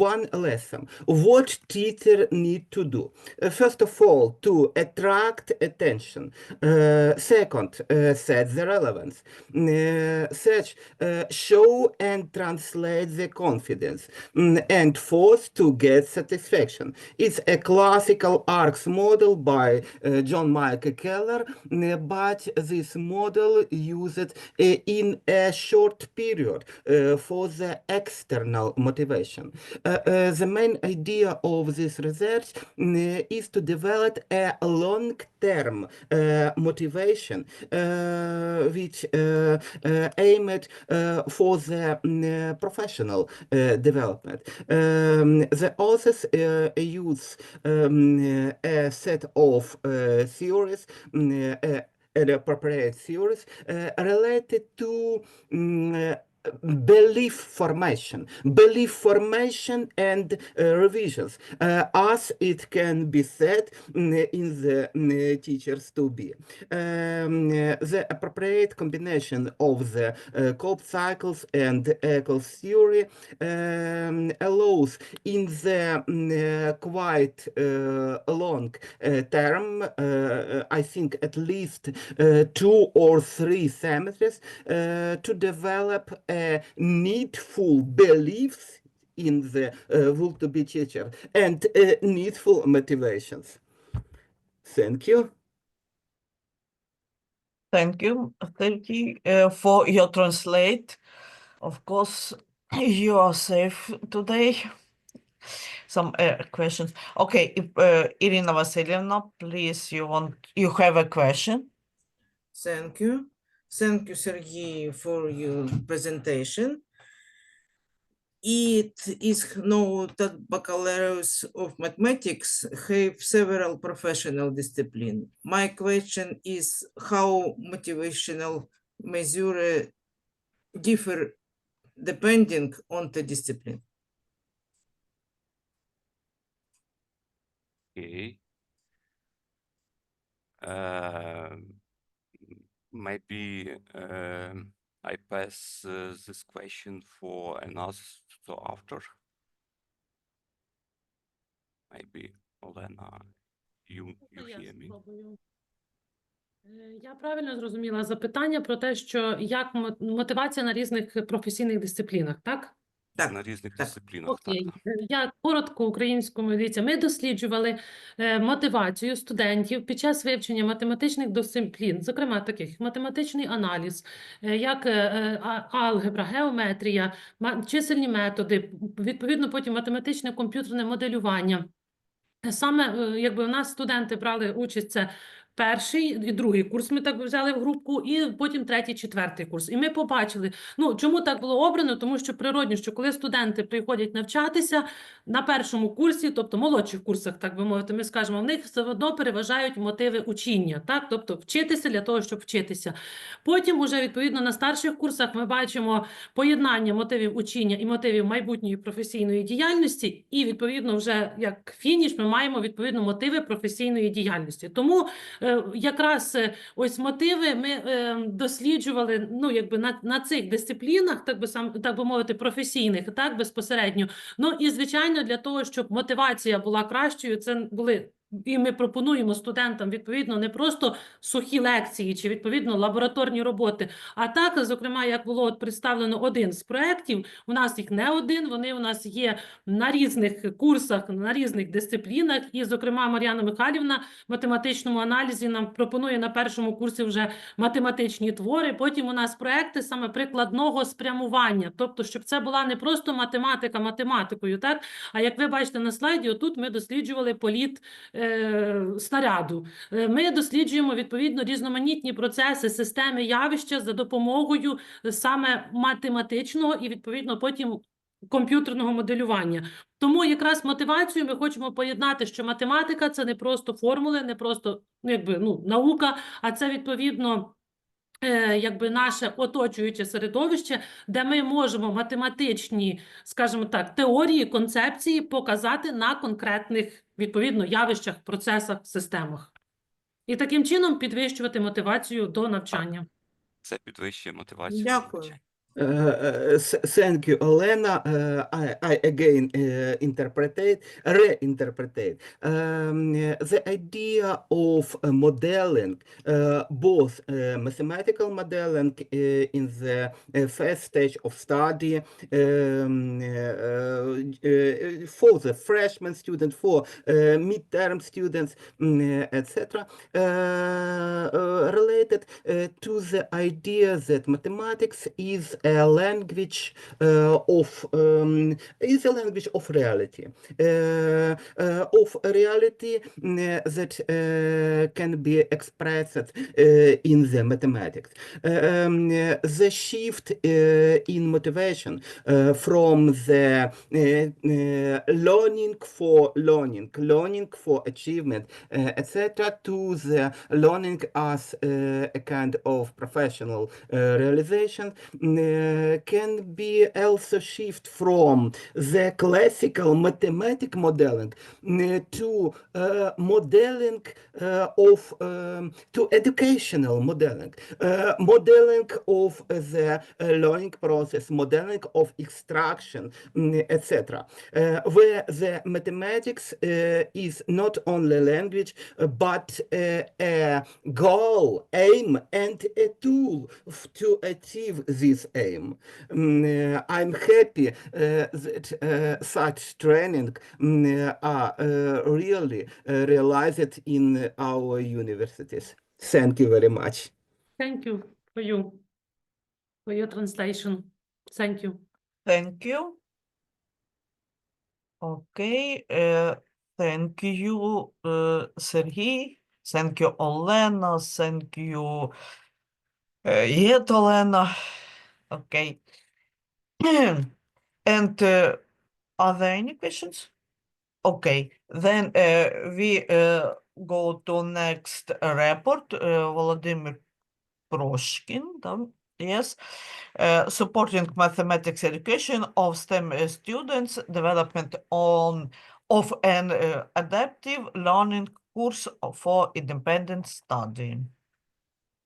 one lesson, what teacher need to do? First of all, to attract attention. Second, set the relevance. Third, show and translate the confidence. And fourth, to get satisfaction. It's a classical ARCS model by John Michael Keller, but this model used in a short period for the external motivation. The main idea of this research is to develop a long-term motivation which aimed for the professional development. The authors use a set of theories, appropriate theories related to belief formation and revisions, as it can be said in the teachers to be. The appropriate combination of the Kolb cycles and Eccles theory allows in the quite long term, I think at least 2 or 3 semesters, to develop needful beliefs in the will to be teacher and needful motivations. Thank you. Thank you. Thank you for your translate. Of course, you are safe today. Some questions. Okay, if, Irina Vasilievna, please, you have a question? Thank you. Thank you, Sergey, for your presentation. It is known that baccalaureates of mathematics have several professional disciplines. My question is how motivational measures differ depending on the discipline. Okay. Maybe I pass this question for another after. Maybe Olena, you hear me? Я правильно зрозуміла запитання про те, що як мотивація на різних професійних дисциплінах, так? Так, На різних так. дисциплінах, так. Окей, я коротко українською, дивіться, ми досліджували мотивацію студентів під час вивчення математичних дисциплін, зокрема таких математичний аналіз, як алгебра, геометрія, чисельні методи, відповідно потім математичне комп'ютерне моделювання. Саме, якби у нас студенти брали участь, це перший і другий курс ми так взяли в групку, і потім третій, четвертий курс. І ми побачили, ну, чому так було обрано, тому що природньо, що коли студенти приходять навчатися на першому курсі, тобто молодших курсах, так би мовити, ми скажемо, в них все одно переважають мотиви учіння, так, тобто вчитися для того, щоб вчитися. Потім уже, відповідно, на старших курсах ми бачимо поєднання мотивів учіння і мотивів майбутньої професійної діяльності, і, відповідно, вже як фініш ми маємо, відповідно, мотиви професійної діяльності. Тому якраз ось мотиви ми досліджували, ну, якби на цих дисциплінах, так би мовити, професійних, так, безпосередньо. Ну, і, звичайно, для того, щоб мотивація була кращою, це були... І ми пропонуємо студентам, відповідно, не просто сухі лекції чи, відповідно, лабораторні роботи, а так, зокрема, як було от представлено один з проєктів, у нас їх не один, вони у нас є на різних курсах, на різних дисциплінах, і, зокрема, Мар'яна Михайлівна в математичному аналізі нам пропонує на першому курсі вже математичні твори, потім у нас проєкти саме прикладного спрямування, тобто, щоб це була не просто математика математикою, так, а як ви бачите на слайді, отут ми досліджували політ снаряду. Ми досліджуємо, відповідно, різноманітні процеси, системи явища за допомогою саме математичного і, відповідно, потім комп'ютерного моделювання. Тому якраз мотивацію ми хочемо поєднати, що математика – це не просто формули, не просто, ну, якби, ну, наука, а це, відповідно, якби наше оточуюче середовище, де ми можемо математичні, скажімо так, теорії, концепції показати на конкретних, відповідно, явищах, процесах, системах. І таким чином підвищувати мотивацію до навчання. Це підвищує мотивацію. Дякую. навчання. Thank you, Olena. I again reinterpretate the idea of modeling, both mathematical modeling in the first stage of study for the freshman student, for midterm students, etc., related to the idea that mathematics is a language of reality, that can be expressed in the mathematics. The shift in motivation from the learning for achievement, etc., to the learning as a kind of professional realization can be also shift from the classical mathematical modeling to modeling to educational modeling, modeling of the learning process, modeling of extraction, etc., where the mathematics is not only language but a goal, aim, and a tool to achieve this aim. I'm happy that such training are really realized in our universities. Thank you very much. Thank you for your translation. Thank you. Thank you. Okay. Thank you, Sergey. Thank you, Olena. Thank you, yet Olena. Okay. And are there any questions? Okay, then we go to next report. Volodymyr Proshkin, yes, supporting mathematics education of STEM students, development of an adaptive learning course for independent study.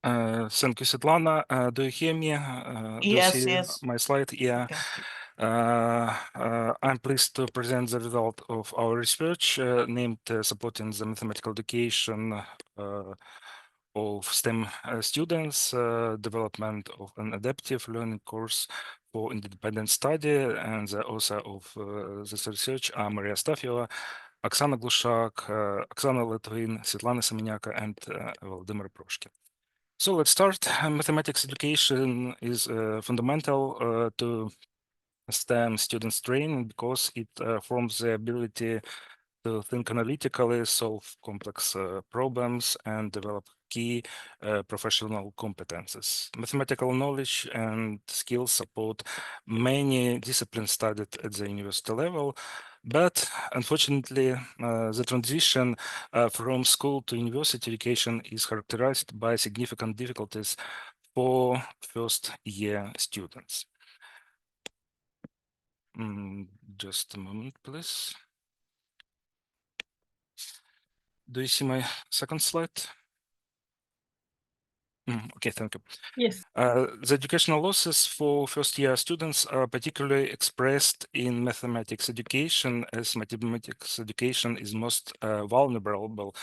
Thank you, Svetlana. Do you hear me? Do you Yes, see yes. my slide? Yeah. Okay. I'm pleased to present the result of our research named Supporting the Mathematical Education of STEM students, development of an adaptive learning course for independent study, and the author of this research are Maria Stafieva, Oksana Glushak, Oksana Litvin, Svetlana Semeniaka, and Volodymyr Proshkin. So let's start. Mathematics education is fundamental to STEM students' training because it forms the ability to think analytically, solve complex problems, and develop key professional competences. Mathematical knowledge and skills support many disciplines studied at the university level, but unfortunately, the transition from school to university education is characterized by significant difficulties for first-year students. Just a moment, please. Do you see my second slide? Okay, thank you. Yes. The educational losses for first-year students are particularly expressed in mathematics education, as mathematics education is most vulnerable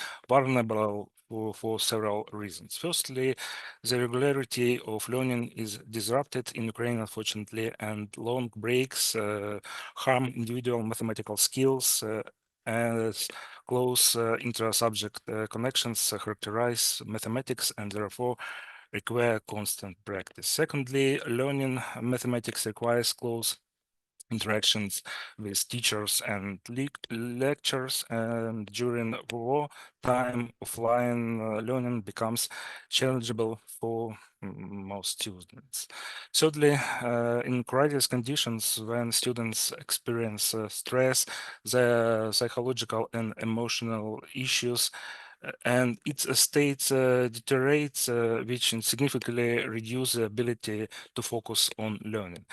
for several reasons. Firstly, the regularity of learning is disrupted in Ukraine, unfortunately, and long breaks harm individual mathematical skills as close intra-subject connections characterize mathematics and therefore require constant practice. Secondly, learning mathematics requires close interactions with teachers and lectures, and during war time, offline learning becomes challengeable for most students. Thirdly, in crisis conditions, when students experience stress, the psychological and emotional issues and its state deteriorates, which significantly reduce the ability to focus on learning.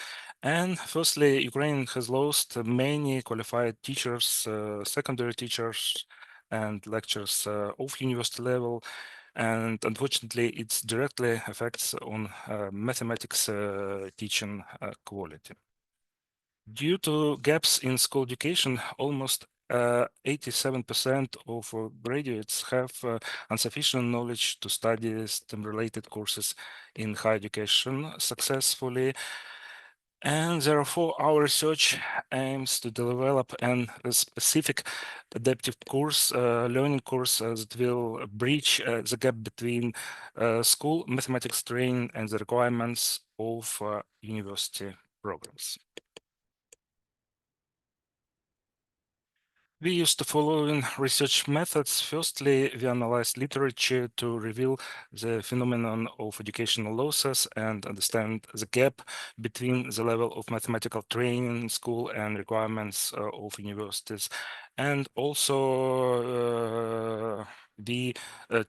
And firstly, Ukraine has lost many qualified teachers, secondary teachers, and lecturers of university level, and unfortunately, it directly affects on mathematics teaching quality. Due to gaps in school education, almost 87% of graduates have insufficient knowledge to study STEM-related courses in higher education successfully. And therefore, our research aims to develop a specific adaptive course, learning course that will bridge the gap between school mathematics training and the requirements of university programs. We used the following research methods. Firstly, we analyzed literature to reveal the phenomenon of educational losses and understand the gap between the level of mathematical training in school and requirements of universities. And also, we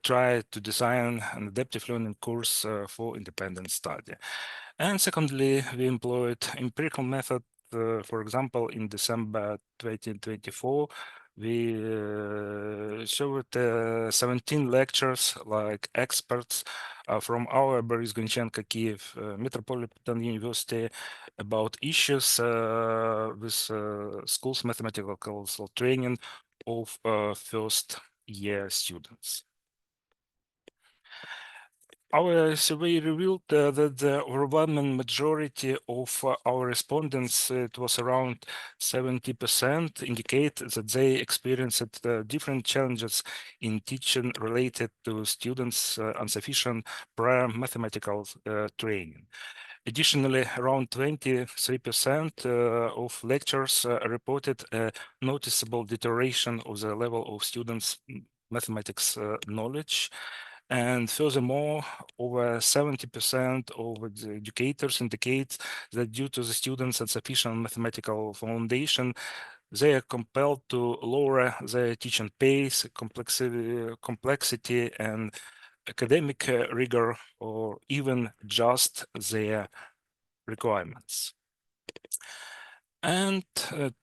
tried to design an adaptive learning course for independent study. And secondly, we employed empirical method. For example, in December 2024, we showed 17 lectures like experts from our Boris Gonchenko Kiev Metropolitan University about issues with schools mathematical training of first-year students. Our survey revealed that the overwhelming majority of our respondents, it was around 70%, indicate that they experienced different challenges in teaching related to students' insufficient prior mathematical training. Additionally, around 23% of lecturers reported a noticeable deterioration of the level of students' mathematics knowledge. And furthermore, over 70% of the educators indicate that due to the students' insufficient mathematical foundation, they are compelled to lower their teaching pace, complexity and academic rigor, or even just their requirements. And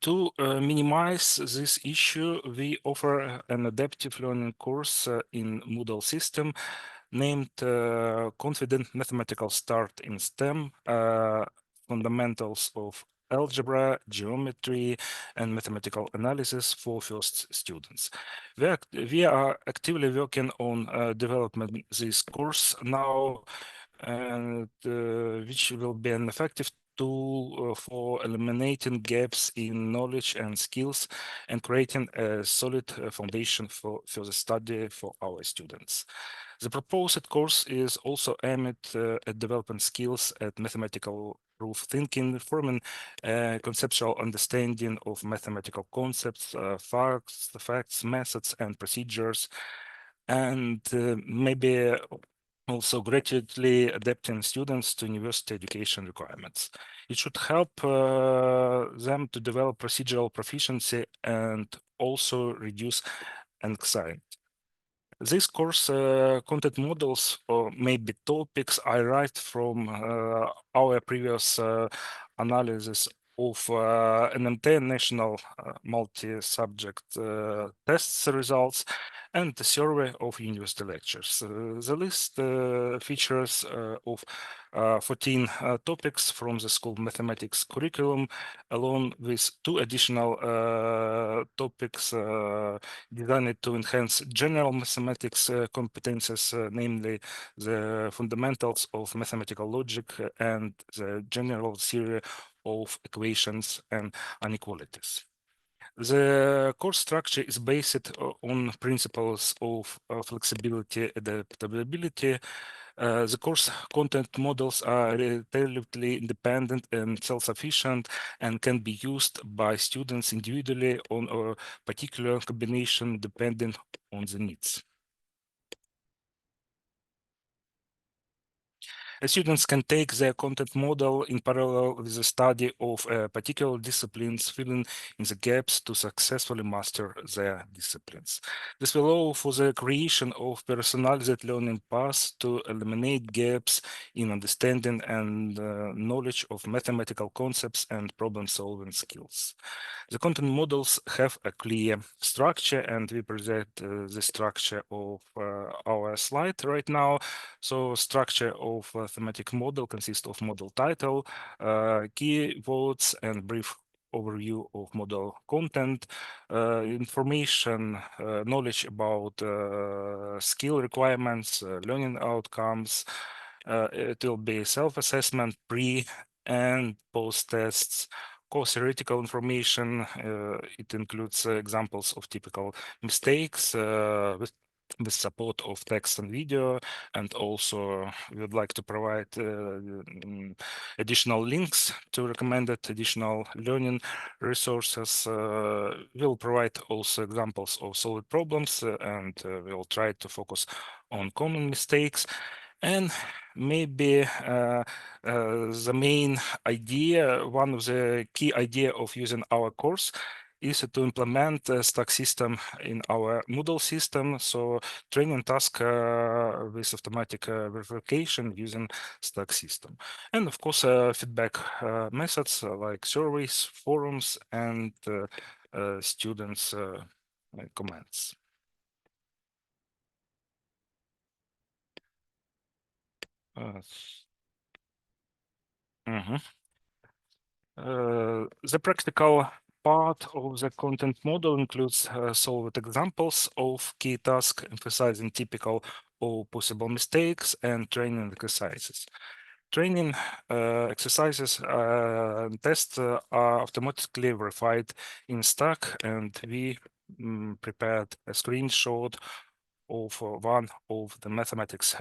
to minimize this issue, we offer an adaptive learning course in Moodle system named Confident Mathematical Start in STEM, Fundamentals of algebra, geometry, and mathematical analysis for first students. We are actively working on developing this course now, and which will be an effective tool for eliminating gaps in knowledge and skills and creating a solid foundation for the study for our students. The proposed course is also aimed at developing skills at mathematical proof thinking, forming a conceptual understanding of mathematical concepts, facts, methods, and procedures, and maybe also gradually adapting students to university education requirements. It should help them to develop procedural proficiency and also reduce anxiety. This course content models or maybe topics I write from our previous analysis of NMT National Multi-Subject Tests results and the survey of university lectures. The list features of 14 topics from the school mathematics curriculum, along with 2 additional topics designed to enhance general mathematics competences, namely the fundamentals of mathematical logic and the general theory of equations and inequalities. The course structure is based on principles of flexibility, adaptability. The course content models are relatively independent and self-sufficient and can be used by students individually on a particular combination depending on the needs. Students can take their content model in parallel with the study of particular disciplines, filling in the gaps to successfully master their disciplines. This will allow for the creation of personalized learning paths to eliminate gaps in understanding and knowledge of mathematical concepts and problem-solving skills. The content models have a clear structure, and we present the structure of our slide right now. So structure of a thematic model consists of model title, keywords, and brief overview of model content, information, knowledge about skill requirements, learning outcomes. It will be self-assessment, pre and post tests, course theoretical information. It includes examples of typical mistakes with support of text and video, and also we would like to provide additional links to recommended additional learning resources. We'll provide also examples of solved problems, and we'll try to focus on common mistakes. And maybe the main idea, one of the key idea of using our course is to implement a stack system in our Moodle system. So training task with automatic verification using stack system. And of course, feedback methods like surveys, forums, and students' comments. The practical part of the content model includes solved examples of key tasks, emphasizing typical or possible mistakes, and training exercises. Training exercises and tests are automatically verified in Stack, and we prepared a screenshot of one of the mathematics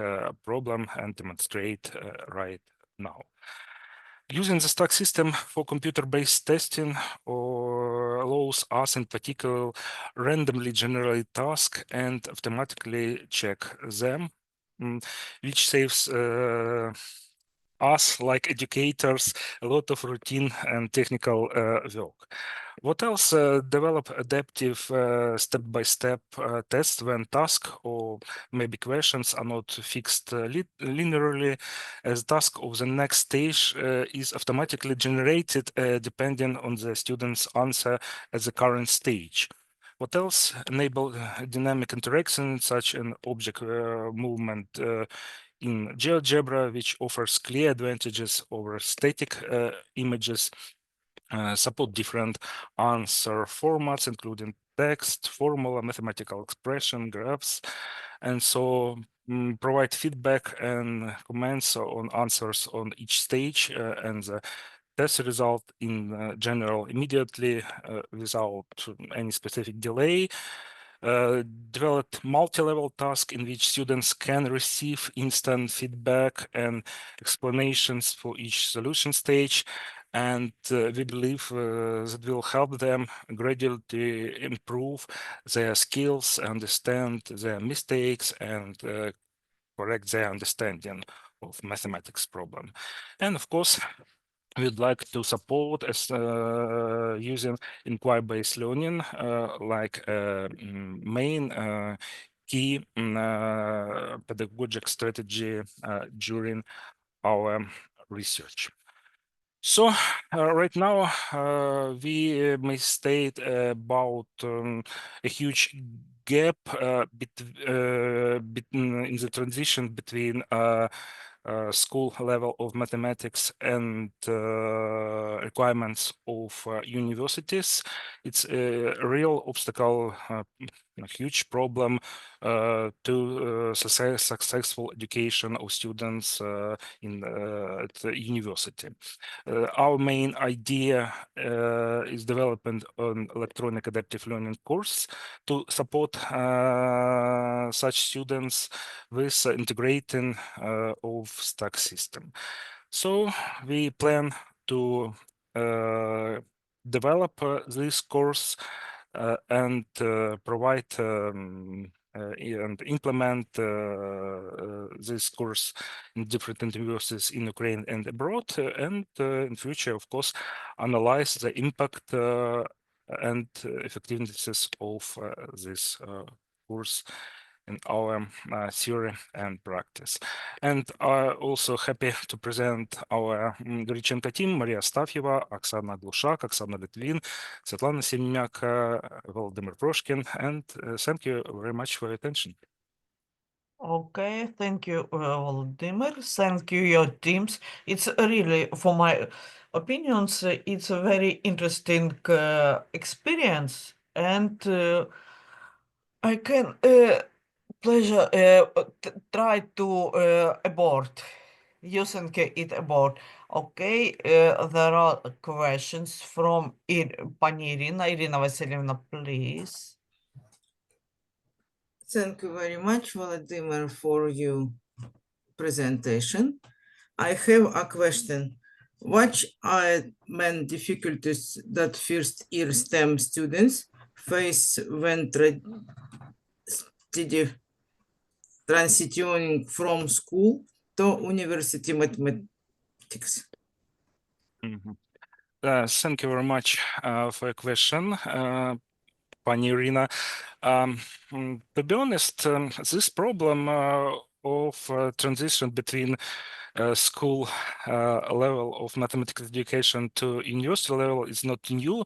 problem and demonstrate right now. Using the stack system for computer-based testing allows us in particular randomly generate tasks and automatically check them, which saves us, like educators, a lot of routine and technical work. What else? Develop adaptive step-by-step tests when tasks or maybe questions are not fixed linearly, as task of the next stage is automatically generated depending on the student's answer at the current stage. What else? Enable dynamic interaction, such an object movement in GeoGebra, which offers clear advantages over static images. support different answer formats, including text, formula, mathematical expression, graphs, and so provide feedback and comments on answers on each stage and the test result in general immediately without any specific delay. Developed multi-level task in which students can receive instant feedback and explanations for each solution stage. And we believe that will help them gradually improve their skills, understand their mistakes, and correct their understanding of mathematics problem. And of course, we'd like to support as using inquiry-based learning like main key pedagogic strategy during our research. So right now we may state about a huge gap in the transition between school level of mathematics and requirements of universities. It's a real obstacle, a huge problem to successful education of students at the university. Our main idea is development an electronic adaptive learning course to support such students with integrating of stack system. So we plan to develop this course and provide and implement this course in different universities in Ukraine and abroad, and in future, of course, analyze the impact and effectiveness of this course in our theory and practice. And also happy to present our Grychenko team: Maria Stafyeva, Oksana Glushak, Oksana Litvin, Svetlana Semyaka, Volodymyr Proshkin, and thank you very much for your attention. Okay, thank you, Volodymyr. Thank you, your teams. It's really, for my opinions, it's a very interesting experience, and I can pleasure try to abort using it abort. Okay, there are questions from Pani Irina Vasilyevna, please. Thank you very much, Volodymyr, for your presentation. I have a question. What are main difficulties that first-year STEM students face when transitioning from school to university mathematics? Thank you very much for your question, Pani Irina. To be honest, this problem of transition between school level of mathematical education to university level is not new,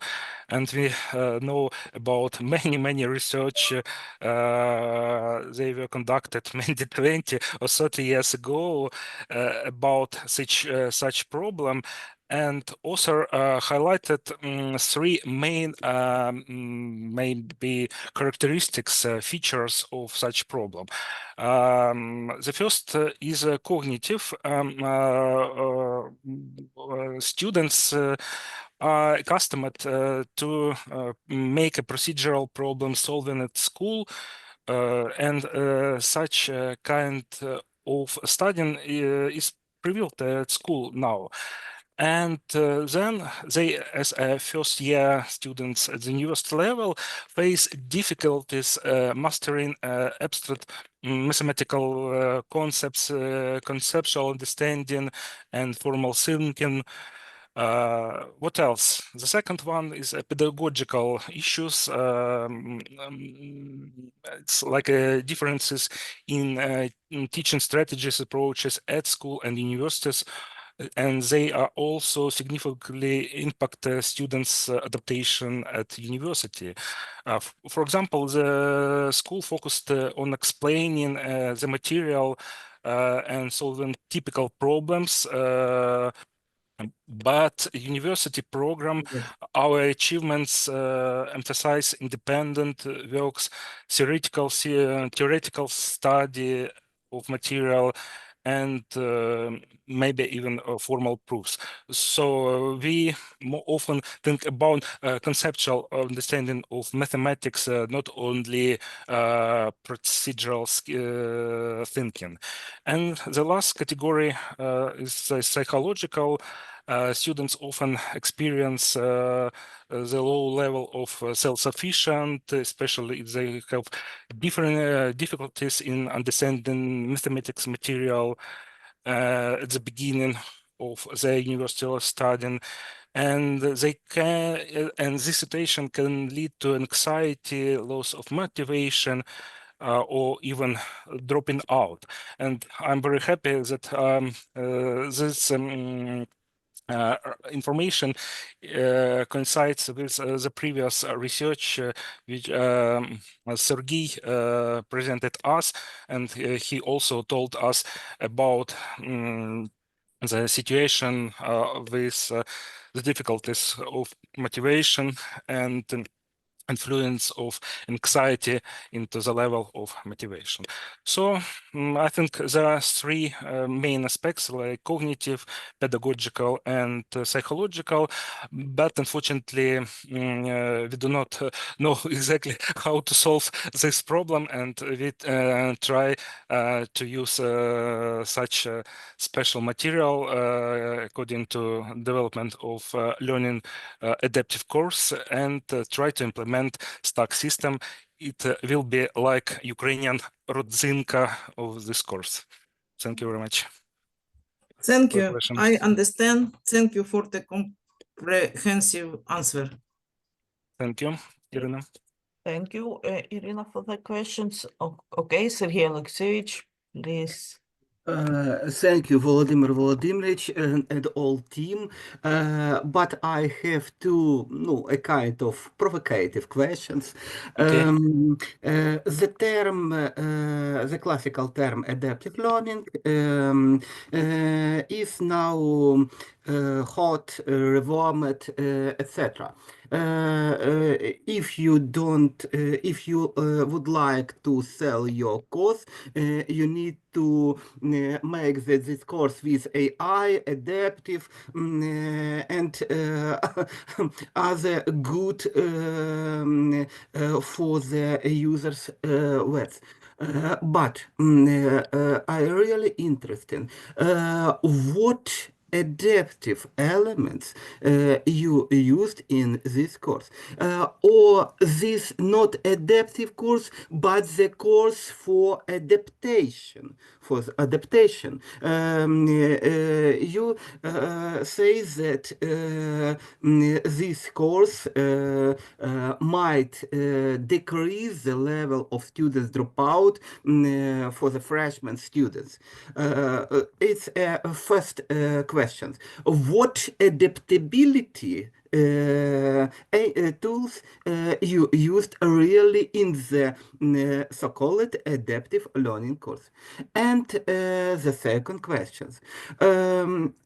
and we know about many research they were conducted maybe 20 or 30 years ago about such problem. And author highlighted three main maybe characteristics, features of such problem. The first is cognitive. Students are accustomed to make a procedural problem solving at school, and such kind of studying is prevalent at school now. And then they, as first-year students at the university level, face difficulties mastering abstract mathematical concepts, conceptual understanding, and formal thinking. What else? The second one is pedagogical issues. It's like differences in teaching strategies, approaches at school and universities, and they are also significantly impact students' adaptation at university. For example, the school focused on explaining the material and solving typical problems But university program, Yes. our achievements emphasize independent works, theoretical study of material, and maybe even formal proofs. So we more often think about conceptual understanding of mathematics, not only procedural thinking. And the last category is psychological. Students often experience the low level of self-sufficient, especially if they have different difficulties in understanding mathematics material at the beginning of their university studying, and this situation can lead to anxiety, loss of motivation, or even dropping out. And I'm very happy that this information coincides with the previous research which Sergey presented us, and he also told us about the situation with the difficulties of motivation and influence of anxiety into the level of motivation. So I think there are three main aspects, like cognitive, pedagogical, and psychological, but unfortunately we do not know exactly how to solve this problem, and we try to use such special material according to development of learning adaptive course, and try to implement stack system. It will be like Ukrainian rodzinka of this course. Thank you very much. Thank for the you. question. I understand. Thank you for the comprehensive answer. Thank you, Irina. Thank you, Irina, for the questions. Okay, Sergey Alexeyevich, please. Thank you, Volodymyr Volodymyrych, and all team. But I have two, a kind of provocative questions. Okay. The term, the classical term adaptive learning is now hot, rewarmed, etc. If you don't, if you would like to sell your course, you need to make this course with AI, adaptive, and other good for the users' words. But I really interested what adaptive elements you used in this course, or this not adaptive course, but the course for adaptation. You say that this course might decrease the level of students dropout for the freshman students. It's a first question. What adaptability tools you used really in the so-called adaptive learning course? And the second question,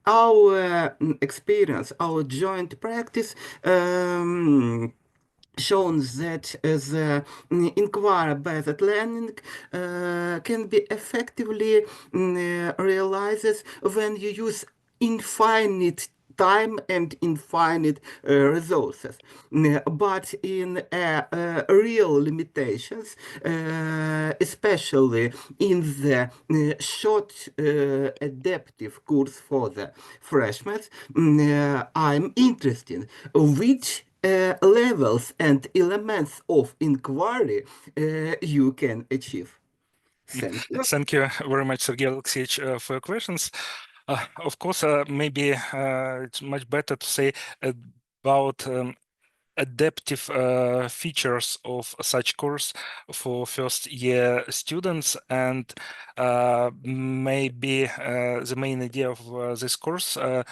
our experience, our joint practice shows that the inquiry-based learning can be effectively realized when you use infinite time and infinite resources. But in real limitations, especially in the short adaptive course for the freshmen, I'm interested which levels and elements of inquiry you can achieve. Thank you. Thank you very much, Sergey Alexeyevich, for your questions. Of course, maybe it's much better to say about adaptive features of such course for first year students, and maybe the main idea of this course will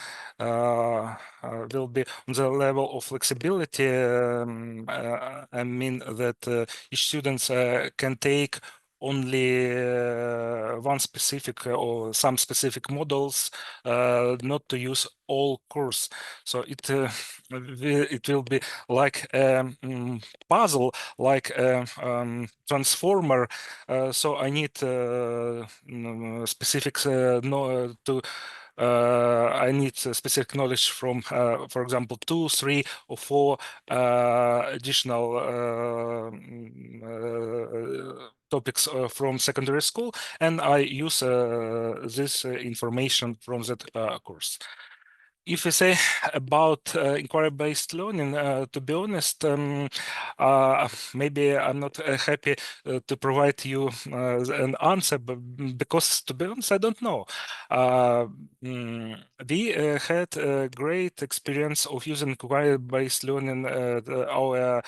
be on the level of flexibility. I mean that each student can take only one specific or some specific models, not to use all course. So it will be like a puzzle, like a transformer. So I need specifics I need specific knowledge from, for example, 2, 3, or 4 additional topics from secondary school, and I use this information from that course. If we say about inquiry-based learning, to be honest, maybe I'm not happy to provide you an answer, but because to be honest, I don't know. We had a great experience of using inquiry-based learning at our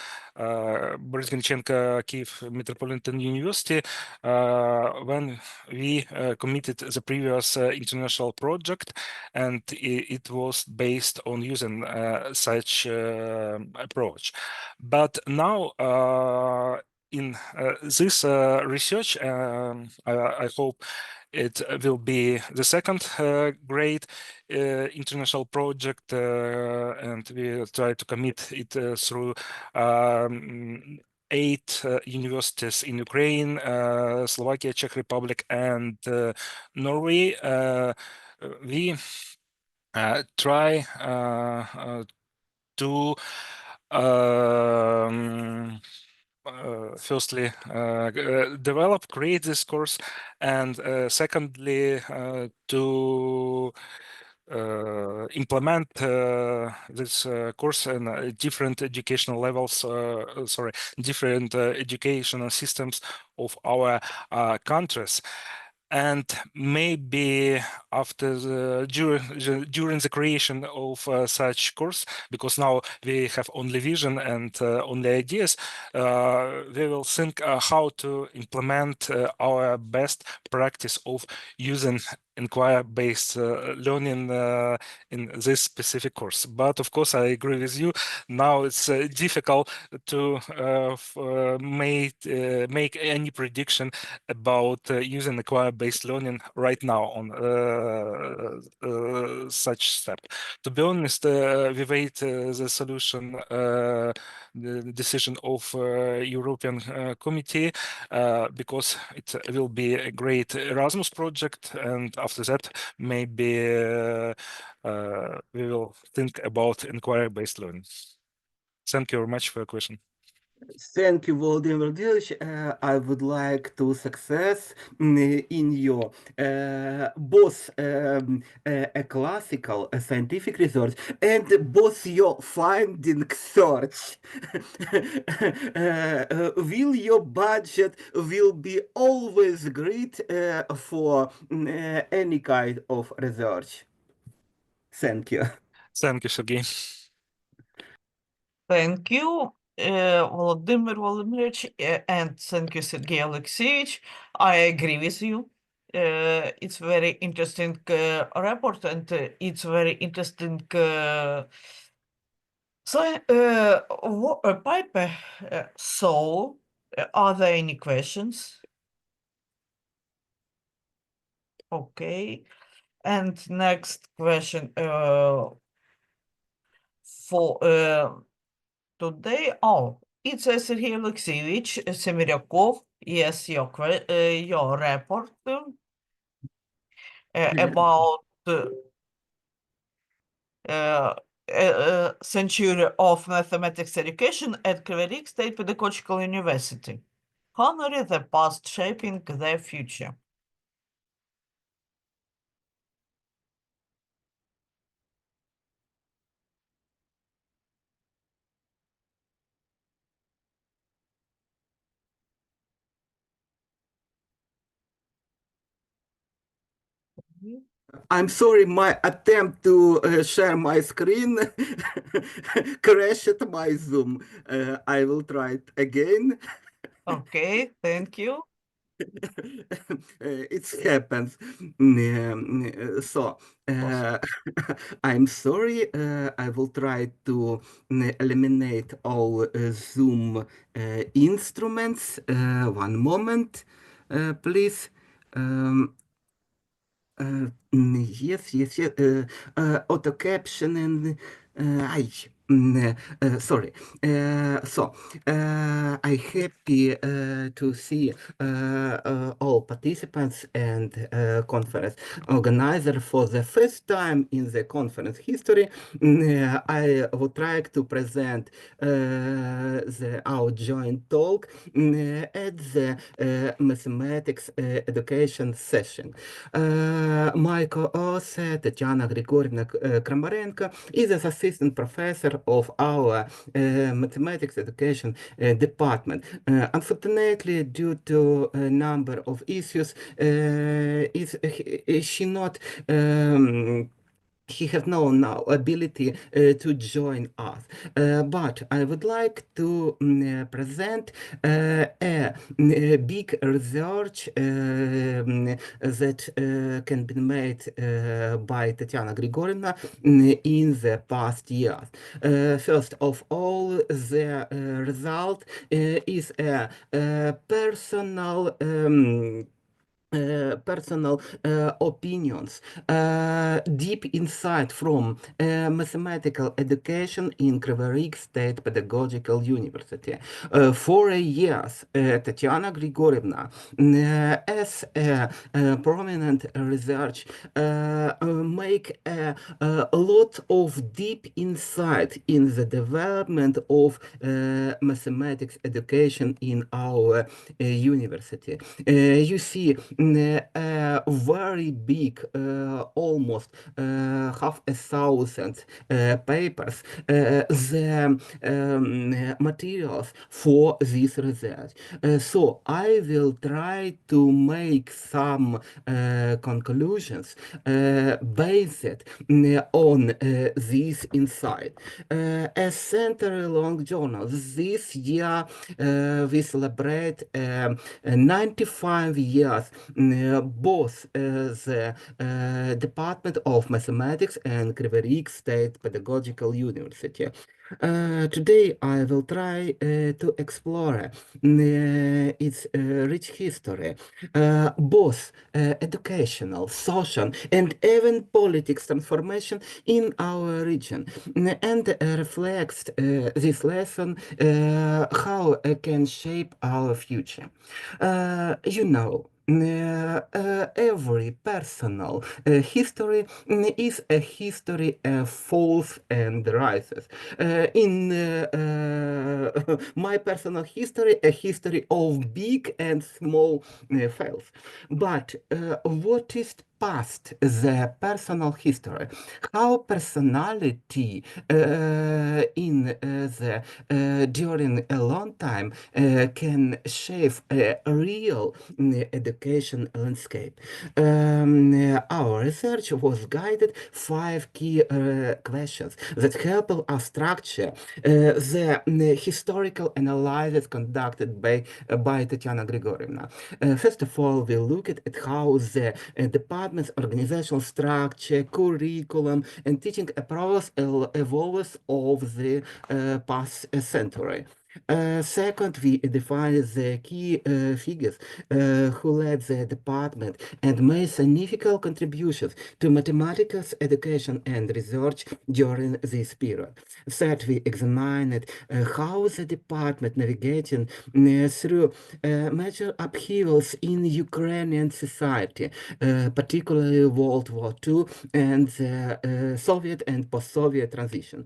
Boris Grynchenko Kiev Metropolitan University when we committed the previous international project, and it was based on using such approach. But now in this research, I hope it will be the second great international project, and we try to commit it through 8 universities in Ukraine, Slovakia, Czech Republic, and Norway. We try to firstly develop, create this course, and secondly to implement this course in different educational levels, different educational systems of our countries. And maybe after during the creation of such course, because now we have only vision and only ideas, we will think how to implement our best practice of using inquiry-based learning in this specific course. But of course, I agree with you. Now it's difficult to make any prediction about using inquiry-based learning right now on such step. To be honest, we wait the solution, the decision of European Committee, because it will be a great Erasmus project, and after that, maybe we will think about inquiry-based learning. Thank you very much for your question. Thank you, Volodymyr Vladimirovich. I would like to success in your both a classical, a scientific research, and both your finding search. Will your budget will be always great for any kind of research? Thank you. Thank you, Sergey. Thank you, Volodymyr Volodymyrovich, and thank you, Sergey Alexeyevich. I agree with you. It's very interesting report, and it's very interesting paper. So, are there any questions? Okay. And next question for today. Oh, it's Sergey Alexeyevich Semiryakov. Yes, your report about century of mathematics education at Kryvyi Rih State Pedagogical University. Honor the past shaping their future. I'm sorry, my attempt to share my screen crashed my Zoom. I will try it again. Okay, thank you. It happens. So, I'm sorry. I will try to eliminate all Zoom instruments. One moment. Please. Yes. Auto captioning. Sorry. So I happy to see all participants and conference organizer for the first time in the conference history. I would like to present our joint talk at the mathematics education session. My co-author, Tatiana Grigorievna Kramarenko, is an assistant professor of our mathematics education department. Unfortunately, due to a number of issues, she not he has no now ability to join us. But I would like to present a big research that can be made by Tatiana Grigorievna in the past years. First of all, the result is a personal opinions, deep insight from mathematical education in Kryvyi Rih State Pedagogical University. For years, Tatiana Grigorievna, as a prominent research, make a lot of deep insight in the development of mathematics education in our university. You see a very big, almost 500,000 papers, the materials for this research. So I will try to make some conclusions based on this insight. A century-long journal. This year we celebrate 95 years both the Department of Mathematics and Kryvyi Rih State Pedagogical University. Today I will try to explore its rich history, both educational, social, and even politics transformation in our region, and reflects this lesson how it can shape our future. You know, every personal history is a history of falls and rises. In my personal history, a history of big and small fails. But what is past the personal history? How personality in the during a long time can shape a real education landscape. Our research was guided 5 key questions that help us structure the historical analysis conducted by Tatiana Grigorievna. First of all, we looked at how the department's organizational structure, curriculum, and teaching approach evolves over the past century. Second, we defined the key figures who led the department and made significant contributions to mathematics education and research during this period. Third, we examined how the department navigated through major upheavals in Ukrainian society, particularly World War II and the Soviet and post-Soviet transition.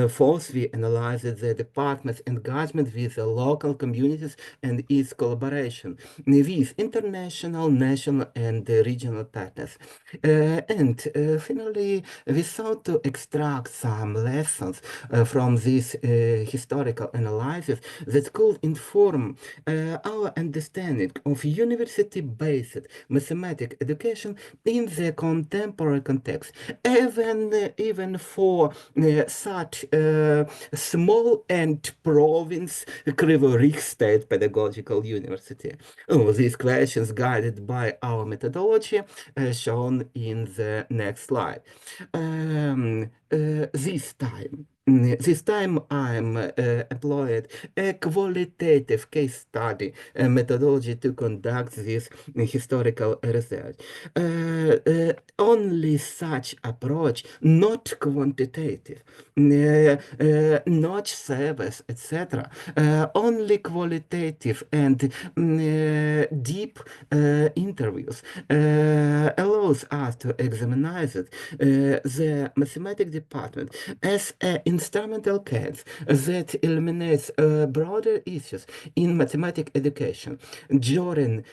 Fourth, we analyzed the department's engagement with the local communities and its collaboration with international, national, and regional partners. And finally, we sought to extract some lessons from this historical analysis that could inform our understanding of university-based mathematics education in the contemporary context, even for such small and province Kryvyi Rih State Pedagogical University. These questions guided by our methodology shown in the next slide. This time This time I'm employed a qualitative case study methodology to conduct this historical research. Only such approach, not quantitative, not service, etc. Only qualitative and deep interviews allows us to examine the mathematics department as an instrumental case that eliminates broader issues in mathematics education during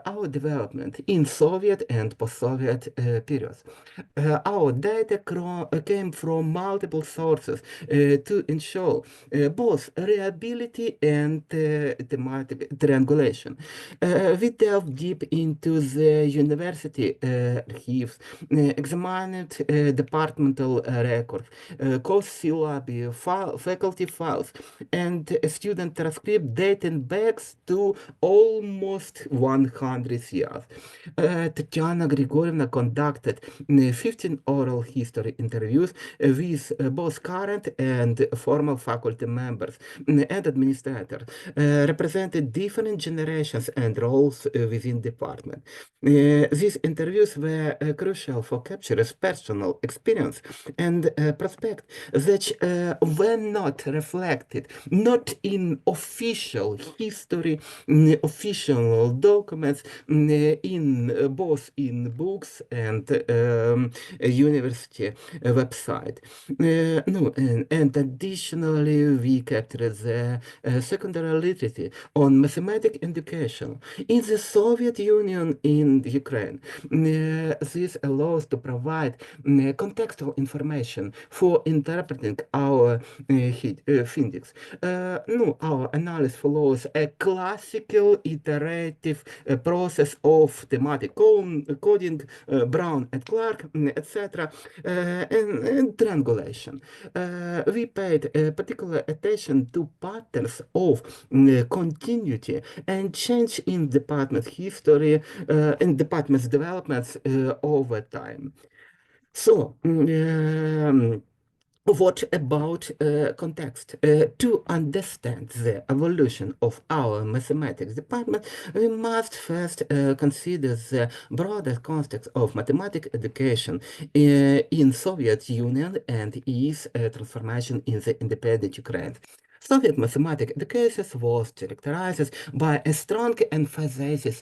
our development in Soviet and post-Soviet periods. Our data came from multiple sources to ensure both reliability and thematic triangulation. We delved deep into the university archives, examined departmental records, course syllabi, faculty files, and student transcript dating back to almost 100 years. Tatiana Grigorievna conducted 15 oral history interviews with both current and former faculty members and administrators, represented different generations and roles within department. These interviews were crucial for capturing personal experience and prospect that were not reflected, not in official history, official documents, in both in books and university website. No, and additionally, we captured the secondary literacy on mathematics education in the Soviet Union in Ukraine. This allows to provide contextual information for interpreting our findings. No, our analysis follows a classical iterative process of thematic coding, Brown and Clark, etc., and triangulation. We paid particular attention to patterns of continuity and change in department history and department's developments over time. So, what about context? To understand the evolution of our mathematics department, we must first consider the broader context of mathematics education in Soviet Union and its transformation in the independent Ukraine. Soviet mathematics education was characterized by a strong emphasis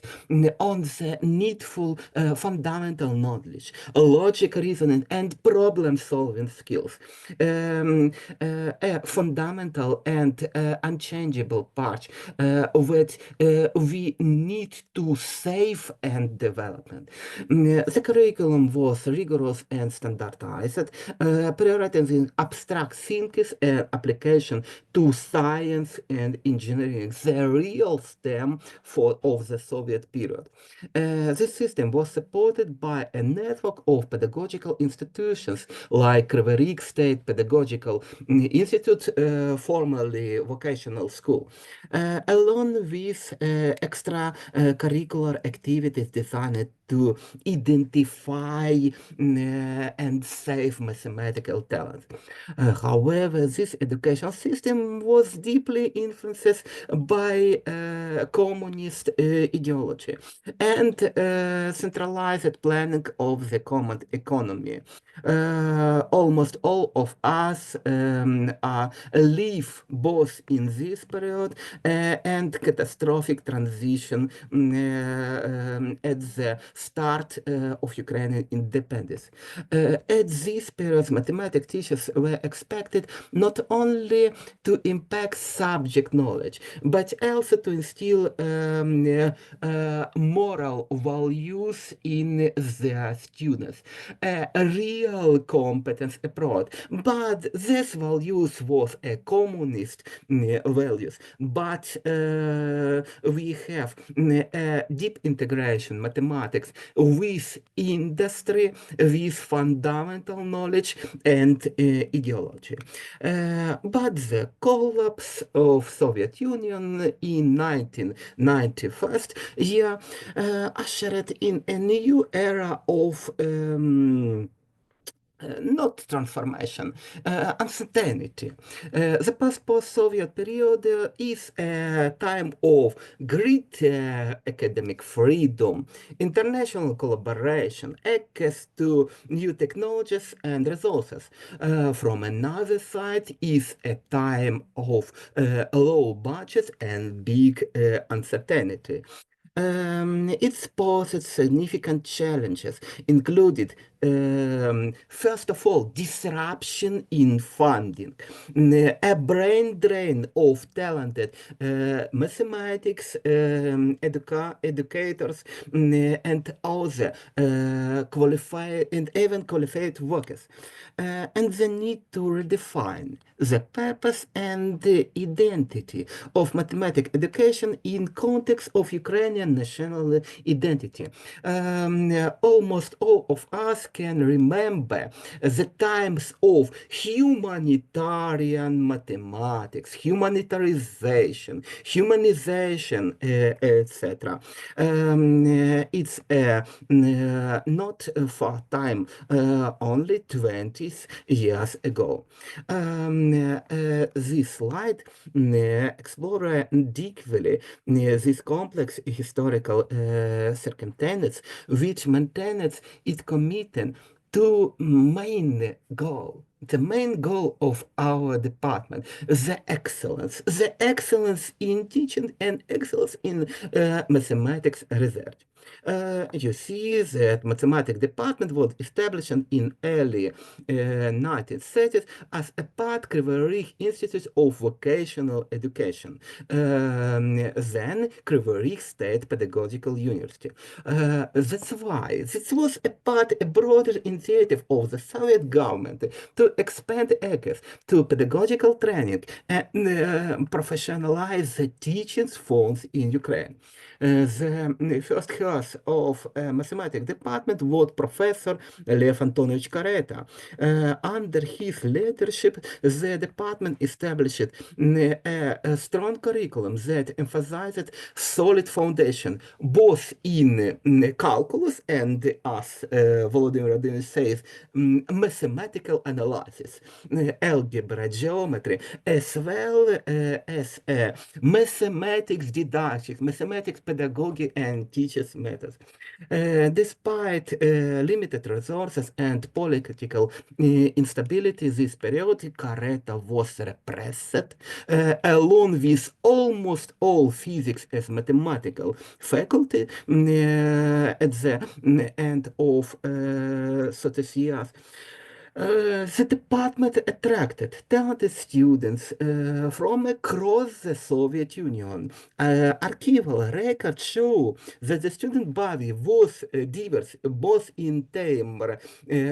on the needful fundamental knowledge, logic reasoning, and problem-solving skills. A fundamental and unchangeable part that we need to save and development. The curriculum was rigorous and standardized, prioritizing abstract thinking and application to science and engineering, the real STEM of the Soviet period. This system was supported by a network of pedagogical institutions like Kryvyi Rih State Pedagogical Institute, formerly vocational school, along with extracurricular activities designed to identify and save mathematical talent. However, this educational system was deeply influenced by communist ideology and centralized planning of the common economy. Almost all of us live both in this period and catastrophic transition at the start of Ukrainian independence. At this period, mathematics teachers were expected not only to impact subject knowledge, but also to instill moral values in their students. A real competence approach, but this values was a communist values, but we have a deep integration mathematics with industry, with fundamental knowledge and ideology. But the collapse of Soviet Union in 1991 year ushered in a new era of not transformation, uncertainty. The post-Soviet period is a time of great academic freedom, international collaboration, access to new technologies and resources. From another side is a time of low budgets and big uncertainty. It poses significant challenges, included first of all, disruption in funding, a brain drain of talented mathematics educators and other qualified and even qualified workers, and the need to redefine the purpose and the identity of mathematics education in context of Ukrainian national identity. Almost all of us can remember the times of humanitarian mathematics, humanitization, etc. It's not for time, only 20 years ago. This slide explores deeply this complex historical circumstance, which maintains its commitment to the main goal of our department, the excellence in teaching and excellence in mathematics research. You see that mathematics department was established in early 1930s as a part of Kryvyi Rih Institute of Vocational Education, then Kryvyi Rih State Pedagogical University. That's why this was a broader initiative of the Soviet government to expand access to pedagogical training and professionalize the teaching forms in Ukraine. The first head of mathematics department was Professor Lev Antonovich Kareta. Under his leadership, the department established a strong curriculum that emphasized solid foundation, both in calculus and, as Volodymyr Radinovich says, mathematical analysis, algebra, geometry, as well as mathematics didactics, mathematics pedagogy and teachers methods. Despite limited resources and political instability this period, Kareta was repressed, along with almost all physics as mathematical faculty at the end of 30 years. The department attracted talented students from across the Soviet Union. Archival records show that the student body was diverse, both in terms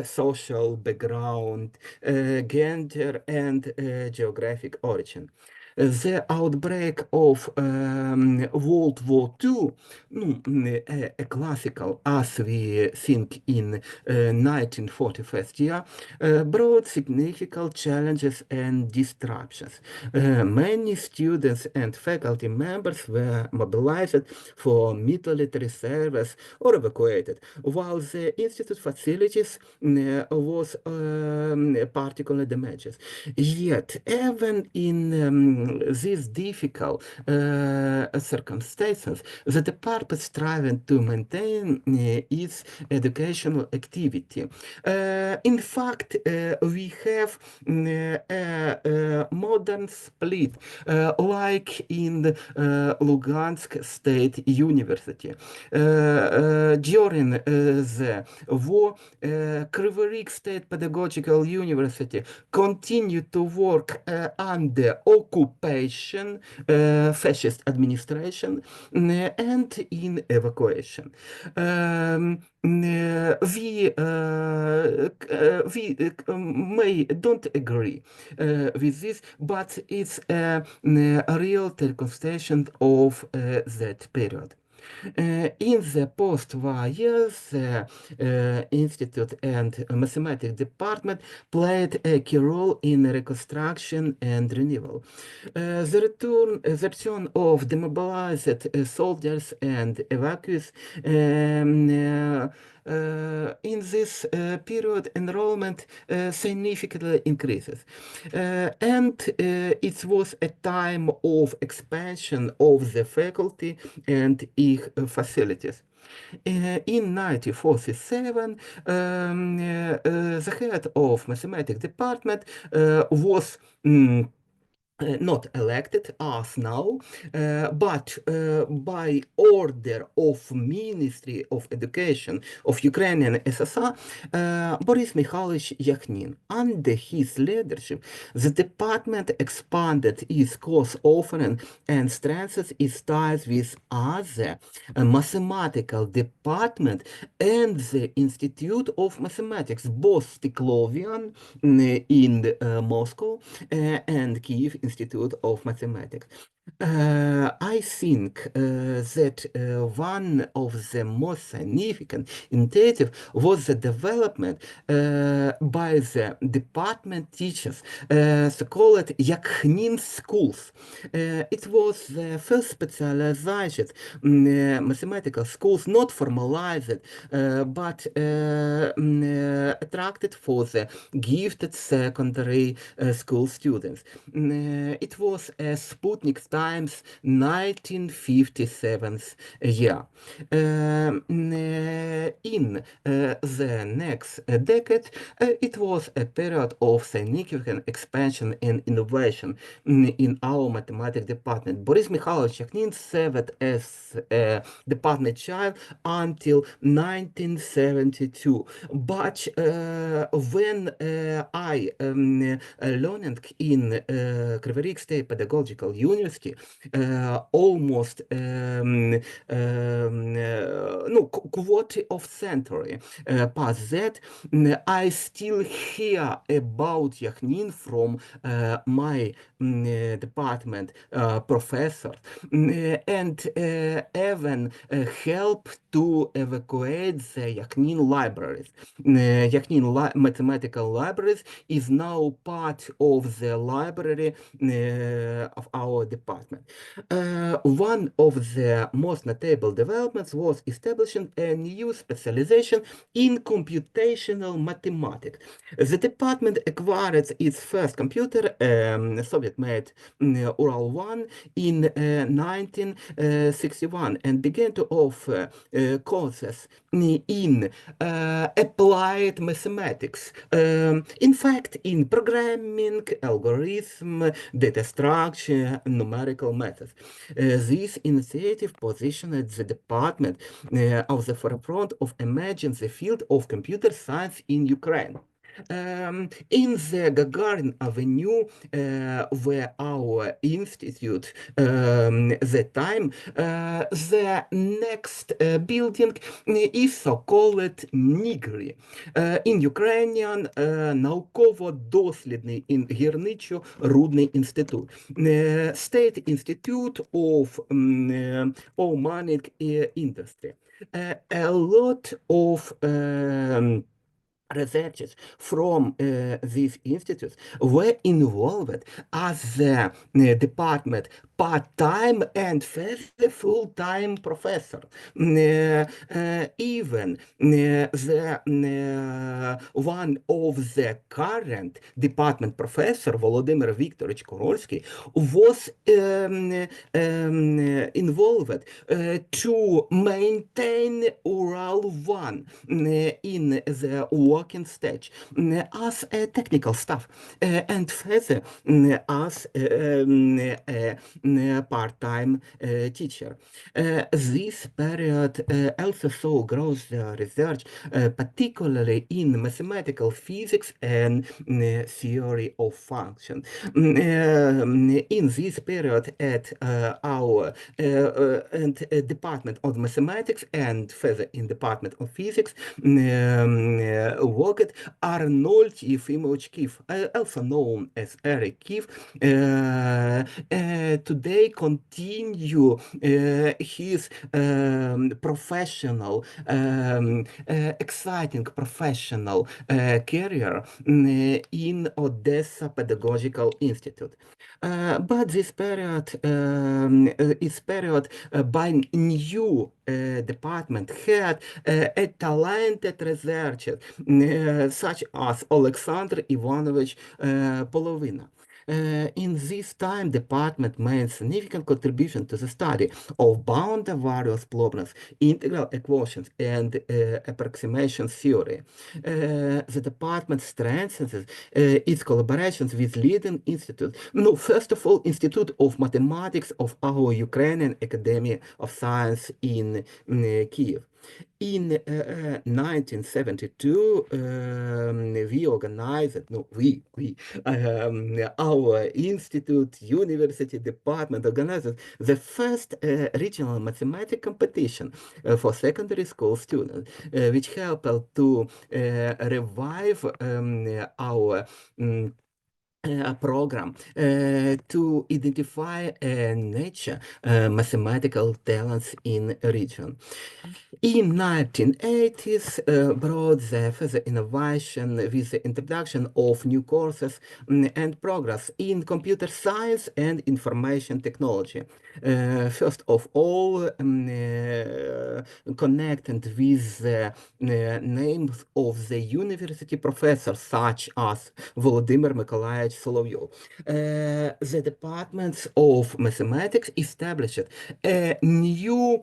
social background, gender, and geographic origin. The outbreak of World War II, a classical as we think in 1941 year, brought significant challenges and disruptions. Many students and faculty members were mobilized for military service or evacuated, while the institute facilities was particularly damaged. Yet, even in these difficult circumstances, the department striving to maintain its educational activity. In fact, we have a modern split, like in Lugansk State University. During the war, Kryvyi Rih State Pedagogical University continued to work under occupation, fascist administration, and in evacuation. We may don't agree with this, but it's a real circumstance of that period. In the post-war years, the Institute and Mathematics Department played a key role in reconstruction and renewal. The return of demobilized soldiers and evacuees in this period, enrollment significantly increases. And it was a time of expansion of the faculty and its facilities. In 1947, the head of mathematics department was not elected as now, but by order of Ministry of Education of Ukrainian SSR, Boris Mikhailovich Yakhnin. Under his leadership, the department expanded its course offering and strengthened its ties with other mathematical department and the Institute of Mathematics, both Stiklovian in Moscow and Kiev Institute of Mathematics. I think that one of the most significant initiatives was the development by the department teachers, so-called Yakhnin schools. It was the first specialized mathematical schools, not formalized, but attracted for the gifted secondary school students. It was a Sputnik Times 1957 year. In the next decade, it was a period of significant expansion and innovation in our mathematics department. Boris Mikhailovich Yakhnin served as a department chair until 1972. But when I learned in Kryvyi Rih State Pedagogical University, almost quarter of century past that, I still hear about Yakhnin from my department professor, and even help to evacuate the Yakhnin libraries. Yakhnin mathematical libraries is now part of the library of our department. One of the most notable developments was establishing a new specialization in computational mathematics. The department acquired its first computer, Soviet-made Ural-1, in 1961 and began to offer courses in applied mathematics. In fact, in programming, algorithm, data structure, numerical methods. This initiative positioned the department of the forefront of emerging the field of computer science in Ukraine. In the Gagarin Avenue, where our institute the time, the next building is so-called Nigri. In Ukrainian, Науково-дослідний гірничо-рудний інститут. State Institute of Mining Industry. A lot of researchers from these institutes were involved as the department part-time and full-time professor. Even one of the current department professor, Volodymyr Viktorovich Korolsky, was involved to maintain Ural-1 in the working stage as a technical staff and further as part-time teacher. This period also saw growth research, particularly in mathematical physics and theory of function. In this period at our Department of Mathematics and further in Department of Physics worked Arnold Yefimovich Kiev, also known as Eric Kiev, to they continue his professional, exciting professional career in Odessa Pedagogical Institute. But this period is period by new department had a talented researcher such as Alexander Ivanovich Polovina. In this time, department made significant contribution to the study of boundary various problems, integral equations, and approximation theory. The department strengthens its collaborations with leading institutes. No, first of all, Institute of Mathematics of our Ukrainian Academy of Science in Kiev. In 1972, we organized, our institute, university department organized the first regional mathematics competition for secondary school students, which helped to revive our program to identify nature mathematical talents in a region. In 1980s, brought the further innovation with the introduction of new courses and progress in computer science and information technology. First of all, connected with the names of the university professors such as Volodymyr Mykolaievich Solovyov. The departments of mathematics established a new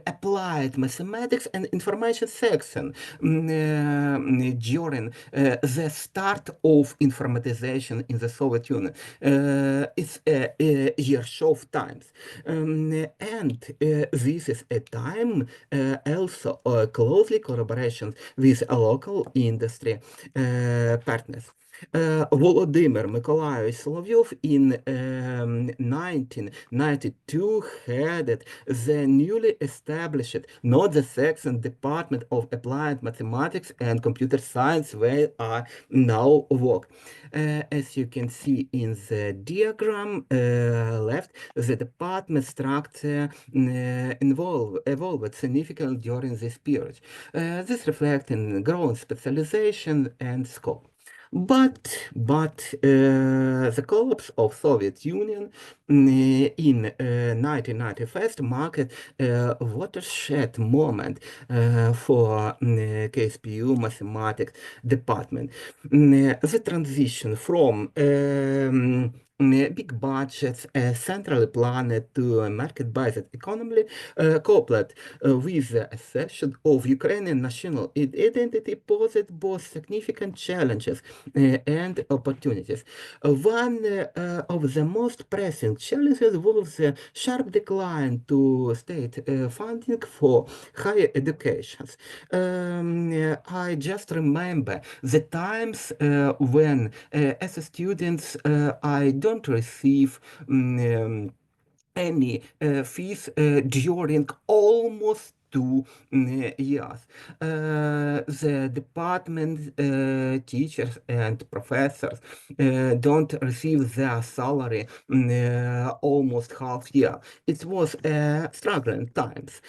applied mathematics and information section during the start of informatization in the Soviet Union. It's Yershov times. And this is a time also closely collaboration with local industry partners. Volodymyr Mykolaievich Solovyov in 1992 headed the newly established, not the second, Department of Applied Mathematics and Computer Science, where I now work. As you can see in the diagram left, the department structure evolved significantly during this period. This reflecting growing specialization and scope. But the collapse of Soviet Union in 1991 marked a watershed moment for KSPU mathematics department. The transition from big budgets, centrally planned to a market-based economy, coupled with the assertion of Ukrainian national identity, posed both significant challenges and opportunities. One of the most pressing challenges was the sharp decline to state funding for higher education. I just remember the times when, as a student, I don't receive any fees during almost 2 years. The department teachers and professors don't receive their salary almost half year. It was struggling times.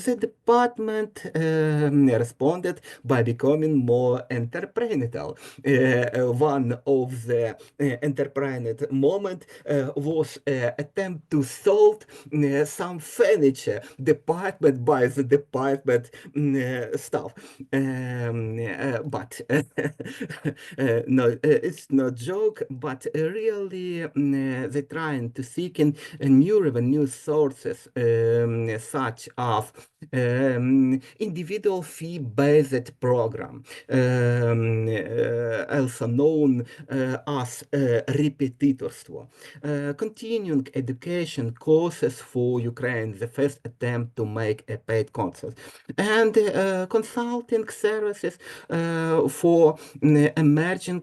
The department responded by becoming more entrepreneurial. One of the entrepreneurial moment was attempt to solve some furniture department by the department staff. But no, it's not joke, but really they're trying to seek in new revenue sources such as individual fee-based program, also known as repetitorstvo. Continuing education courses for Ukraine, the first first attempt to make a paid courses, and consulting services for emerging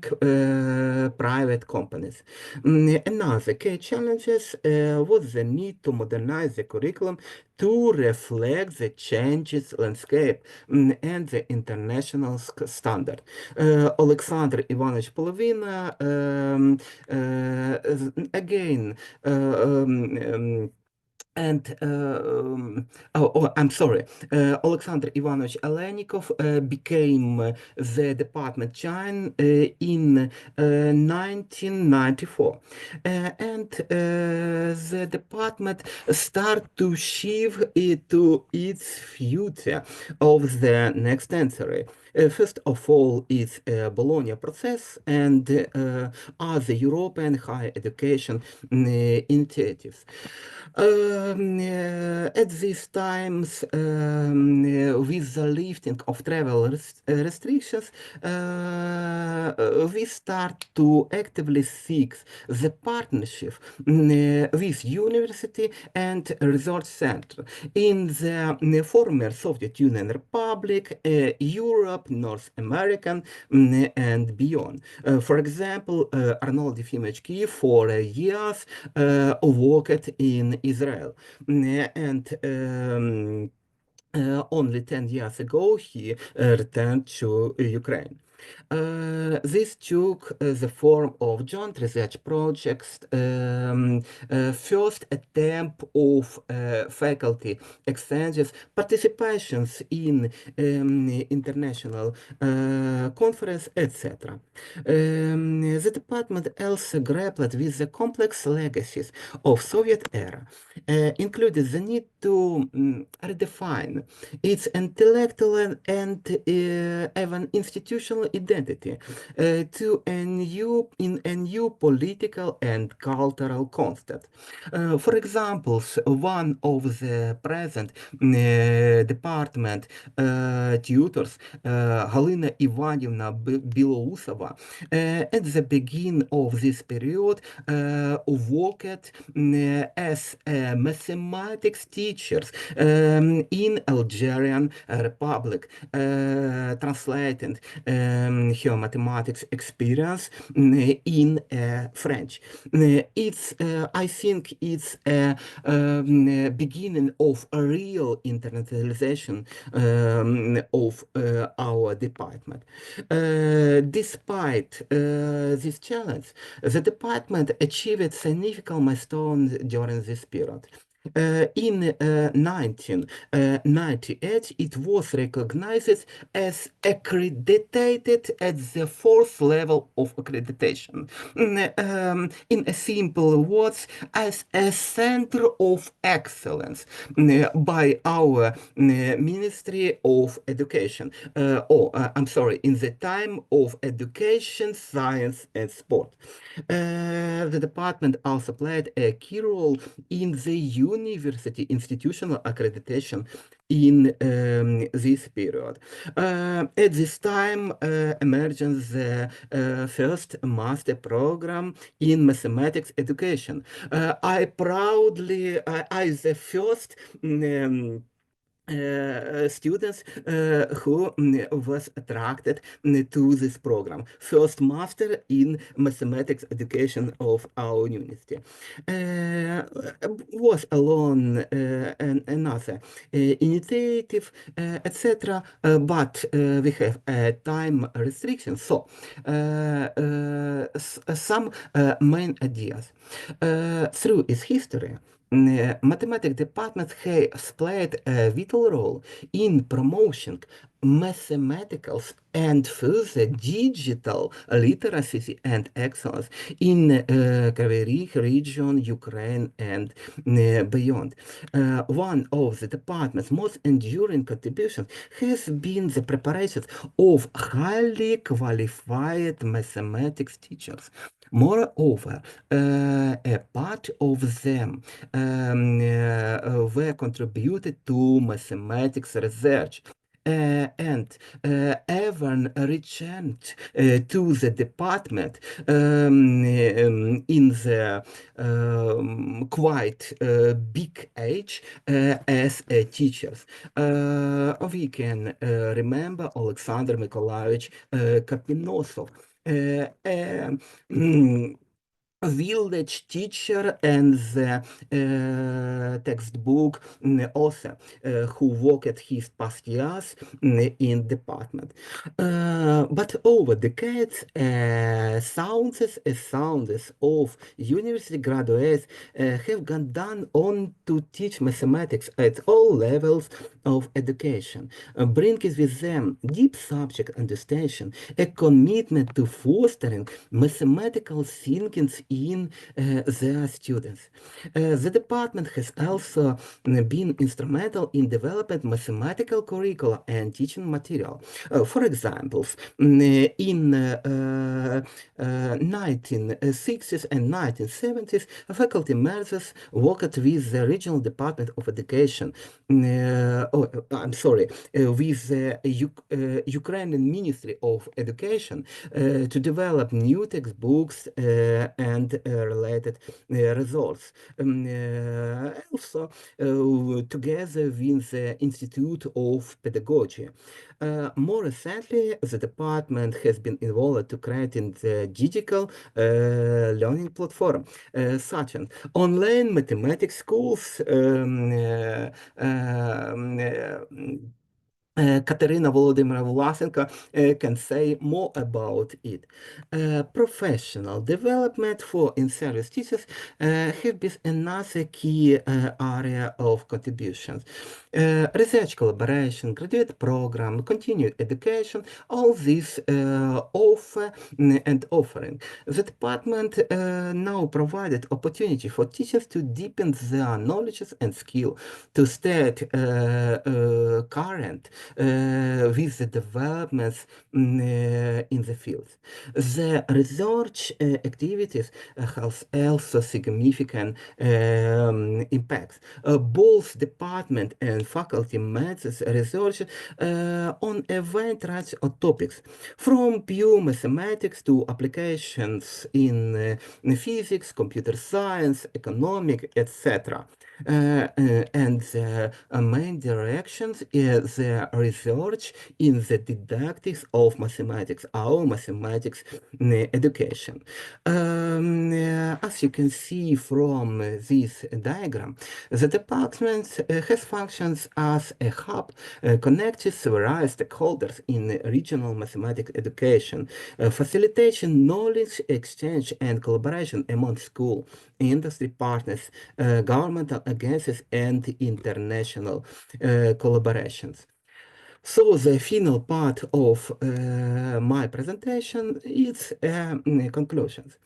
private companies. Another key challenges was the need to modernize the curriculum to reflect the changes landscape and the international standard. Alexander Ivanovich Polovina again I'm sorry, Alexander Ivanovich Alenikov became the department chairman in 1994. And the department started to shift it to its future of the next century. First of all, is Bologna process and other European higher education initiatives. At these times, with the lifting of travel restrictions, we start to actively seek the partnership with university and research center in the former Soviet Union Republic, Europe, North American, and beyond. For example, Arnold Yefimович for years worked in Israel, and only 10 years ago he returned to Ukraine. This took the form of joint research projects, first attempt of faculty exchanges, participations in international conference, etc. The department also grappled with the complex legacies of Soviet era, including the need to redefine its intellectual and even institutional identity to a new political and cultural context. For example, one of the present department tutors, Galina Ivanivna Belousova, at the beginning of this period worked as mathematics teachers in Algerian Republic, translating her mathematics experience in French. I think it's a beginning of a real internationalization of our department. Despite this challenge, the department achieved significant milestones during this period. In 1998, it was recognized as accredited at the fourth level of accreditation. In a simple words, as a center of excellence by our Ministry of Education. In the time of Education, Science and Sport. The department also played a key role in the university institutional accreditation in this period. At this time, emerged the first master program in mathematics education. I the first students who was attracted to this program. First master in mathematics education of our university. Was alone another initiative, etc. But we have a time restriction. So some main ideas. Through its history, mathematics department has played a vital role in promoting mathematical and further digital literacy and excellence in Kryvyi Rih region, Ukraine, and beyond. One of the department's most enduring contributions has been the preparation of highly qualified mathematics teachers. Moreover, a part of them were contributed to mathematics research and even returned to the department in the quite big age as teachers. We can remember Alexander Mykolaievich Kapinosov, village teacher and the textbook author who worked his past years in department. But over decades, thousands of university graduates have gone on to teach mathematics at all levels of education, bringing with them deep subject understanding, a commitment to fostering mathematical thinking in their students. The department has also been instrumental in developing mathematical curricula and teaching material. For example, in 1960s and 1970s, faculty members worked with the regional department of education. With the Ukrainian Ministry of Education to develop new textbooks and related results. Also, together with the Institute of Pedagogy. More recently, the department has been involved to creating the digital learning platform, such as online mathematics schools, Katerina Volodymyra Vlasenko can say more about it. Professional development for in-service teachers have been another key area of contributions. Research collaboration, graduate program, continued education, all this offer and offering. The department now provided opportunity for teachers to deepen their knowledge and skill, to stay current with the developments in the field. The research activities have also significant impacts. Both department and faculty made research on a wide range of topics, from pure mathematics to applications in physics, computer science, economic, etc. And the main directions is the research in the didactics of mathematics, our mathematics education. As you can see from this diagram, the department has functions as a hub connecting various stakeholders in regional mathematics education, facilitating knowledge exchange and collaboration among school, industry partners, governmental agencies, and international collaborations. So the final part of my presentation is conclusions.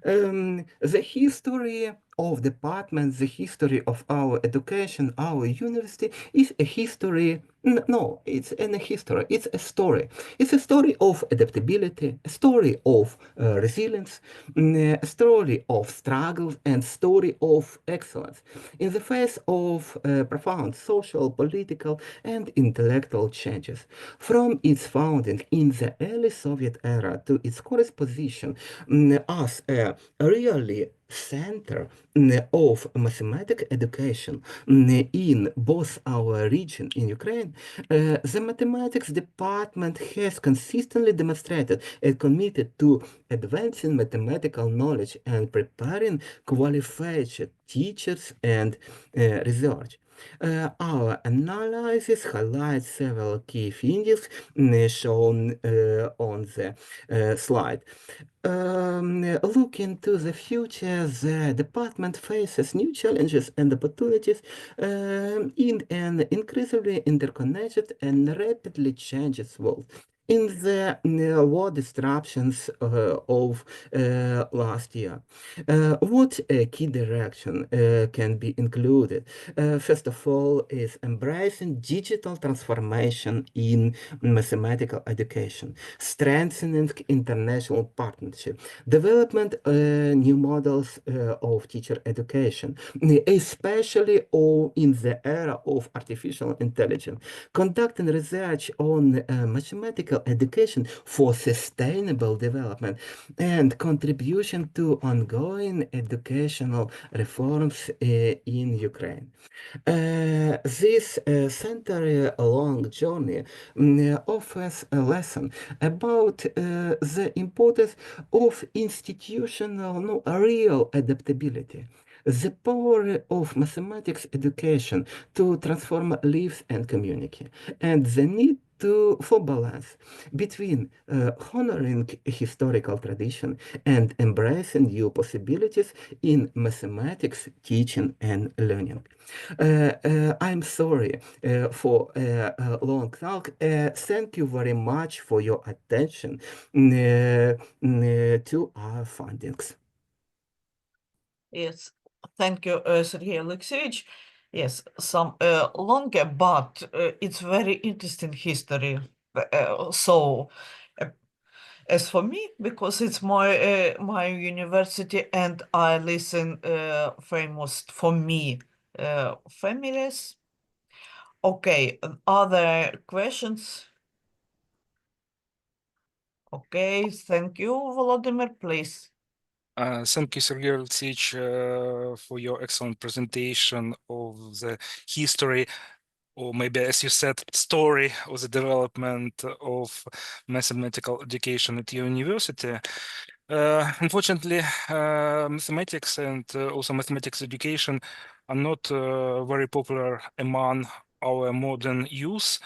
The history of departments, the history of our education, our university is a history. No, it's a history. It's a story. It's a story of adaptability, a story of resilience, a story of struggles, and story of excellence in the face of profound social, political, and intellectual changes. From its founding in the early Soviet era to its current position as a really center of mathematics education in both our region in Ukraine, the mathematics department has consistently demonstrated and committed to advancing mathematical knowledge and preparing qualified teachers and research. Our analysis highlights several key findings shown on the slide. Looking to the future, the department faces new challenges and opportunities in an increasingly interconnected and rapidly changing world. In the war disruptions of last year, what key direction can be included? First of all, is embracing digital transformation in mathematical education, strengthening international partnership, development new models of teacher education, especially in the era of artificial intelligence, conducting research on mathematical education for sustainable development, and contribution to ongoing educational reforms in Ukraine. This century-long journey offers a lesson about the importance of institutional, real adaptability, the power of mathematics education to transform lives and community, and the need for balance between honoring historical tradition and embracing new possibilities in mathematics teaching and learning. I'm sorry for a long talk. Thank you very much for your attention to our findings. Yes, thank you, Sergey Alexeyevich. Yes, some longer, but it's very interesting history. So, as for me, because it's my university and I listen famous for me families. Okay, other questions? Okay, thank you, Volodymyr, please. Thank you, Sergey Alexeyevich, for your excellent presentation of the history, or maybe, as you said, story of the development of mathematical education at your university. Unfortunately, mathematics and also mathematics education are not very popular among our modern youth.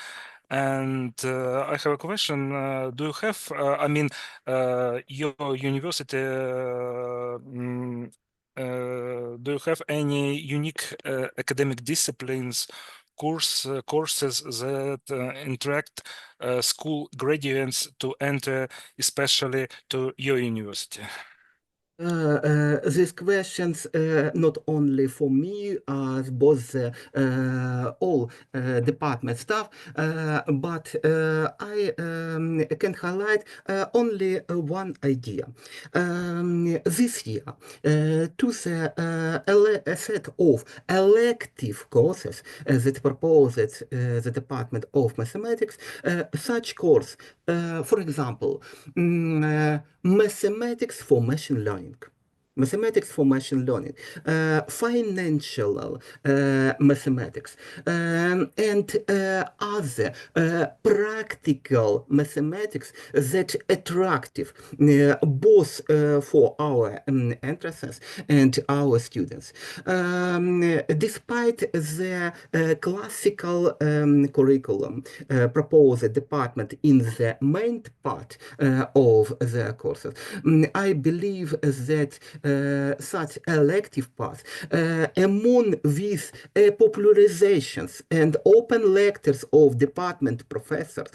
And I have a question. Do you have, I mean, your university, do you have any unique academic disciplines, courses that interact school graduates to enter, especially to your university? These questions not only for me, both all department staff, but I can highlight only one idea. This year, to a set of elective courses that proposed the Department of Mathematics, such course, for example, mathematics for machine learning. Mathematics for machine learning, financial mathematics, and other practical mathematics that attractive both for our entrances and our students. Despite the classical curriculum proposed department in the main part of the courses, I believe that such elective paths, among these popularizations and open lectures of department professors,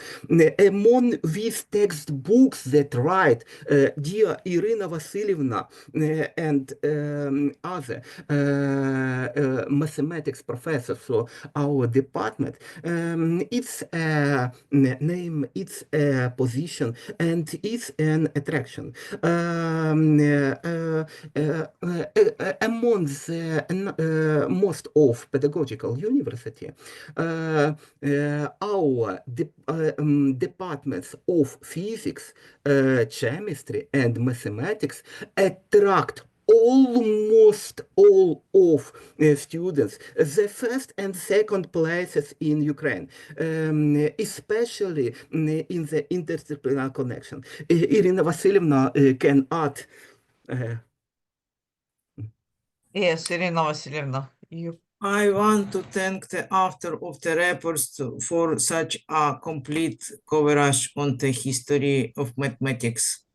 among these textbooks that write dear Irina Vasilievna and other mathematics professors for our department, its name, its position, and its an attraction. Among the most of pedagogical university, our departments of physics, chemistry, and mathematics attract almost all of students, the first and second places in Ukraine, especially in the interdisciplinary connection. Irina Vasilievna can add. Yes, Irina Vasilievna, you. I want to thank the author of the reports for such a complete coverage on the history of mathematics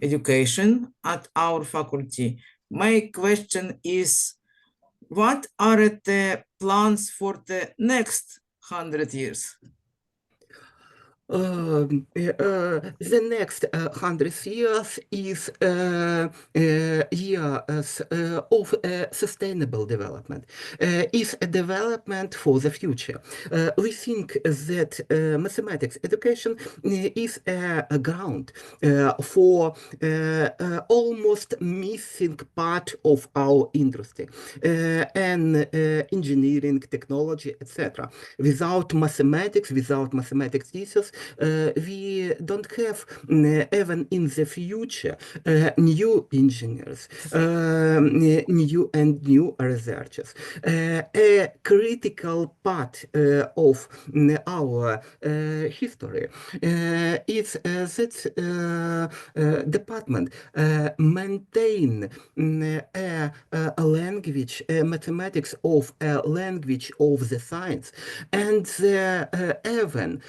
education at our faculty. My question is, what are the plans for the next 100 years? The next 100 years is years of sustainable development, is a development for the future. We think that mathematics education is a ground for almost missing part of our industry and engineering, technology, etc. Without mathematics teachers, we don't have even in the future new engineers, new researchers. A critical part of our history is that department maintain a language, mathematics of a language of the science, and even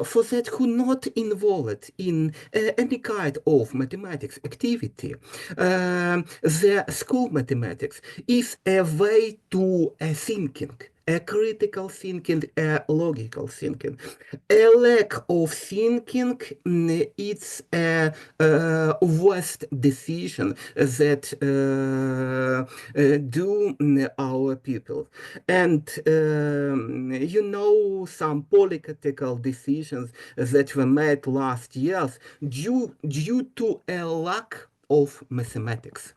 for that who not involved in any kind of mathematics activity, the school mathematics is a way to thinking, a critical thinking, a logical thinking. A lack of thinking, it's a worst decision that do our people. And you know, some political decisions that were made last years due to a lack of mathematics.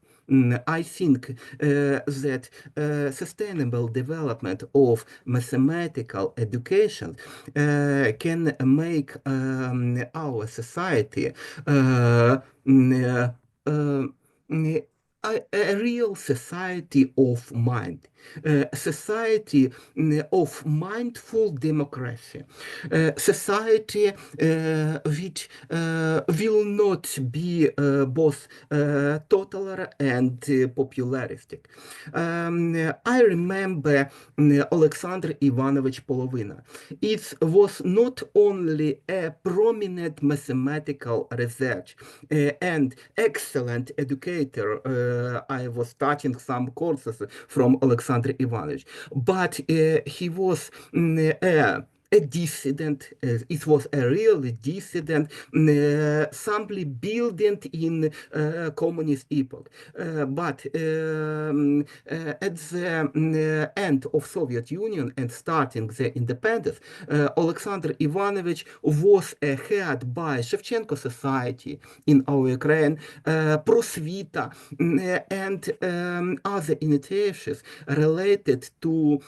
I think that sustainable development of mathematical education can make our society a real society of mind, society of mindful democracy, society which will not be both total and popularistic. I remember Alexander Ivanovich Polovina. It was not only a prominent mathematical research and excellent educator. I was starting some courses from Alexander Ivanovich, but he was a dissident. It was a really dissident, simply building in communist epoch. But at the end of Soviet Union and starting the independence, Alexander Ivanovich was heard by Shevchenko Society in our Ukraine, Prosvita, and other initiatives related to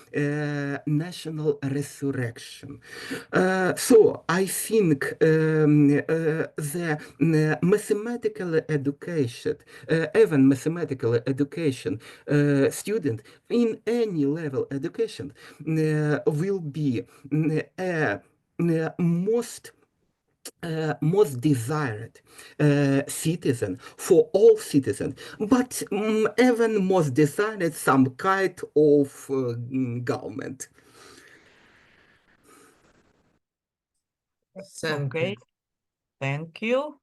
national resurrection. So I think the mathematical education, even mathematical education student in any level education will be most desired citizen for all citizens, but even most desired some kind of government. Okay, thank you.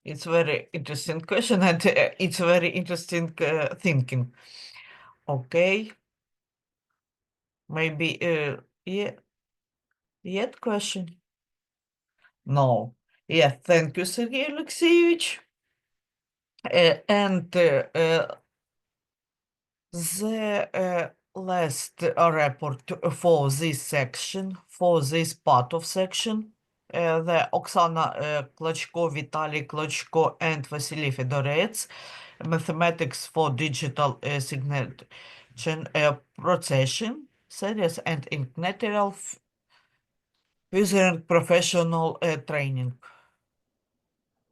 It's very interesting question, and it's very interesting thinking. Okay, maybe yeah, yet question? No. Yeah, thank you, Sergey Alexeyevich. And the last report for this section, for this part of section, the Oksana Klachko, Vitaly Klachko, and Vasily Fedorets, Mathematics for Digital Signature Processing Series and International User Professional Training.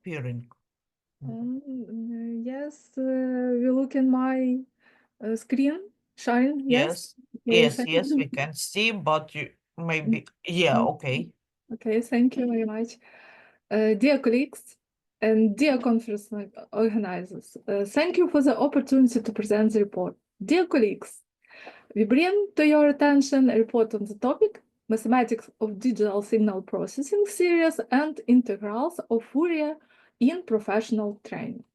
Peering. Yes, we look in my screen, sharing, yes? Yes, yes, we can see, but you maybe, yeah, okay. Okay, thank you very much. Dear colleagues and dear conference organizers, thank you for the opportunity to present the report. Dear colleagues, we bring to your attention a report on the topic Mathematics of Digital Signal Processing Series and Integrals of Fourier in Professional Training.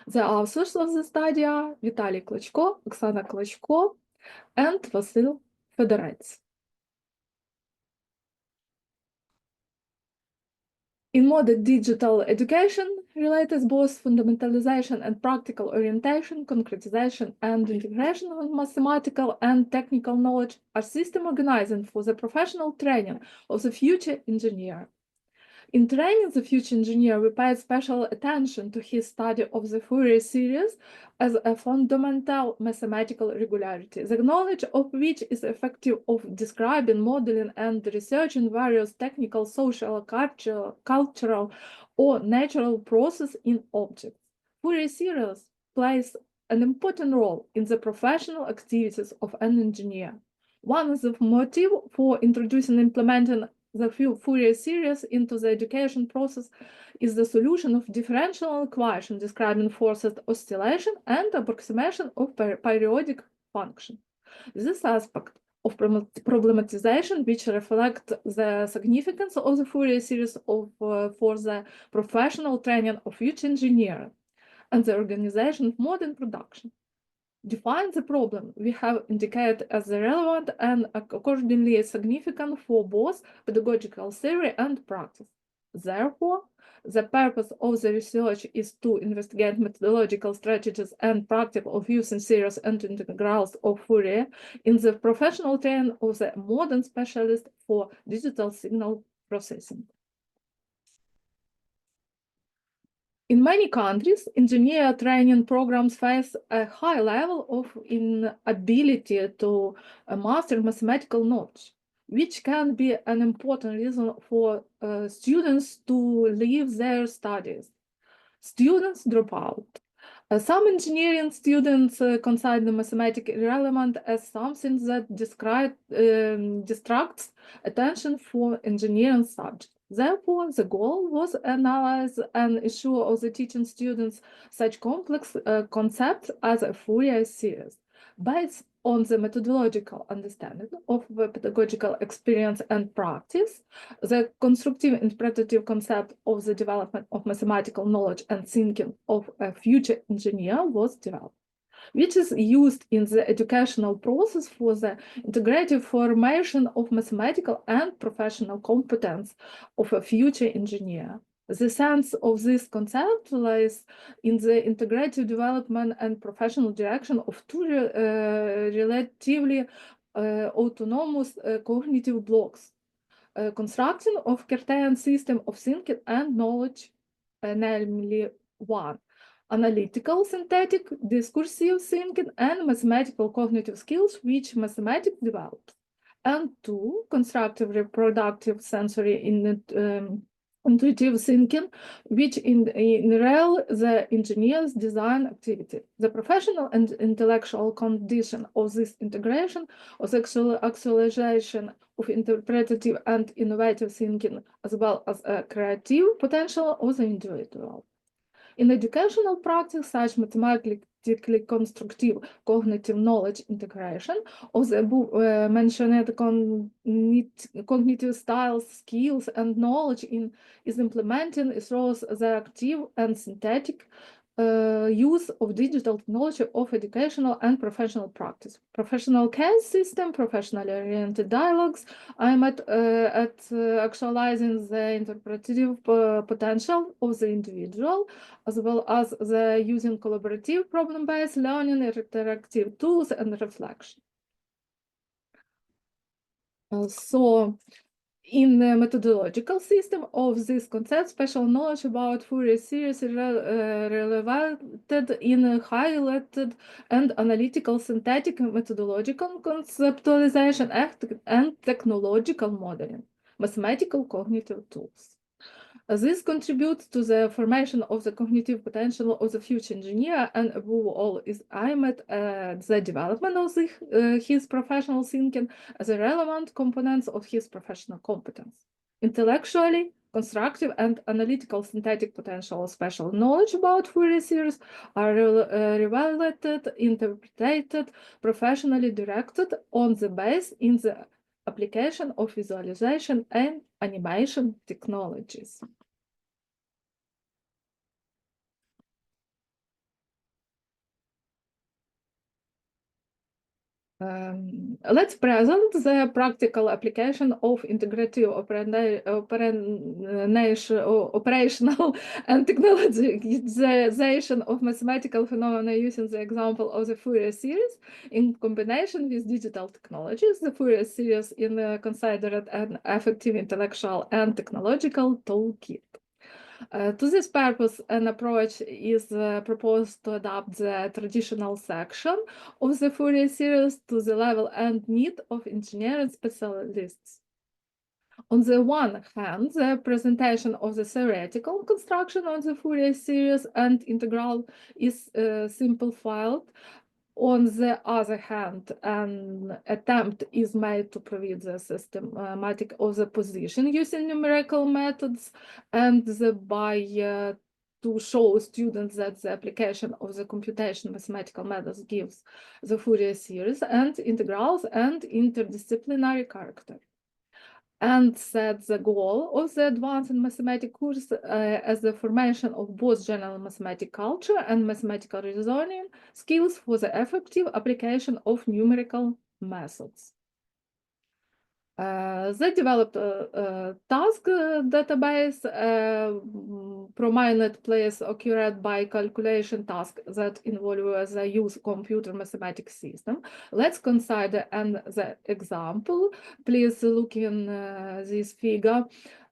The authors of the study are Vitaly Klachko, Oksana Klachko, and Vasil Fedorets. In modern digital education, related both fundamentalization and practical orientation, concretization and integration of mathematical and technical knowledge are system organizing for the professional training of the future engineer. In training the future engineer, we paid special attention to his study of the Fourier series as a fundamental mathematical regularity, the knowledge of which is effective of describing, modeling, and researching various technical, social, cultural, or natural processes in objects. Fourier series plays an important role in the professional activities of an engineer. One of the motives for introducing and implementing the Fourier series into the education process is the solution of differential equation describing forced oscillation and approximation of periodic function. This aspect of problematization, which reflects the significance of the Fourier series for the professional training of future engineers and the organization of modern production, define the problem we have indicated as relevant and accordingly significant for both pedagogical theory and practice. Therefore, the purpose of the research is to investigate methodological strategies and practice of using series and integrals of Fourier in the professional training of the modern specialist for digital signal processing. In many countries, engineer training programs face a high level of inability to master mathematical knowledge, which can be an important reason for students to leave their studies. Students drop out. Some engineering students consider mathematics irrelevant as something that distracts attention from engineering subjects. Therefore, the goal was to analyze and ensure the teaching students such complex concepts as a Fourier series. Based on the methodological understanding of the pedagogical experience and practice, the constructive interpretative concept of the development of mathematical knowledge and thinking of a future engineer was developed, which is used in the educational process for the integrative formation of mathematical and professional competence of a future engineer. The sense of this concept lies in the integrative development and professional direction of two relatively autonomous cognitive blocks, construction of Cartesian system of thinking and knowledge, namely one, analytical, synthetic, discursive thinking, and mathematical cognitive skills which mathematics develops, and two, constructive, reproductive, sensory, intuitive thinking, which in real the engineer's design activity. The professional and intellectual condition of this integration of the actualization of interpretative and innovative thinking, as well as a creative potential of the individual. In educational practice, such mathematically constructive cognitive knowledge integration of the mentioned cognitive styles, skills, and knowledge is implemented through the active and synthetic use of digital technology of educational and professional practice. Professional case system, professionally oriented dialogues aimed at actualizing the interpretative potential of the individual, as well as the using collaborative problem-based learning, interactive tools, and reflection. In the methodological system of this concept, special knowledge about Fourier series is relevated in highlighted and analytical synthetic methodological conceptualization and technological modeling, mathematical cognitive tools. This contributes to the formation of the cognitive potential of the future engineer and above all is aimed at the development of his professional thinking as a relevant component of his professional competence. Intellectually, constructive and analytical synthetic potential of special knowledge about Fourier series are revelated, interpreted, professionally directed on the base in the application of visualization and animation technologies. Let's present the practical application of integrative operational and technologization of mathematical phenomena using the example of the Fourier series in combination with digital technologies. The Fourier series is considered an effective intellectual and technological toolkit. To this purpose, an approach is proposed to adapt the traditional section of the Fourier series to the level and need of engineering specialists. On the one hand, the presentation of the theoretical construction of the Fourier series and integral is simplified. On the other hand, an attempt is made to prove the systematic of the position using numerical methods and thereby to show students that the application of the computation mathematical methods gives the Fourier series and integrals and interdisciplinary character. And set the goal of the advanced mathematics course as the formation of both general mathematical culture and mathematical reasoning skills for the effective application of numerical methods. The developed task database prominent place occurred by calculation tasks that involve the use of computer mathematics system. Let's consider the example. Please look in this figure.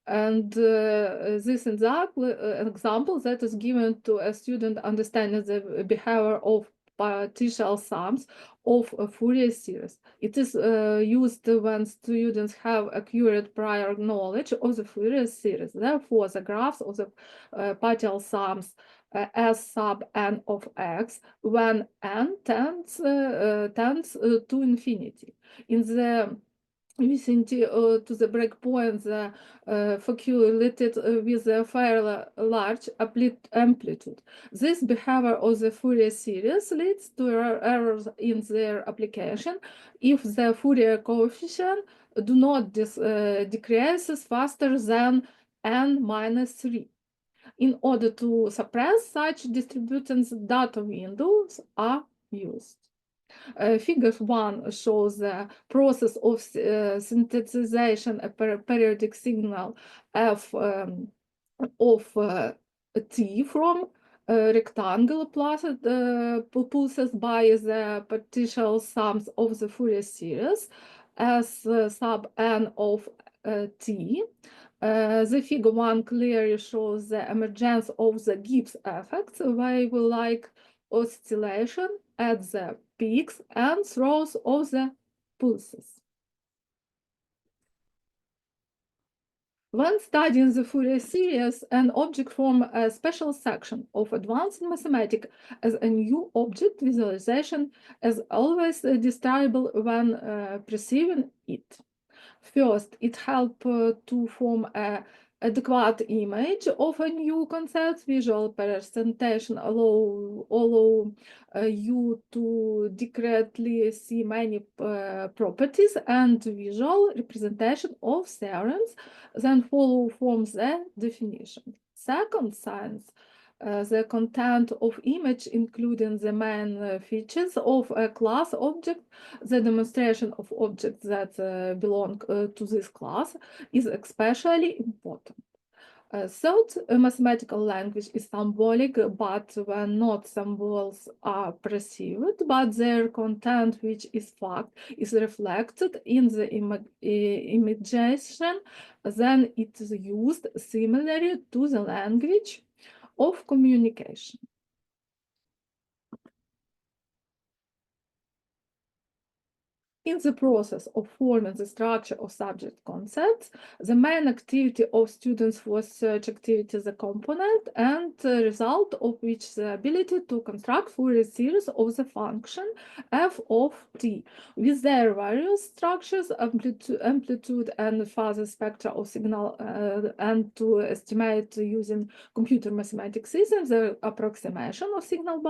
And this example that is given to a student understanding the behavior of partial sums of a Fourier series. It is used when students have accurate prior knowledge of the Fourier series. Therefore, the graphs of the partial sums S sub n of x when n tends to infinity. In the vicinity to the breakpoint, the foculated with a fairly large amplitude. This behavior of the Fourier series leads to errors in their application if the Fourier coefficient do not decreases faster than n-3. In order to suppress such distributions, data windows are used. Figure 1 shows the process of synthesization of a periodic signal f of t from rectangle pulses by the partial sums of the Fourier series as sub n of t. The figure 1 clearly shows the emergence of the Gibbs effects, wave-like oscillation at the peaks and throws of the pulses. When studying the Fourier series, an object forms a special section of advanced mathematics as a new object. Visualization is always desirable when perceiving it. First, it helps to form an adequate image of a new concept. Visual presentation allow you to directly see many properties and visual representation of theorems, then follow from the definition. Second, science. The content of image, including the main features of a class object, the demonstration of objects that belong to this class is especially important. Third, a mathematical language is symbolic, but when not symbols are perceived, but their content, which is fact, is reflected in the imagination, then it is used similarly to the language of communication. In the process of forming the structure of subject concepts, the main activity of students was search activity the component and the result of which the ability to construct Fourier series of the function f of t with their various structures, amplitude and phase spectra of signal and to estimate using computer mathematics systems the approximation of signal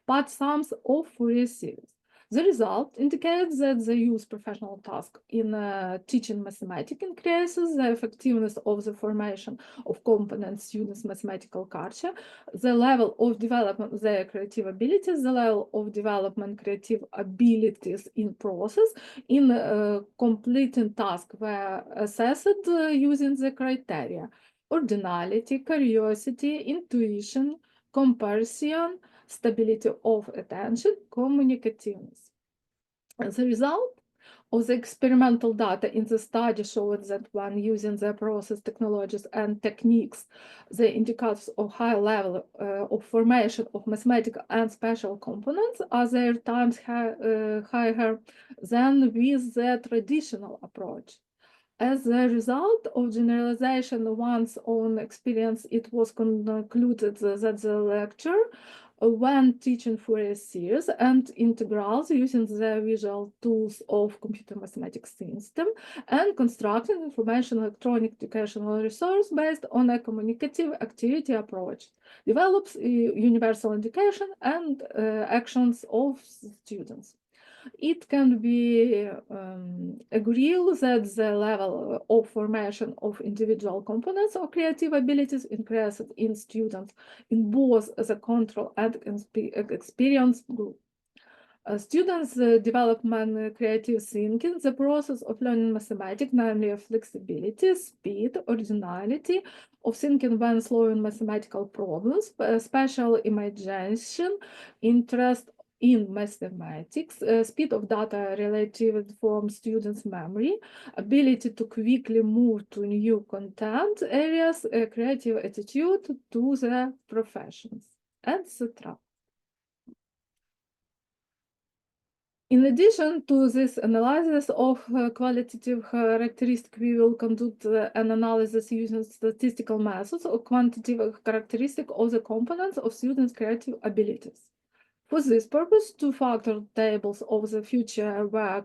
path sums of Fourier series. The result indicates that the use professional task in teaching mathematics increases the effectiveness of the formation of competent students' mathematical culture, the level of development of their creative abilities, the level of development creative abilities in process, in completing tasks were assessed using the criteria ordinality, curiosity, intuition, comparison, stability of attention, communicativeness. As a result of the experimental data in the study showed that when using the process technologies and techniques, the indicators of high level of formation of mathematical and special components are there times higher than with the traditional approach. As a result of generalization of one's own experience, it was concluded that the lecture, when teaching Fourier series and integrals using the visual tools of computer mathematics system and constructing information electronic educational resource based on a communicative activity approach, develops universal education and actions of students. It can be agreed that the level of formation of individual components of creative abilities increases in students in both the control and experience group. Students develop creative thinking, the process of learning mathematics, namely flexibility, speed, originality of thinking when solving mathematical problems, special imagination, interest in mathematics, speed of data related from students' memory, ability to quickly move to new content areas, creative attitude to the professions, etc. In addition to this analysis of qualitative characteristics, we will conduct an analysis using statistical methods of quantitative characteristics of the components of students' creative abilities. For this purpose, two-factor tables of the future were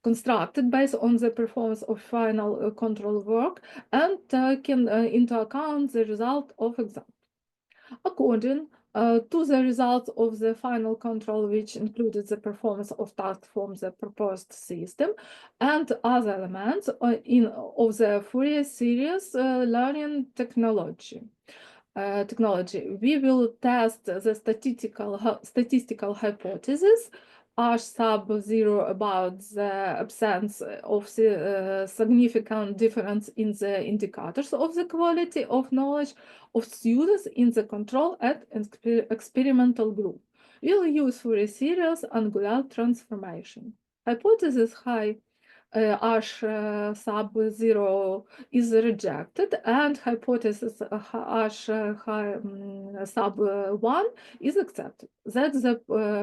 constructed based on the performance of final control work and taking into account the result of exam. According to the results of the final control, which included the performance of tasks from the proposed system and other elements of the Fourier series learning technology. We will test the statistical hypothesis R sub 0 about the absence of the significant difference in the indicators of the quality of knowledge of students in the control and experimental group. We'll use Fourier series angular transformation. Hypothesis high H sub 0 is rejected and hypothesis H sub 1 is accepted. That's the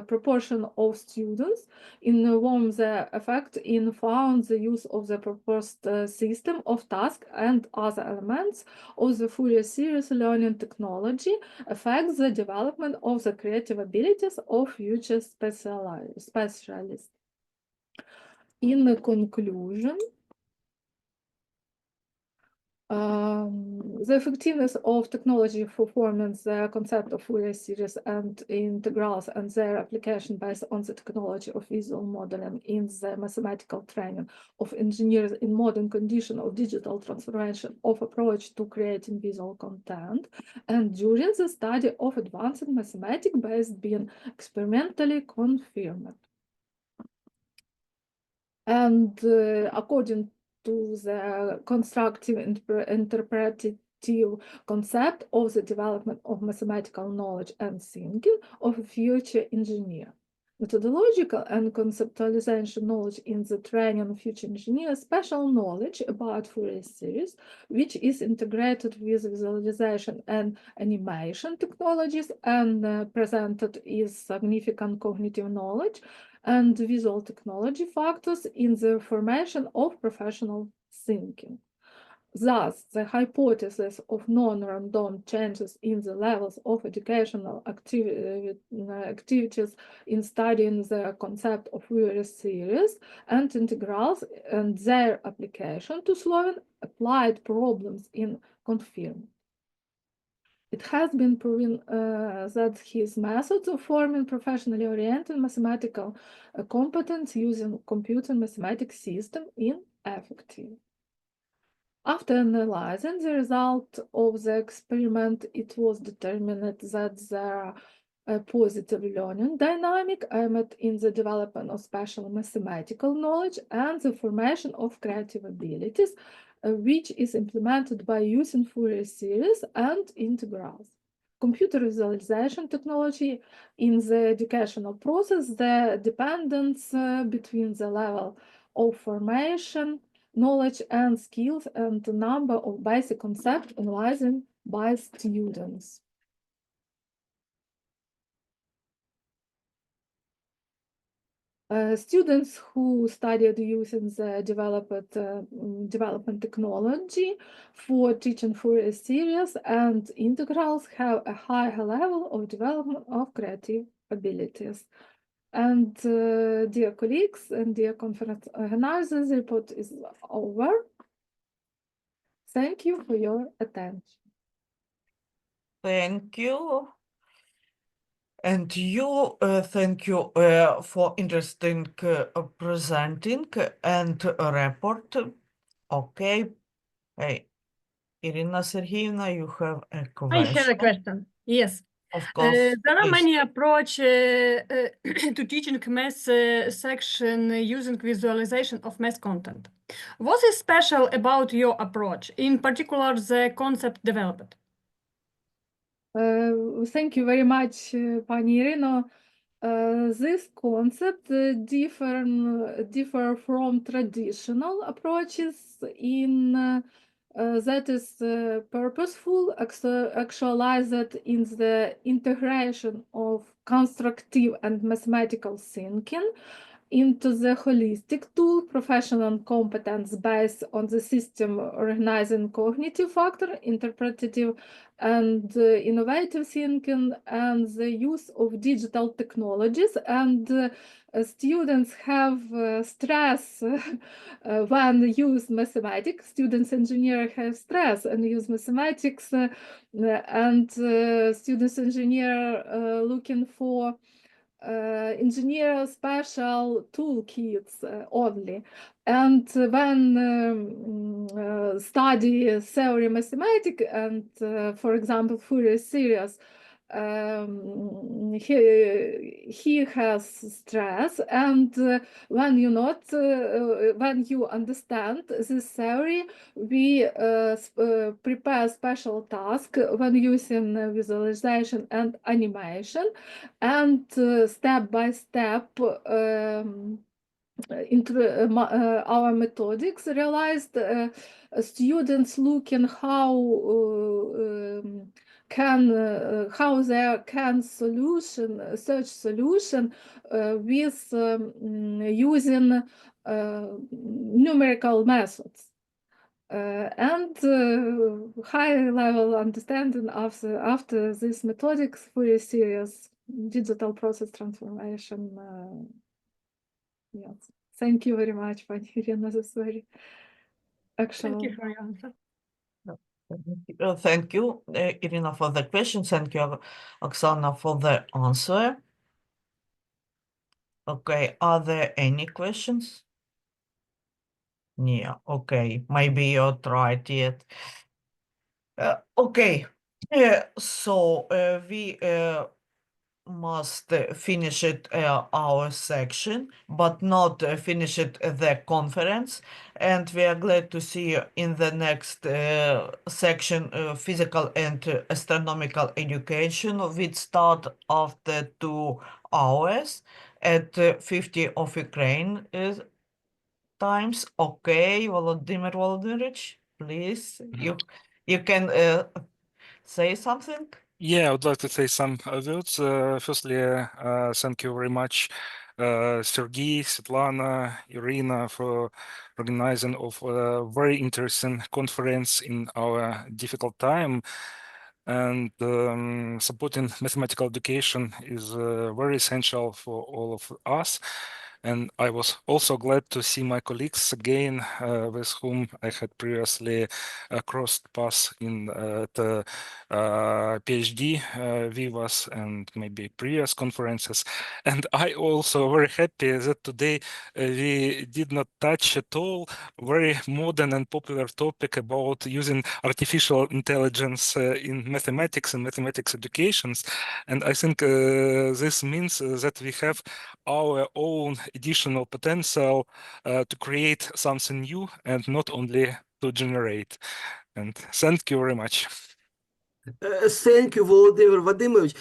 proportion of students in whom the effect in found the use of the proposed system of task and other elements of the Fourier series learning technology affects the development of the creative abilities of future specialists. In conclusion, the effectiveness of technology for forming the concept of Fourier series and integrals and their application based on the technology of visual modeling in the mathematical training of engineers in modern condition of digital transformation of approach to creating visual content and during the study of advanced mathematics based being experimentally confirmed. And according to the constructive interpretative concept of the development of mathematical knowledge and thinking of a future engineer. Methodological and conceptualization knowledge in the training of future engineers, special knowledge about Fourier series, which is integrated with visualization and animation technologies and presented is significant cognitive knowledge and visual technology factors in the formation of professional thinking. Thus, the hypothesis of non-random changes in the levels of educational activities in studying the concept of Fourier series and integrals and their application to solving applied problems in confirmed. It has been proven that his methods of forming professionally oriented mathematical competence using computer mathematics system ineffective. After analyzing the result of the experiment, it was determined that there are a positive learning dynamic aimed in the development of special mathematical knowledge and the formation of creative abilities, which is implemented by using Fourier series and integrals. Computer visualization technology in the educational process, the dependence between the level of formation, knowledge and skills, and the number of basic concepts analyzed by students. Students who studied using the development technology for teaching Fourier series and integrals have a higher level of development of creative abilities. And dear colleagues and dear conference organizers, the report is over. Thank you for your attention. Thank you. And you, thank you for interesting presenting and report. Okay. Hey, Irina Sergeyevna, you have a question? I have a question. Yes. Of course. There are please. many approaches to teaching math section using visualization of math content. What is special about your approach, in particular the concept developed? Thank you very much, Pani Irino. This concept differ from traditional approaches in that is purposeful, actualized in the integration of constructive and mathematical thinking into the holistic tool, professional competence based on the system recognizing cognitive factor, interpretative and innovative thinking, and the use of digital technologies. And students have stress when use mathematics. Students engineer have stress and use mathematics, and students engineer looking for engineer special toolkits only. And when study theory mathematics and, for example, Fourier series, he has stress, and when you understand this theory, we prepare special task when using visualization and animation, and step by step into our methodics realized students looking how they can search solution with using numerical methods. And high level understanding after this methodics Fourier series, digital process transformation. Yes, thank you very much, Pani Irina. This is very actual. Thank you for your answer. Thank you, Irina, for the question. Thank you, Oksana, for the answer. Okay, are there any questions? Yeah, okay, maybe you're tried yet. Okay, so we must finish it our section, but not finish it the conference. And we are glad to see you in the next section, physical and astronomical education, which start after 2 hours at 50 of Ukraine times. Okay, Volodymyr Volodymyrovich, please, you can say something. Yeah, I would like to say some words. Firstly, thank you very much, Sergey, Svetlana, Irina, for organizing of a very interesting conference in our difficult time. And supporting mathematical education is very essential for all of us. And I was also glad to see my colleagues again, with whom I had previously crossed paths in the PhD vivas and maybe previous conferences. And I also very happy that today we did not touch at all very modern and popular topic about using artificial intelligence in mathematics and mathematics educations. And I think this means that we have our own additional potential to create something new and not only to generate. And thank you very much. Thank you, Volodymyr Vadimovich.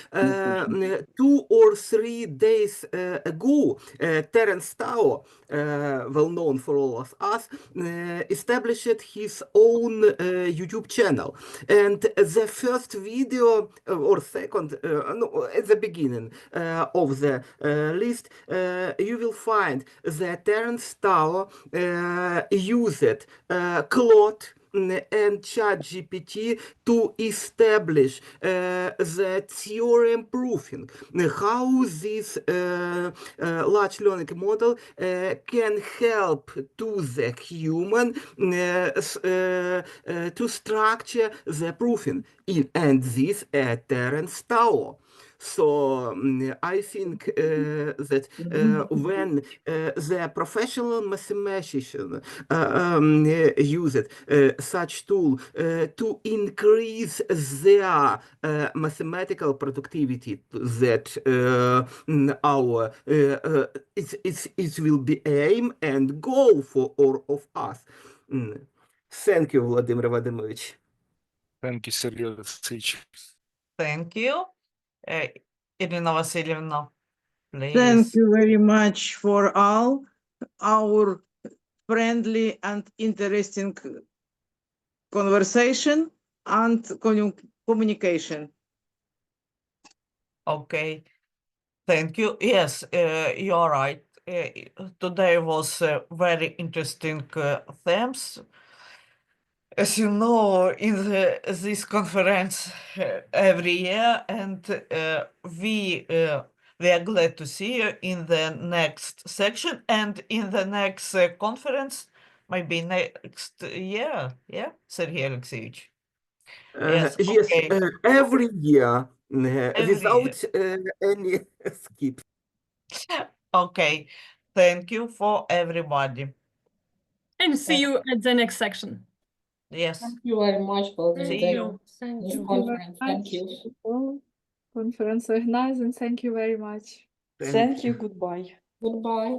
2 or 3 days ago, Terence Tao, well known for all of us, established his own YouTube channel. And the first video, or second, no, at the beginning of the list, you will find that Terence Tao used Claude and ChatGPT to establish the theorem proving how this large learning model can help to the human to structure the proving. And this Terence Tao. So I think that when the professional mathematician used such tool to increase their mathematical productivity, that our it will be aim and goal for all of us. Thank you, Vladimir Vadimovich. Thank you, Sergey Alexeyevich. Thank you. Irina Vasilyevna, Thank please. you very much for all our friendly and interesting conversation and communication. Okay. Thank you. Yes, you're right. Today was very interesting themes. As you know, in this conference every year, and we are glad to see you in the next section and in the next conference, maybe next year. Yeah, Sergey Alexeyevich. Yes, Yes, okay. every year, Every without any skip. Okay, thank you for everybody. And see you at the next section. Yes. Thank you very much for Thank See you. Thank this you. conference. Thank you. Conference organizing. Thank you very much. Thank you, goodbye. Goodbye.